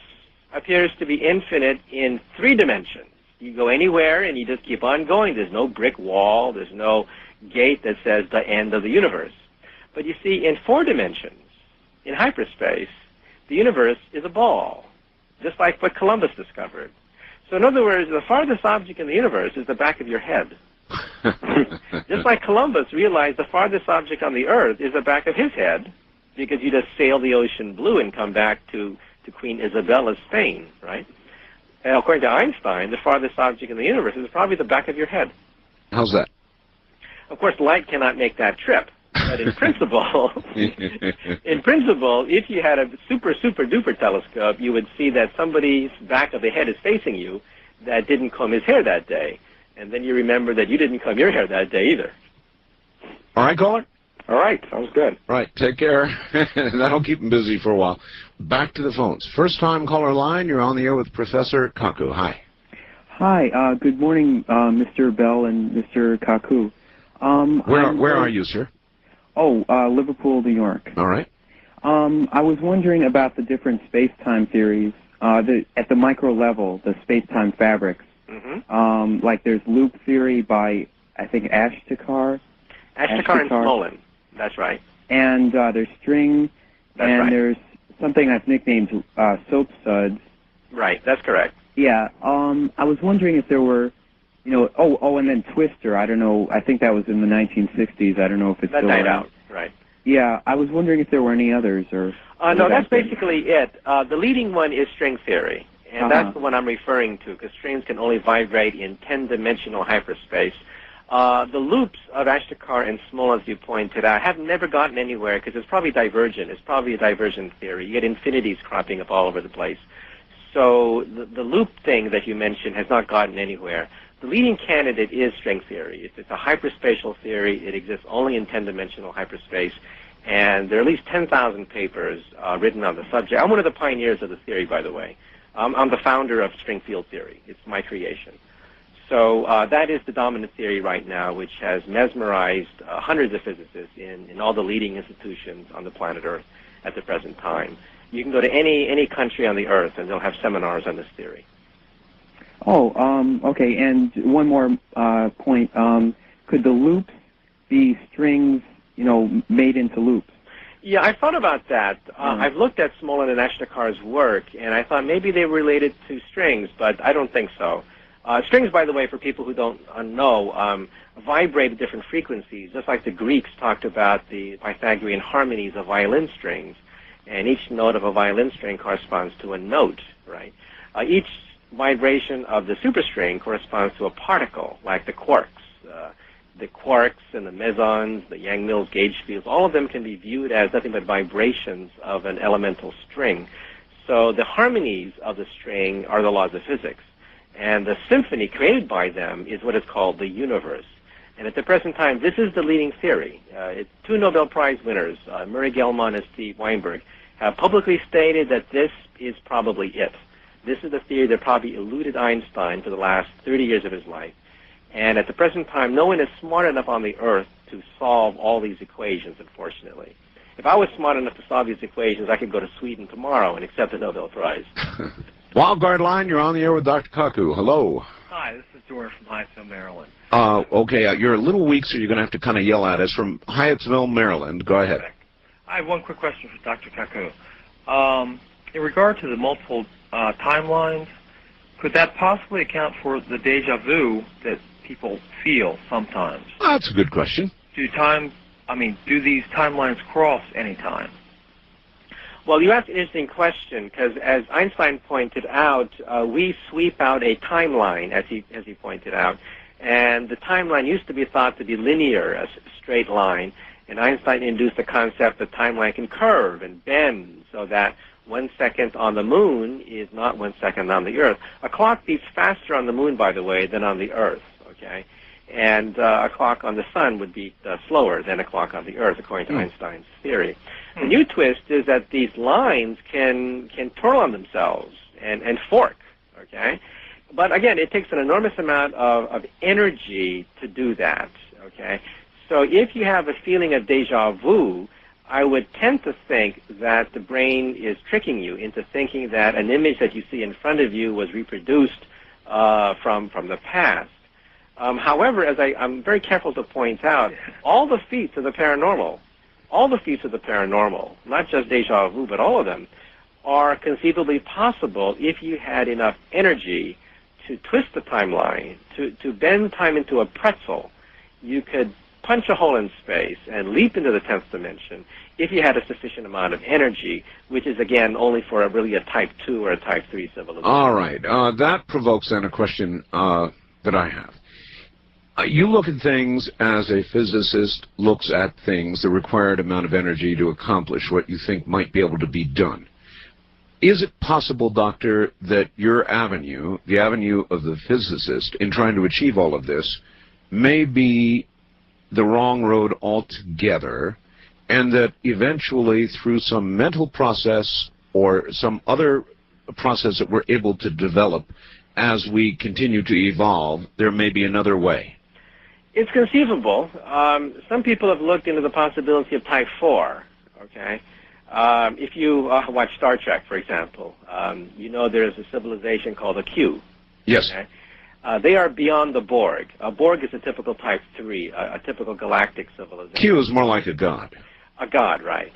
appears to be infinite in 3 dimensions. You go anywhere and you just keep on going. There's no brick wall. There's no gate that says the end of the universe. But you see, in 4 dimensions, in hyperspace, the universe is a ball, just like what Columbus discovered. So in other words, the farthest object in the universe is the back of your head. Just like Columbus realized the farthest object on the Earth is the back of his head, because you just sail the ocean blue and come back to Queen Isabella's Spain, right? And according to Einstein, the farthest object in the universe is probably the back of your head. How's that? Of course, light cannot make that trip. But in principle, if you had a super duper telescope, you would see that somebody's back of the head is facing you that didn't comb his hair that day. And then you remember that you didn't comb your hair that day either. All right, caller? All right, sounds good. All right, take care. That'll keep him busy for a while. Back to the phones. First time caller line, you're on the air with Professor Kaku. Hi. Hi, good morning, Mr. Bell and Mr. Kaku. Where are you, sir? Oh, Liverpool, New York. All right. I was wondering about the different space-time theories at the micro level, the space-time fabrics. Mm-hmm. Like there's loop theory by, I think, Ashtekar and Smolin. That's right. And there's string, That's and right. there's something I've nicknamed soap suds. Right, that's correct. Yeah, I was wondering if there were, and then Twister, I don't know, I think that was in the 1960s, I don't know if it's That still died around. out, right. Yeah, I was wondering if there were any others, or... No, that's basically it. The leading one is string theory, and that's the one I'm referring to, because strings can only vibrate in 10-dimensional hyperspace. The loops of Ashtekar and Smolin, as you pointed out, have never gotten anywhere because it's probably divergent. It's probably a divergent theory. You get infinities cropping up all over the place. So the loop thing that you mentioned has not gotten anywhere. The leading candidate is string theory. It's a hyperspatial theory. It exists only in 10-dimensional hyperspace. And there are at least 10,000 papers written on the subject. I'm one of the pioneers of the theory, by the way. I'm the founder of string field theory. It's my creation. So that is the dominant theory right now, which has mesmerized hundreds of physicists in all the leading institutions on the planet Earth at the present time. You can go to any country on the Earth, and they'll have seminars on this theory. Oh, okay, and one more point. Could the loops be strings, made into loops? Yeah, I thought about that. I've looked at Smolin and Ashtekar's work, and I thought maybe they were related to strings, but I don't think so. Strings, by the way, for people who don't know, vibrate at different frequencies, just like the Greeks talked about the Pythagorean harmonies of violin strings, and each note of a violin string corresponds to a note, right? Each vibration of the superstring corresponds to a particle, like the quarks. The quarks and the mesons, the Yang-Mills gauge fields, all of them can be viewed as nothing but vibrations of an elemental string. So the harmonies of the string are the laws of physics. And the symphony created by them is what is called the universe. And at the present time, this is the leading theory. 2 Nobel Prize winners, Murray Gell-Mann and Steve Weinberg, have publicly stated that this is probably it. This is the theory that probably eluded Einstein for the last 30 years of his life. And at the present time, no one is smart enough on the Earth to solve all these equations, unfortunately. if I was smart enough to solve these equations, I could go to Sweden tomorrow and accept the Nobel Prize. Wildcard line, you're on the air with Dr. Kaku. Hello. Hi, this is George from Hyattsville, Maryland. Okay, you're a little weak, so you're going to have to kind of yell at us from Hyattsville, Maryland. Go ahead. I have one quick question for Dr. Kaku. In regard to the multiple timelines, could that possibly account for the deja vu that people feel sometimes? That's a good question. Do these timelines cross any time? Well, you asked an interesting question because, as Einstein pointed out, we sweep out a timeline, as he pointed out, and the timeline used to be thought to be linear, a straight line, and Einstein introduced the concept that timeline can curve and bend, so that 1 second on the moon is not 1 second on the Earth. A clock beats faster on the moon, by the way, than on the Earth. Okay. And a clock on the sun would be slower than a clock on the Earth, according to Einstein's theory. The new twist is that these lines can twirl on themselves and fork, okay? But again, it takes an enormous amount of energy to do that, okay? So if you have a feeling of deja vu, I would tend to think that the brain is tricking you into thinking that an image that you see in front of you was reproduced from the past. However, as I'm very careful to point out, all the feats of the paranormal, not just deja vu, but all of them, are conceivably possible if you had enough energy to twist the timeline, to bend time into a pretzel. You could punch a hole in space and leap into the 10th dimension if you had a sufficient amount of energy, which is, again, only for really a Type 2 or a Type 3 civilization. All right. That provokes then a question that I have. You look at things as a physicist looks at things, the required amount of energy to accomplish what you think might be able to be done. Is it possible, Doctor, that your avenue, the avenue of the physicist, in trying to achieve all of this, may be the wrong road altogether, and that eventually, through some mental process or some other process that we're able to develop as we continue to evolve, there may be another way? It's conceivable. Some people have looked into the possibility of Type 4, okay? If you watch Star Trek, for example, you know there's a civilization called a Q. Yes. Okay? They are beyond the Borg. A Borg is a typical Type 3, a typical galactic civilization. Q is more like a god. A god, right.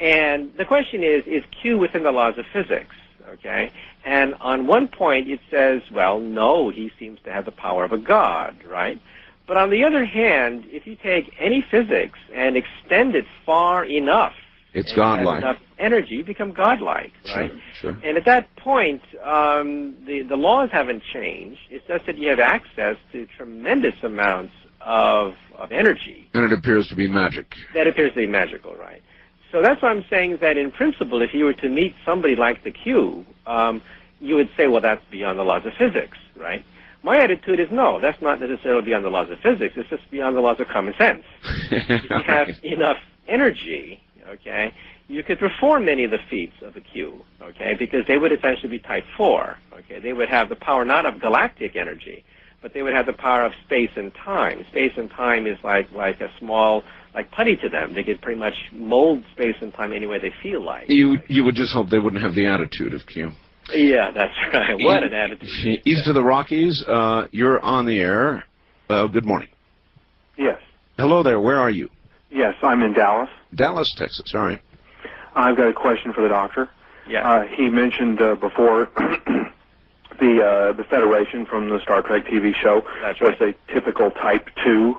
And the question is Q within the laws of physics, okay? And on one point it says, well, no, he seems to have the power of a god, right? But on the other hand, if you take any physics and extend it far enough, it's godlike. Enough energy, you become godlike, right? Sure. And at that point, the laws haven't changed. It's just that you have access to tremendous amounts of energy. And it appears to be magic. That appears to be magical, right? So that's why I'm saying that in principle, if you were to meet somebody like the Q, you would say, well, that's beyond the laws of physics, right? My attitude is no, that's not necessarily beyond the laws of physics. It's just beyond the laws of common sense. If you have enough energy, okay, you could perform many of the feats of a Q, okay, because they would essentially be Type 4, okay. They would have the power not of galactic energy, but they would have the power of space and time. Space and time is like a small, like putty to them. They could pretty much mold space and time any way they feel like. You would just hope they wouldn't have the attitude of Q. Yeah, that's right. What an attitude. East of the Rockies, you're on the air. Good morning. Yes. Hello there. Where are you? Yes, I'm in Dallas. Dallas, Texas. All right. I've got a question for the doctor. Yeah. He mentioned before the Federation from the Star Trek TV show was a typical Type 2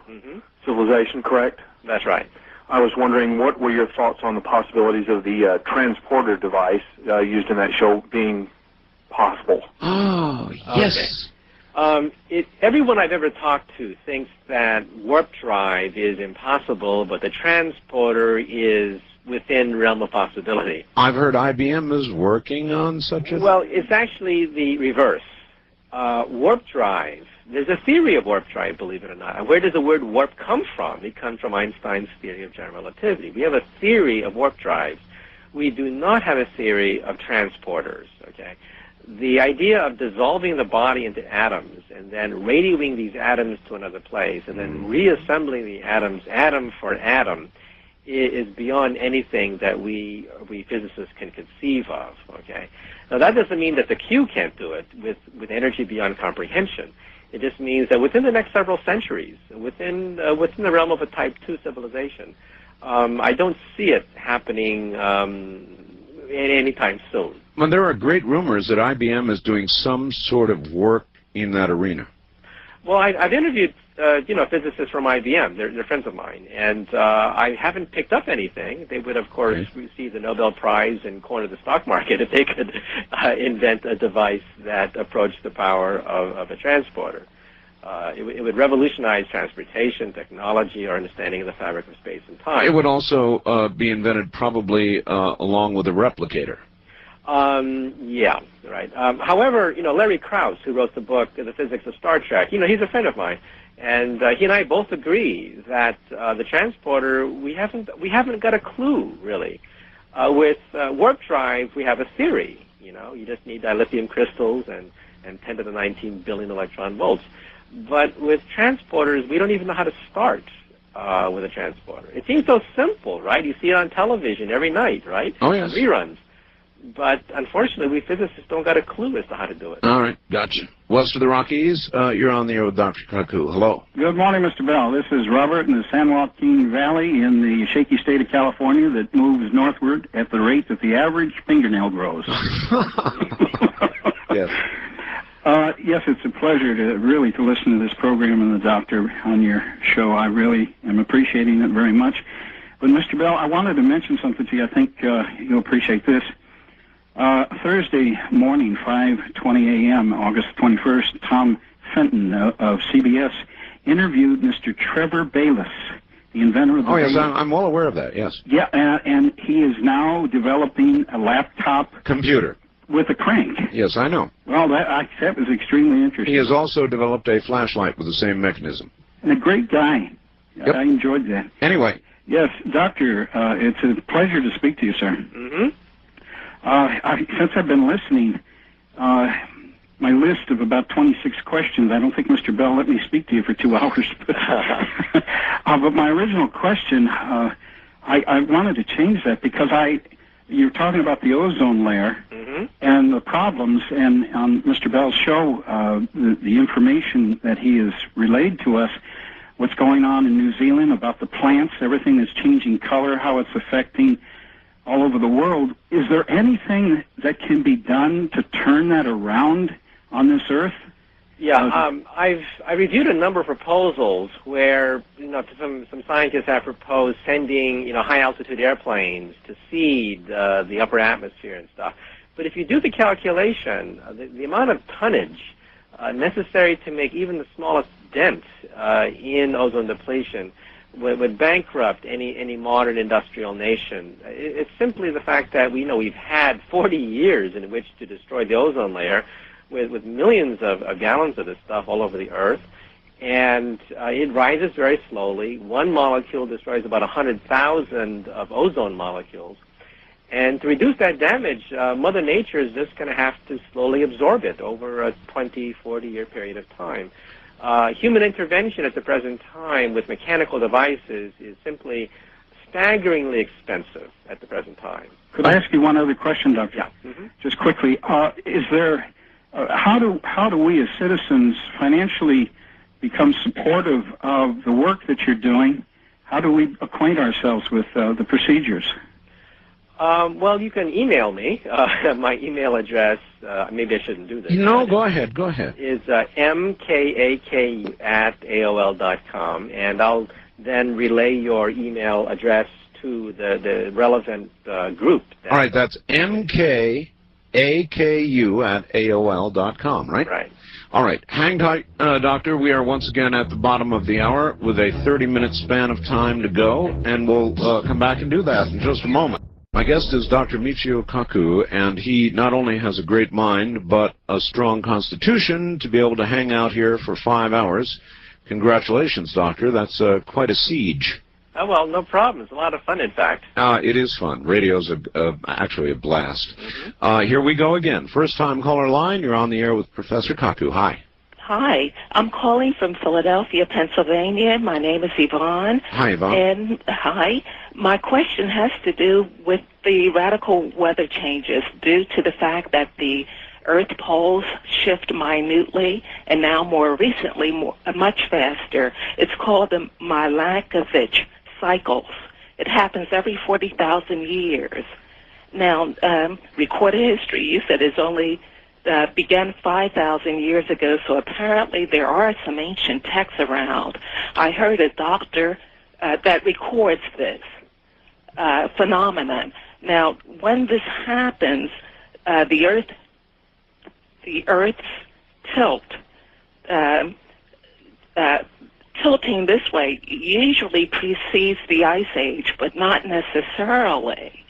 civilization, correct? That's right. I was wondering, what were your thoughts on the possibilities of the transporter device used in that show being possible? Oh, yes. Okay. Everyone I've ever talked to thinks that warp drive is impossible, but the transporter is within realm of possibility. I've heard IBM is working on such a... Well, it's actually the reverse. Warp drive, there's a theory of warp drive, believe it or not. And where does the word warp come from? It comes from Einstein's theory of general relativity. We have a theory of warp drives. We do not have a theory of transporters, okay? The idea of dissolving the body into atoms and then radioing these atoms to another place and then reassembling the atoms atom for atom is beyond anything that we physicists can conceive of. Okay, now that doesn't mean that the Q can't do it with energy beyond comprehension. It just means that within the next several centuries, within the realm of a Type 2 civilization, I don't see it happening anytime soon. Well, there are great rumors that IBM is doing some sort of work in that arena. Well, I've interviewed physicists from IBM. They're friends of mine, and I haven't picked up anything. They would, of course, receive the Nobel Prize and corner the stock market if they could invent a device that approached the power of a transporter. It would revolutionize transportation, technology, our understanding of the fabric of space and time. It would also be invented probably along with a replicator. Yeah, right. However, Larry Krauss, who wrote the book The Physics of Star Trek, he's a friend of mine, and he and I both agree that the transporter, we haven't got a clue really. With warp drive, we have a theory. You just need dilithium crystals and 10 to the 19 billion electron volts. But with transporters, we don't even know how to start with a transporter. It seems so simple, right? You see it on television every night, right? Oh, yes. Reruns. But unfortunately, we physicists don't got a clue as to how to do it. All right, gotcha. West of the Rockies, you're on the air with Dr. Kaku. Hello. Good morning, Mr. Bell. This is Robert in the San Joaquin Valley in the shaky state of California that moves northward at the rate that the average fingernail grows. Yes. Yes, it's a pleasure to listen to this program and the doctor on your show. I really am appreciating it very much. But, Mr. Bell, I wanted to mention something to you. I think you'll appreciate this. Thursday morning, 5:20 a.m., August 21st, Tom Fenton of CBS interviewed Mr. Trevor Bayliss, the inventor of the... Oh, yes, I'm well aware of that, yes. Yeah, and he is now developing a laptop... Computer. With a crank. Yes, I know. Well, that was extremely interesting. He has also developed a flashlight with the same mechanism. And a great guy. Yep. I enjoyed that. Anyway. Yes, Doctor, it's a pleasure to speak to you, sir. Mm-hmm. Since I've been listening, my list of about 26 questions, I don't think Mr. Bell let me speak to you for 2 hours. But my original question, I wanted to change that because you're talking about the ozone layer and the problems, and on Mr. Bell's show, the information that he has relayed to us, what's going on in New Zealand about the plants, everything that's changing color, how it's affecting all over the world. Is there anything that can be done to turn that around on this Earth? Yeah, I reviewed a number of proposals where some scientists have proposed sending high altitude airplanes to seed the upper atmosphere and stuff. But if you do the calculation, the amount of tonnage necessary to make even the smallest dent in ozone depletion would bankrupt any modern industrial nation. It's simply the fact that we've had 40 years in which to destroy the ozone layer with millions of gallons of this stuff all over the Earth, and it rises very slowly. One molecule destroys about 100,000 of ozone molecules. And to reduce that damage, Mother Nature is just going to have to slowly absorb it over a 20, 40-year period of time. Human intervention at the present time with mechanical devices is simply staggeringly expensive at the present time. Could I ask you one other question, Doctor? Yeah. Mm-hmm. Just quickly, is there... how do we as citizens financially become supportive of the work that you're doing? How do we acquaint ourselves with the procedures? Well, you can email me. My email address, maybe I shouldn't do this. No, go ahead, is mkaku@aol.com, and I'll then relay your email address to the relevant group. All right, that's mkaku@aol.com, right? Right. All right, hang tight, Doctor. We are once again at the bottom of the hour with a 30-minute span of time to go, and we'll come back and do that in just a moment. My guest is Dr. Michio Kaku, and he not only has a great mind, but a strong constitution to be able to hang out here for 5 hours. Congratulations, Doctor. That's quite a siege. Oh, well, no problem. It's a lot of fun, in fact. It is fun. Radio's actually a blast. Here we go again. First-time caller line. You're on the air with Professor Kaku. Hi. Hi. I'm calling from Philadelphia, Pennsylvania. My name is Yvonne. Hi, Yvonne. And hi. My question has to do with the radical weather changes due to the fact that the Earth poles shift minutely, and now more recently, much faster. It's called the Milankovitch cycles. It happens every 40,000 years. Now, recorded history, you said, is only began 5,000 years ago, so apparently there are some ancient texts around. I heard a doctor that records this phenomenon. Now, when this happens, the Earth's tilt, tilting this way usually precedes the Ice Age, but not necessarily.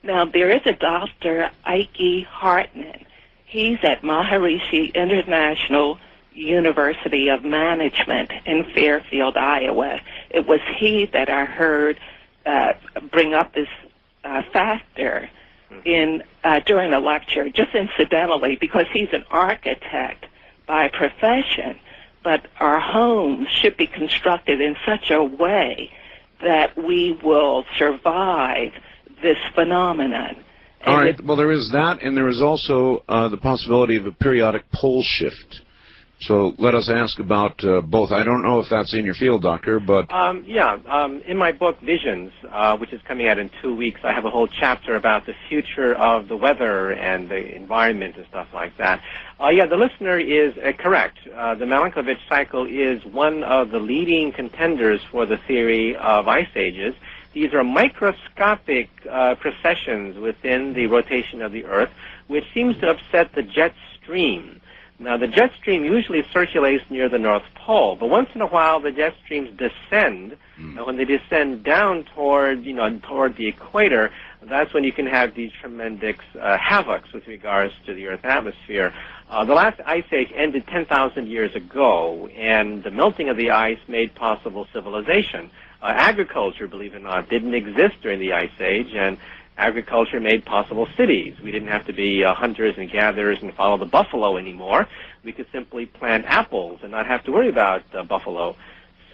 Now, there is a Dr. Ike Hartman. He's at Maharishi International University of Management in Fairfield, Iowa. It was he that I heard bring up this factor during a lecture, just incidentally, because he's an architect by profession. But our homes should be constructed in such a way that we will survive this phenomenon. All right. Well, there is that, and there is also the possibility of a periodic pole shift. So let us ask about both. I don't know if that's in your field, Doctor, but... in my book, Visions, which is coming out in 2 weeks, I have a whole chapter about the future of the weather and the environment and stuff like that. The listener is correct. The Milankovitch cycle is one of the leading contenders for the theory of ice ages. These are microscopic precessions within the rotation of the Earth, which seems to upset the jet stream. Now, the jet stream usually circulates near the North Pole, but once in a while the jet streams descend, and when they descend down toward the equator, that's when you can have these tremendous havocs with regards to the Earth's atmosphere. The last ice age ended 10,000 years ago, and the melting of the ice made possible civilization. Agriculture, believe it or not, didn't exist during the ice age, and agriculture made possible cities. We didn't have to be hunters and gatherers and follow the buffalo anymore. We could simply plant apples and not have to worry about buffalo.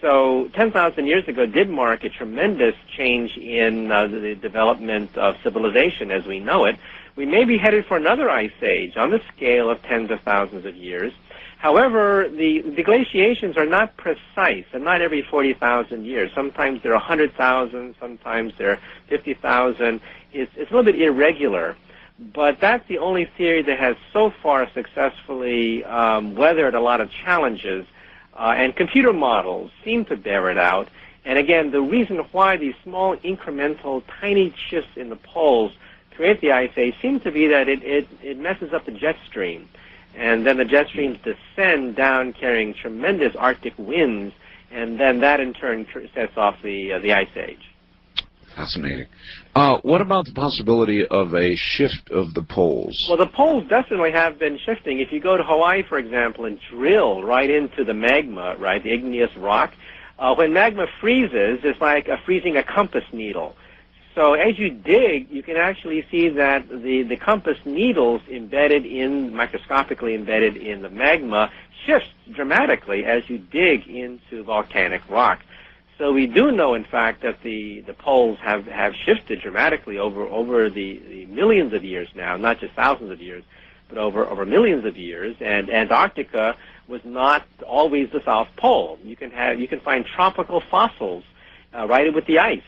So 10,000 years ago did mark a tremendous change in the development of civilization as we know it. We may be headed for another ice age on the scale of tens of thousands of years. However, the glaciations are not precise, and not every 40,000 years. Sometimes they're 100,000, sometimes they're 50,000. It's a little bit irregular, but that's the only theory that has so far successfully weathered a lot of challenges, and computer models seem to bear it out. And again, the reason why these small incremental tiny shifts in the poles create the ice age seems to be that it messes up the jet stream. And then the jet streams descend down carrying tremendous Arctic winds, and then that in turn sets off the ice age. Fascinating. What about the possibility of a shift of the poles? Well, the poles definitely have been shifting. If you go to Hawaii, for example, and drill right into the magma, right, the igneous rock, when magma freezes, it's like freezing a compass needle. So as you dig, you can actually see that the compass needles microscopically embedded in the magma shifts dramatically as you dig into volcanic rock. So we do know, in fact, that the poles have shifted dramatically over the millions of years now, not just thousands of years, but over millions of years. And Antarctica was not always the South Pole. You can find tropical fossils right with the ice.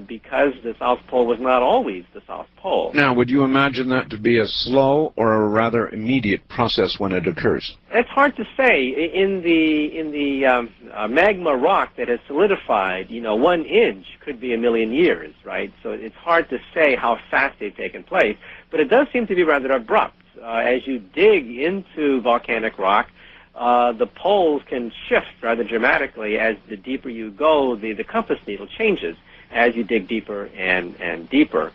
Because the South Pole was not always the South Pole. Now, would you imagine that to be a slow or a rather immediate process when it occurs? It's hard to say. In the magma rock that has solidified, 1 inch could be a million years, right? So it's hard to say how fast they've taken place, but it does seem to be rather abrupt. As you dig into volcanic rock, the poles can shift rather dramatically as the deeper you go, the compass needle changes as you dig deeper and deeper.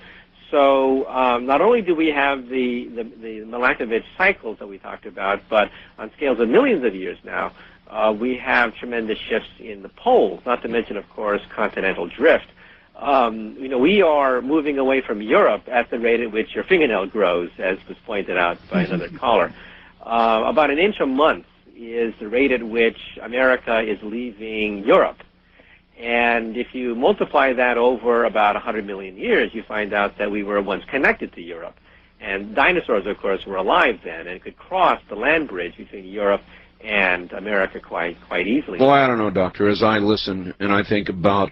So not only do we have the Milankovitch cycles that we talked about, but on scales of millions of years now, we have tremendous shifts in the poles, not to mention, of course, continental drift. We are moving away from Europe at the rate at which your fingernail grows, as was pointed out by another caller. About an inch a month is the rate at which America is leaving Europe. And if you multiply that over about 100 million years, you find out that we were once connected to Europe. And dinosaurs, of course, were alive then and could cross the land bridge between Europe and America quite easily. Well, I don't know, Doctor. As I listen and I think about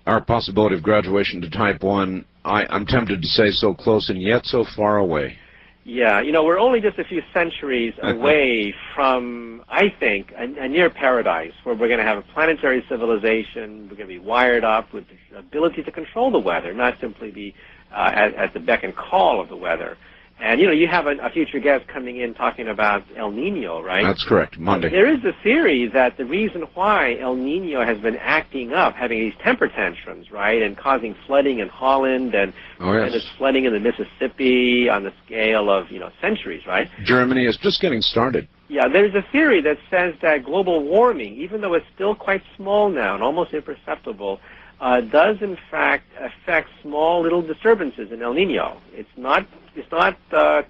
our possibility of graduation to type 1, I'm tempted to say so close and yet so far away. Yeah, we're only just a few centuries away from, I think, a near paradise where we're going to have a planetary civilization. We're going to be wired up with the ability to control the weather, not simply be at the beck and call of the weather. And, you have a future guest coming in talking about El Nino, right? That's correct, Monday. There is a theory that the reason why El Nino has been acting up, having these temper tantrums, right, and causing flooding in Holland and it's flooding in the Mississippi on the scale of, centuries, right? Germany is just getting started. Yeah, there's a theory that says that global warming, even though it's still quite small now and almost imperceptible, does in fact affect small little disturbances in El Nino. It's not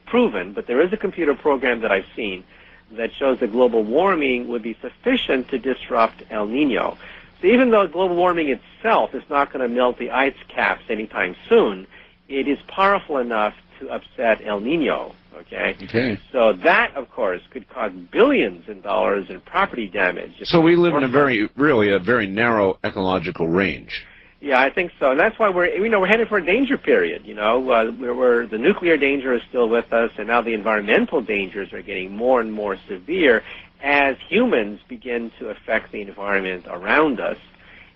proven, but there is a computer program that I've seen that shows that global warming would be sufficient to disrupt El Nino. So even though global warming itself is not going to melt the ice caps anytime soon, it is powerful enough to upset El Nino. Okay. So that, of course, could cause billions in dollars in property damage. So we live in a very narrow ecological range. Yeah, I think so, and that's why we're headed for a danger period. Where the nuclear danger is still with us, and now the environmental dangers are getting more and more severe as humans begin to affect the environment around us.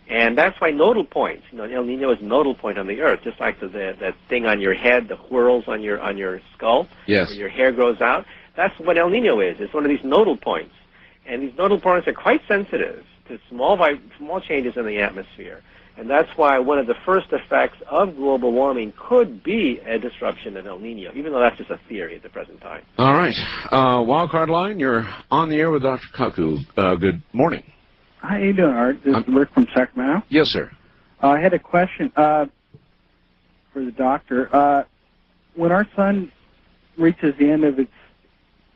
And that's why nodal points. El Nino is a nodal point on the Earth, just like that thing on your head, the whorls on your skull, yes, where your hair grows out. That's what El Nino is. It's one of these nodal points, and these nodal points are quite sensitive to small changes in the atmosphere. And that's why one of the first effects of global warming could be a disruption of El Nino, even though that's just a theory at the present time. All right. Wildcard line, you're on the air with Dr. Kaku. Good morning. How you doing, Art? This is Rick from Sacramento. Yes, sir. I had a question for the doctor. When our sun reaches the end of its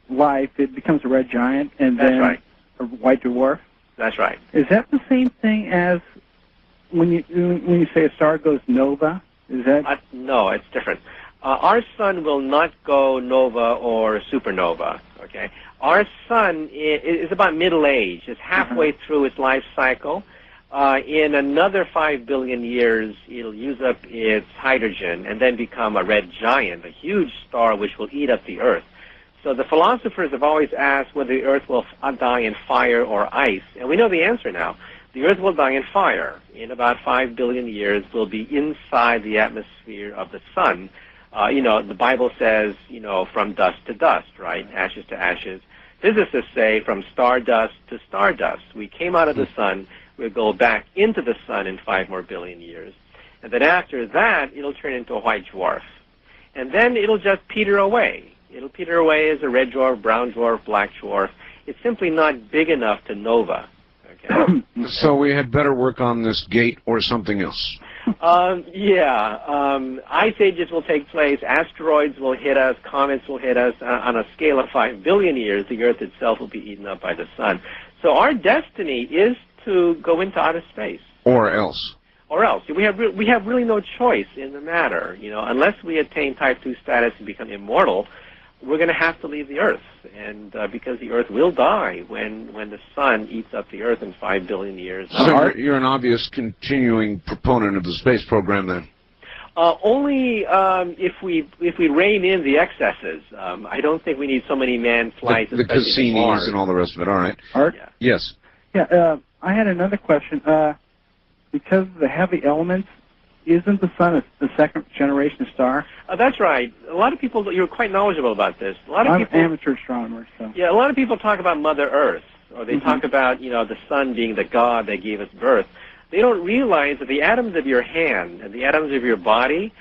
life, it becomes a red giant and then a white dwarf? That's right. Is that the same thing as when you say a star goes nova? Is that? No, it's different. Our sun will not go nova or supernova. Okay, our sun is about middle age. It's halfway through its life cycle. In another 5 billion years, it'll use up its hydrogen and then become a red giant, a huge star which will eat up the Earth. So the philosophers have always asked whether the Earth will die in fire or ice, and we know the answer now. The Earth will die in fire. In about 5 billion years, we'll be inside the atmosphere of the sun. The Bible says, from dust to dust, right? Ashes to ashes. Physicists say from stardust to stardust. We came out of the sun. We'll go back into the sun in 5 more billion years. And then after that, it'll turn into a white dwarf. And then it'll just peter away. It'll peter away as a red dwarf, brown dwarf, black dwarf. It's simply not big enough to nova. Okay? So we had better work on this gate or something else. Ice ages will take place, asteroids will hit us, comets will hit us. On a scale of 5 billion years, the Earth itself will be eaten up by the sun. So our destiny is to go into outer space. Or else. Or else. We have really no choice in the matter. Unless we attain type 2 status and become immortal, we're going to have to leave the Earth, and because the Earth will die when the sun eats up the Earth in 5 billion years. So you're an obvious continuing proponent of the space program, then? Only if we rein in the excesses. I don't think we need so many manned flights. The Cassinis and all the rest of it. All right. Art? Yeah. Yes. Yeah. I had another question. Because of the heavy elements, isn't the sun a second-generation star? That's right. A lot of people, you're quite knowledgeable about this. I'm an amateur astronomer. So. Yeah, a lot of people talk about Mother Earth, or they talk about, the sun being the god that gave us birth. They don't realize that the atoms of your hand and the atoms of your body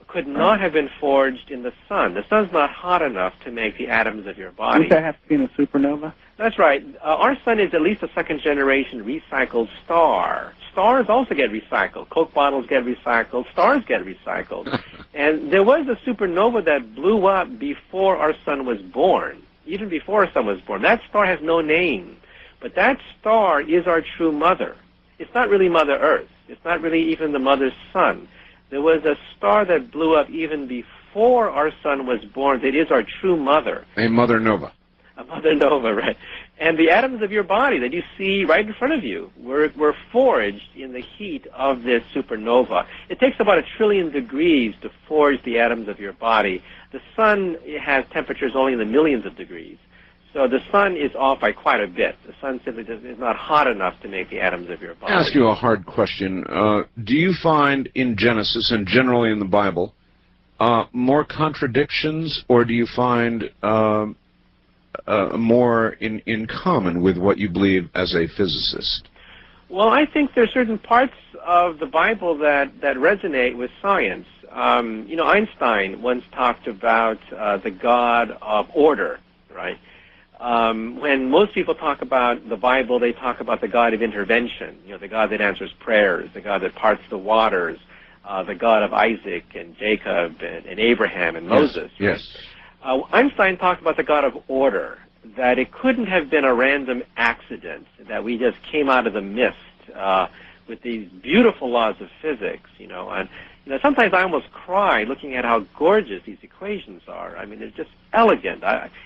could not have been forged in the sun. The sun's not hot enough to make the atoms of your body. Wouldn't that have to be in a supernova? That's right. Our sun is at least a second-generation recycled star. Stars also get recycled. Coke bottles get recycled. Stars get recycled. And there was a supernova that blew up before our sun was born, even before our sun was born. That star has no name. But that star is our true mother. it's not really Mother Earth. It's not really even the mother's sun. There was a star that blew up even before our sun was born that is our true mother. A mother nova. A mother nova, right. And the atoms of your body that you see right in front of you were forged in the heat of this supernova. It takes about 1 trillion degrees to forge the atoms of your body. The sun has temperatures only in the millions of degrees. So the sun is off by quite a bit. The sun simply is not hot enough to make the atoms of your body. I'll ask you a hard question. Do you find in Genesis and generally in the Bible more contradictions, or do you find more in common with what you believe as a physicist? Well, I think there are certain parts of the Bible that resonate with science. Einstein once talked about the God of order, right? When most people talk about the Bible, they talk about the God of intervention, the God that answers prayers, the God that parts the waters, the God of Isaac and Jacob and Abraham and Moses. Yes. Einstein talked about the God of order, that it couldn't have been a random accident, that we just came out of the mist with these beautiful laws of physics, and sometimes I almost cry looking at how gorgeous these equations are. I mean, it's just elegant.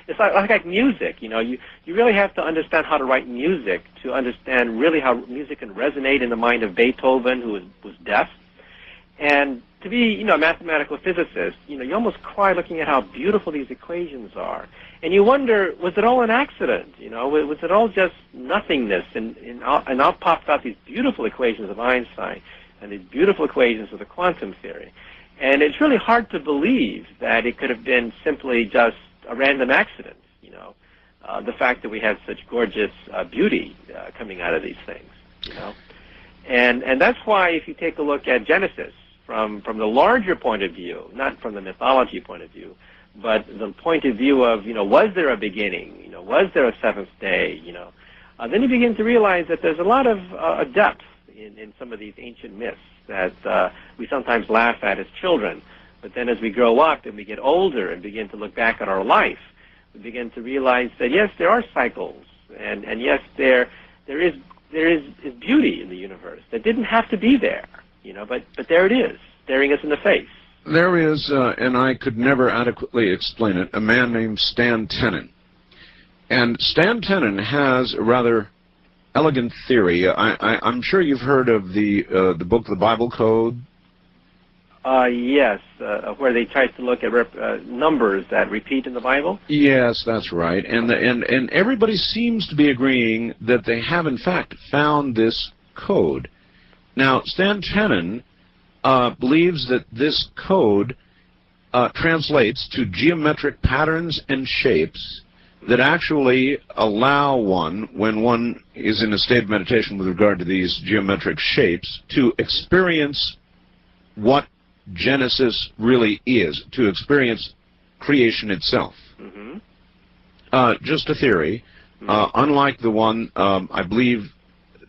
It's like music, You really have to understand how to write music to understand really how music can resonate in the mind of Beethoven, who was deaf. And to be, a mathematical physicist, you almost cry looking at how beautiful these equations are. And you wonder, was it all an accident? Was it all just nothingness? And out popped out these beautiful equations of Einstein and these beautiful equations of the quantum theory. And it's really hard to believe that it could have been simply just a random accident, the fact that we had such gorgeous beauty coming out of these things, And that's why if you take a look at Genesis, from the larger point of view, not from the mythology point of view, but the point of view of, was there a beginning? Was there a seventh day? Then you begin to realize that there's a lot of depth in some of these ancient myths that we sometimes laugh at as children. But then as we grow up and we get older and begin to look back at our life, we begin to realize that, yes, there are cycles, and yes, there is beauty in the universe that didn't have to be there. But there it is, staring us in the face. There is, and I could never adequately explain it, a man named Stan Tenen. And Stan Tenen has a rather elegant theory. I'm sure you've heard of the book, The Bible Code. Yes, where they try to look at numbers that repeat in the Bible. Yes, that's right. And everybody seems to be agreeing that they have, in fact, found this code. Now, Stan Tenen believes that this code translates to geometric patterns and shapes that actually allow one, when one is in a state of meditation with regard to these geometric shapes, to experience what Genesis really is, to experience creation itself. Mm-hmm. Just a theory. Mm-hmm. Unlike the one, I believe,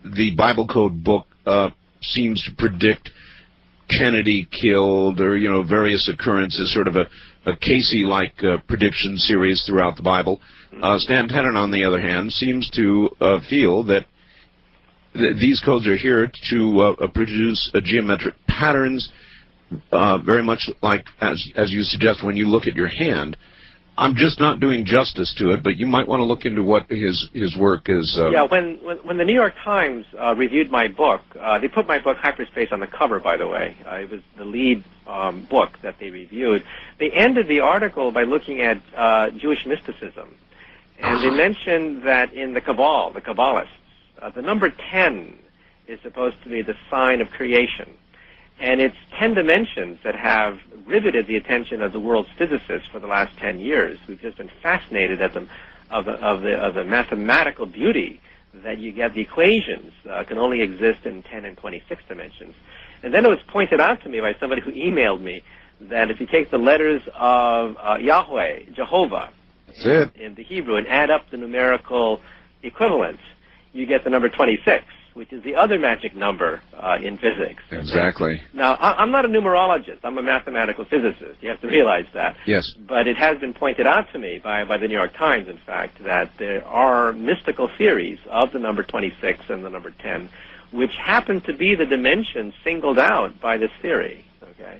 the Bible Code book seems to predict Kennedy killed, or various occurrences, sort of a Casey-like prediction series throughout the Bible. Stan Tenen, on the other hand, seems to feel that these codes are here to produce geometric patterns, very much like as you suggest when you look at your hand. I'm just not doing justice to it, but you might want to look into what his work is. Yeah, when the New York Times reviewed my book, they put my book Hyperspace on the cover, by the way. It was the lead book that they reviewed. They ended the article by looking at Jewish mysticism. And they mentioned that in the Kabbalah, the Kabbalists, the number 10 is supposed to be the sign of creation. And it's 10 dimensions that have riveted the attention of the world's physicists for the last 10 years. We've just been fascinated at of the mathematical beauty that you get. The equations can only exist in 10 and 26 dimensions. And then it was pointed out to me by somebody who emailed me that if you take the letters of Yahweh, Jehovah, in the Hebrew, and add up the numerical equivalents, you get the number 26, which is the other magic number in physics. Exactly. Now, I'm not a numerologist. I'm a mathematical physicist. You have to realize that. Yes. But it has been pointed out to me by the New York Times, in fact, that there are mystical theories of the number 26 and the number 10, which happen to be the dimensions singled out by this theory, okay?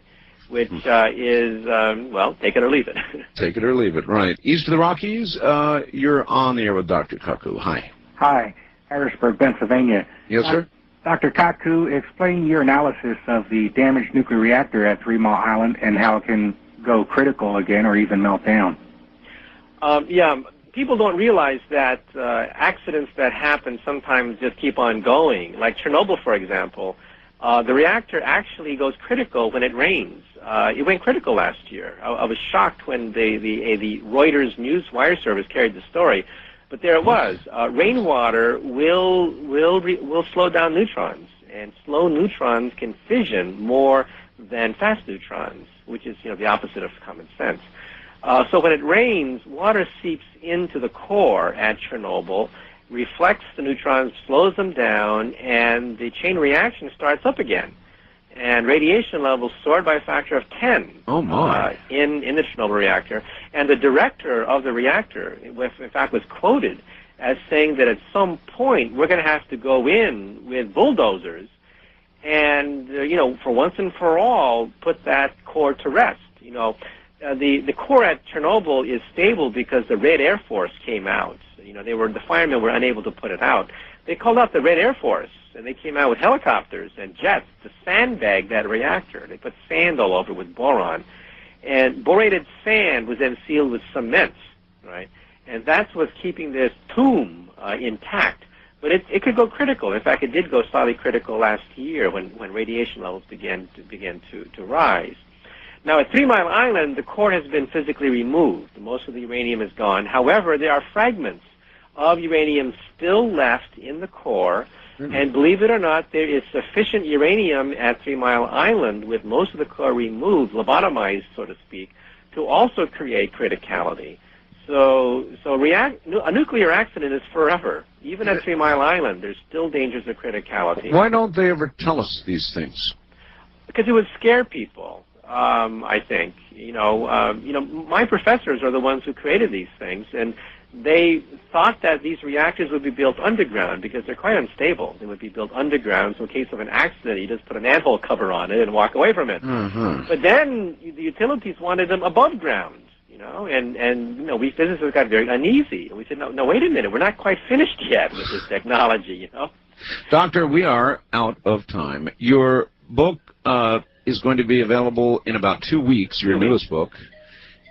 Which is, well, take it or leave it. Take it or leave it, right. East of the Rockies, you're on the air with Dr. Kaku. Hi. Hi, Harrisburg, Pennsylvania. Yes, sir? Dr. Kaku, explain your analysis of the damaged nuclear reactor at 3 Mile Island and how it can go critical again or even melt down. Yeah, people don't realize that accidents that happen sometimes just keep on going. Like Chernobyl, for example, the reactor actually goes critical when it rains. It went critical last year. I was shocked when the Reuters news wire service carried the story, but there it was. Rainwater will slow down neutrons, and slow neutrons can fission more than fast neutrons, which is the opposite of common sense. So when it rains, water seeps into the core at Chernobyl, reflects the neutrons, slows them down, and the chain reaction starts up again. And radiation levels soared by a factor of 10 oh my. In the Chernobyl reactor. And the director of the reactor, in fact, was quoted as saying that at some point we're going to have to go in with bulldozers and, for once and for all, put that core to rest. The core at Chernobyl is stable because the Red Air Force came out. The firemen were unable to put it out. They called out the Red Air Force, and they came out with helicopters and jets to sandbag that reactor. They put sand all over with boron. And borated sand was then sealed with cement, right? And that's what's keeping this tomb intact. But it could go critical. In fact, it did go slightly critical last year when radiation levels began to rise. Now, at 3 Mile Island, the core has been physically removed. Most of the uranium is gone. However, there are fragments of uranium still left in the core. And believe it or not, there is sufficient uranium at 3 Mile Island, with most of the core removed, lobotomized, so to speak, to also create criticality. So a nuclear accident is forever. Even at 3 Mile Island, there's still dangers of criticality. Why don't they ever tell us these things? Because it would scare people. I think my professors are the ones who created these things, and they thought that these reactors would be built underground because they're quite unstable. They would be built underground, so in case of an accident, you just put an manhole cover on it and walk away from it. But then the utilities wanted them above ground, and we physicists got very uneasy. And we said, no, wait a minute, we're not quite finished yet with this technology, Doctor, we are out of time. Your book is going to be available in about 2 weeks, your newest book,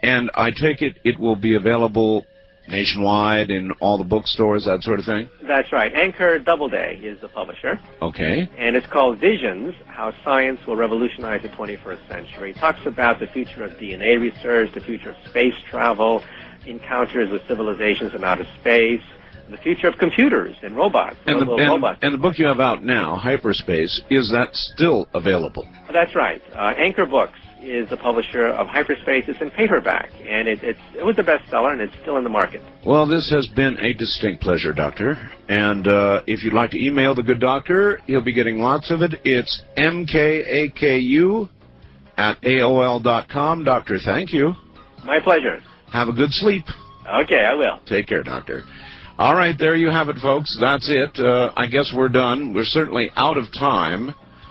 and I take it will be available nationwide in all the bookstores, that sort of thing? That's right. Anchor Doubleday is the publisher. Okay. And it's called Visions, How Science Will Revolutionize the 21st Century. It talks about the future of DNA research, the future of space travel, encounters with civilizations in outer space, the future of computers and robots. And the book you have out now, Hyperspace, is that still available? That's right. Anchor Books is the publisher of Hyperspace. It's in paperback, and it was a bestseller, and it's still in the market. Well, this has been a distinct pleasure, Doctor. And if you'd like to email the good doctor, he'll be getting lots of it. It's mkaku@aol.com. Doctor, thank you. My pleasure. Have a good sleep. Okay, I will. Take care, Doctor. All right, there you have it, folks. That's it. I guess we're done. We're certainly out of time.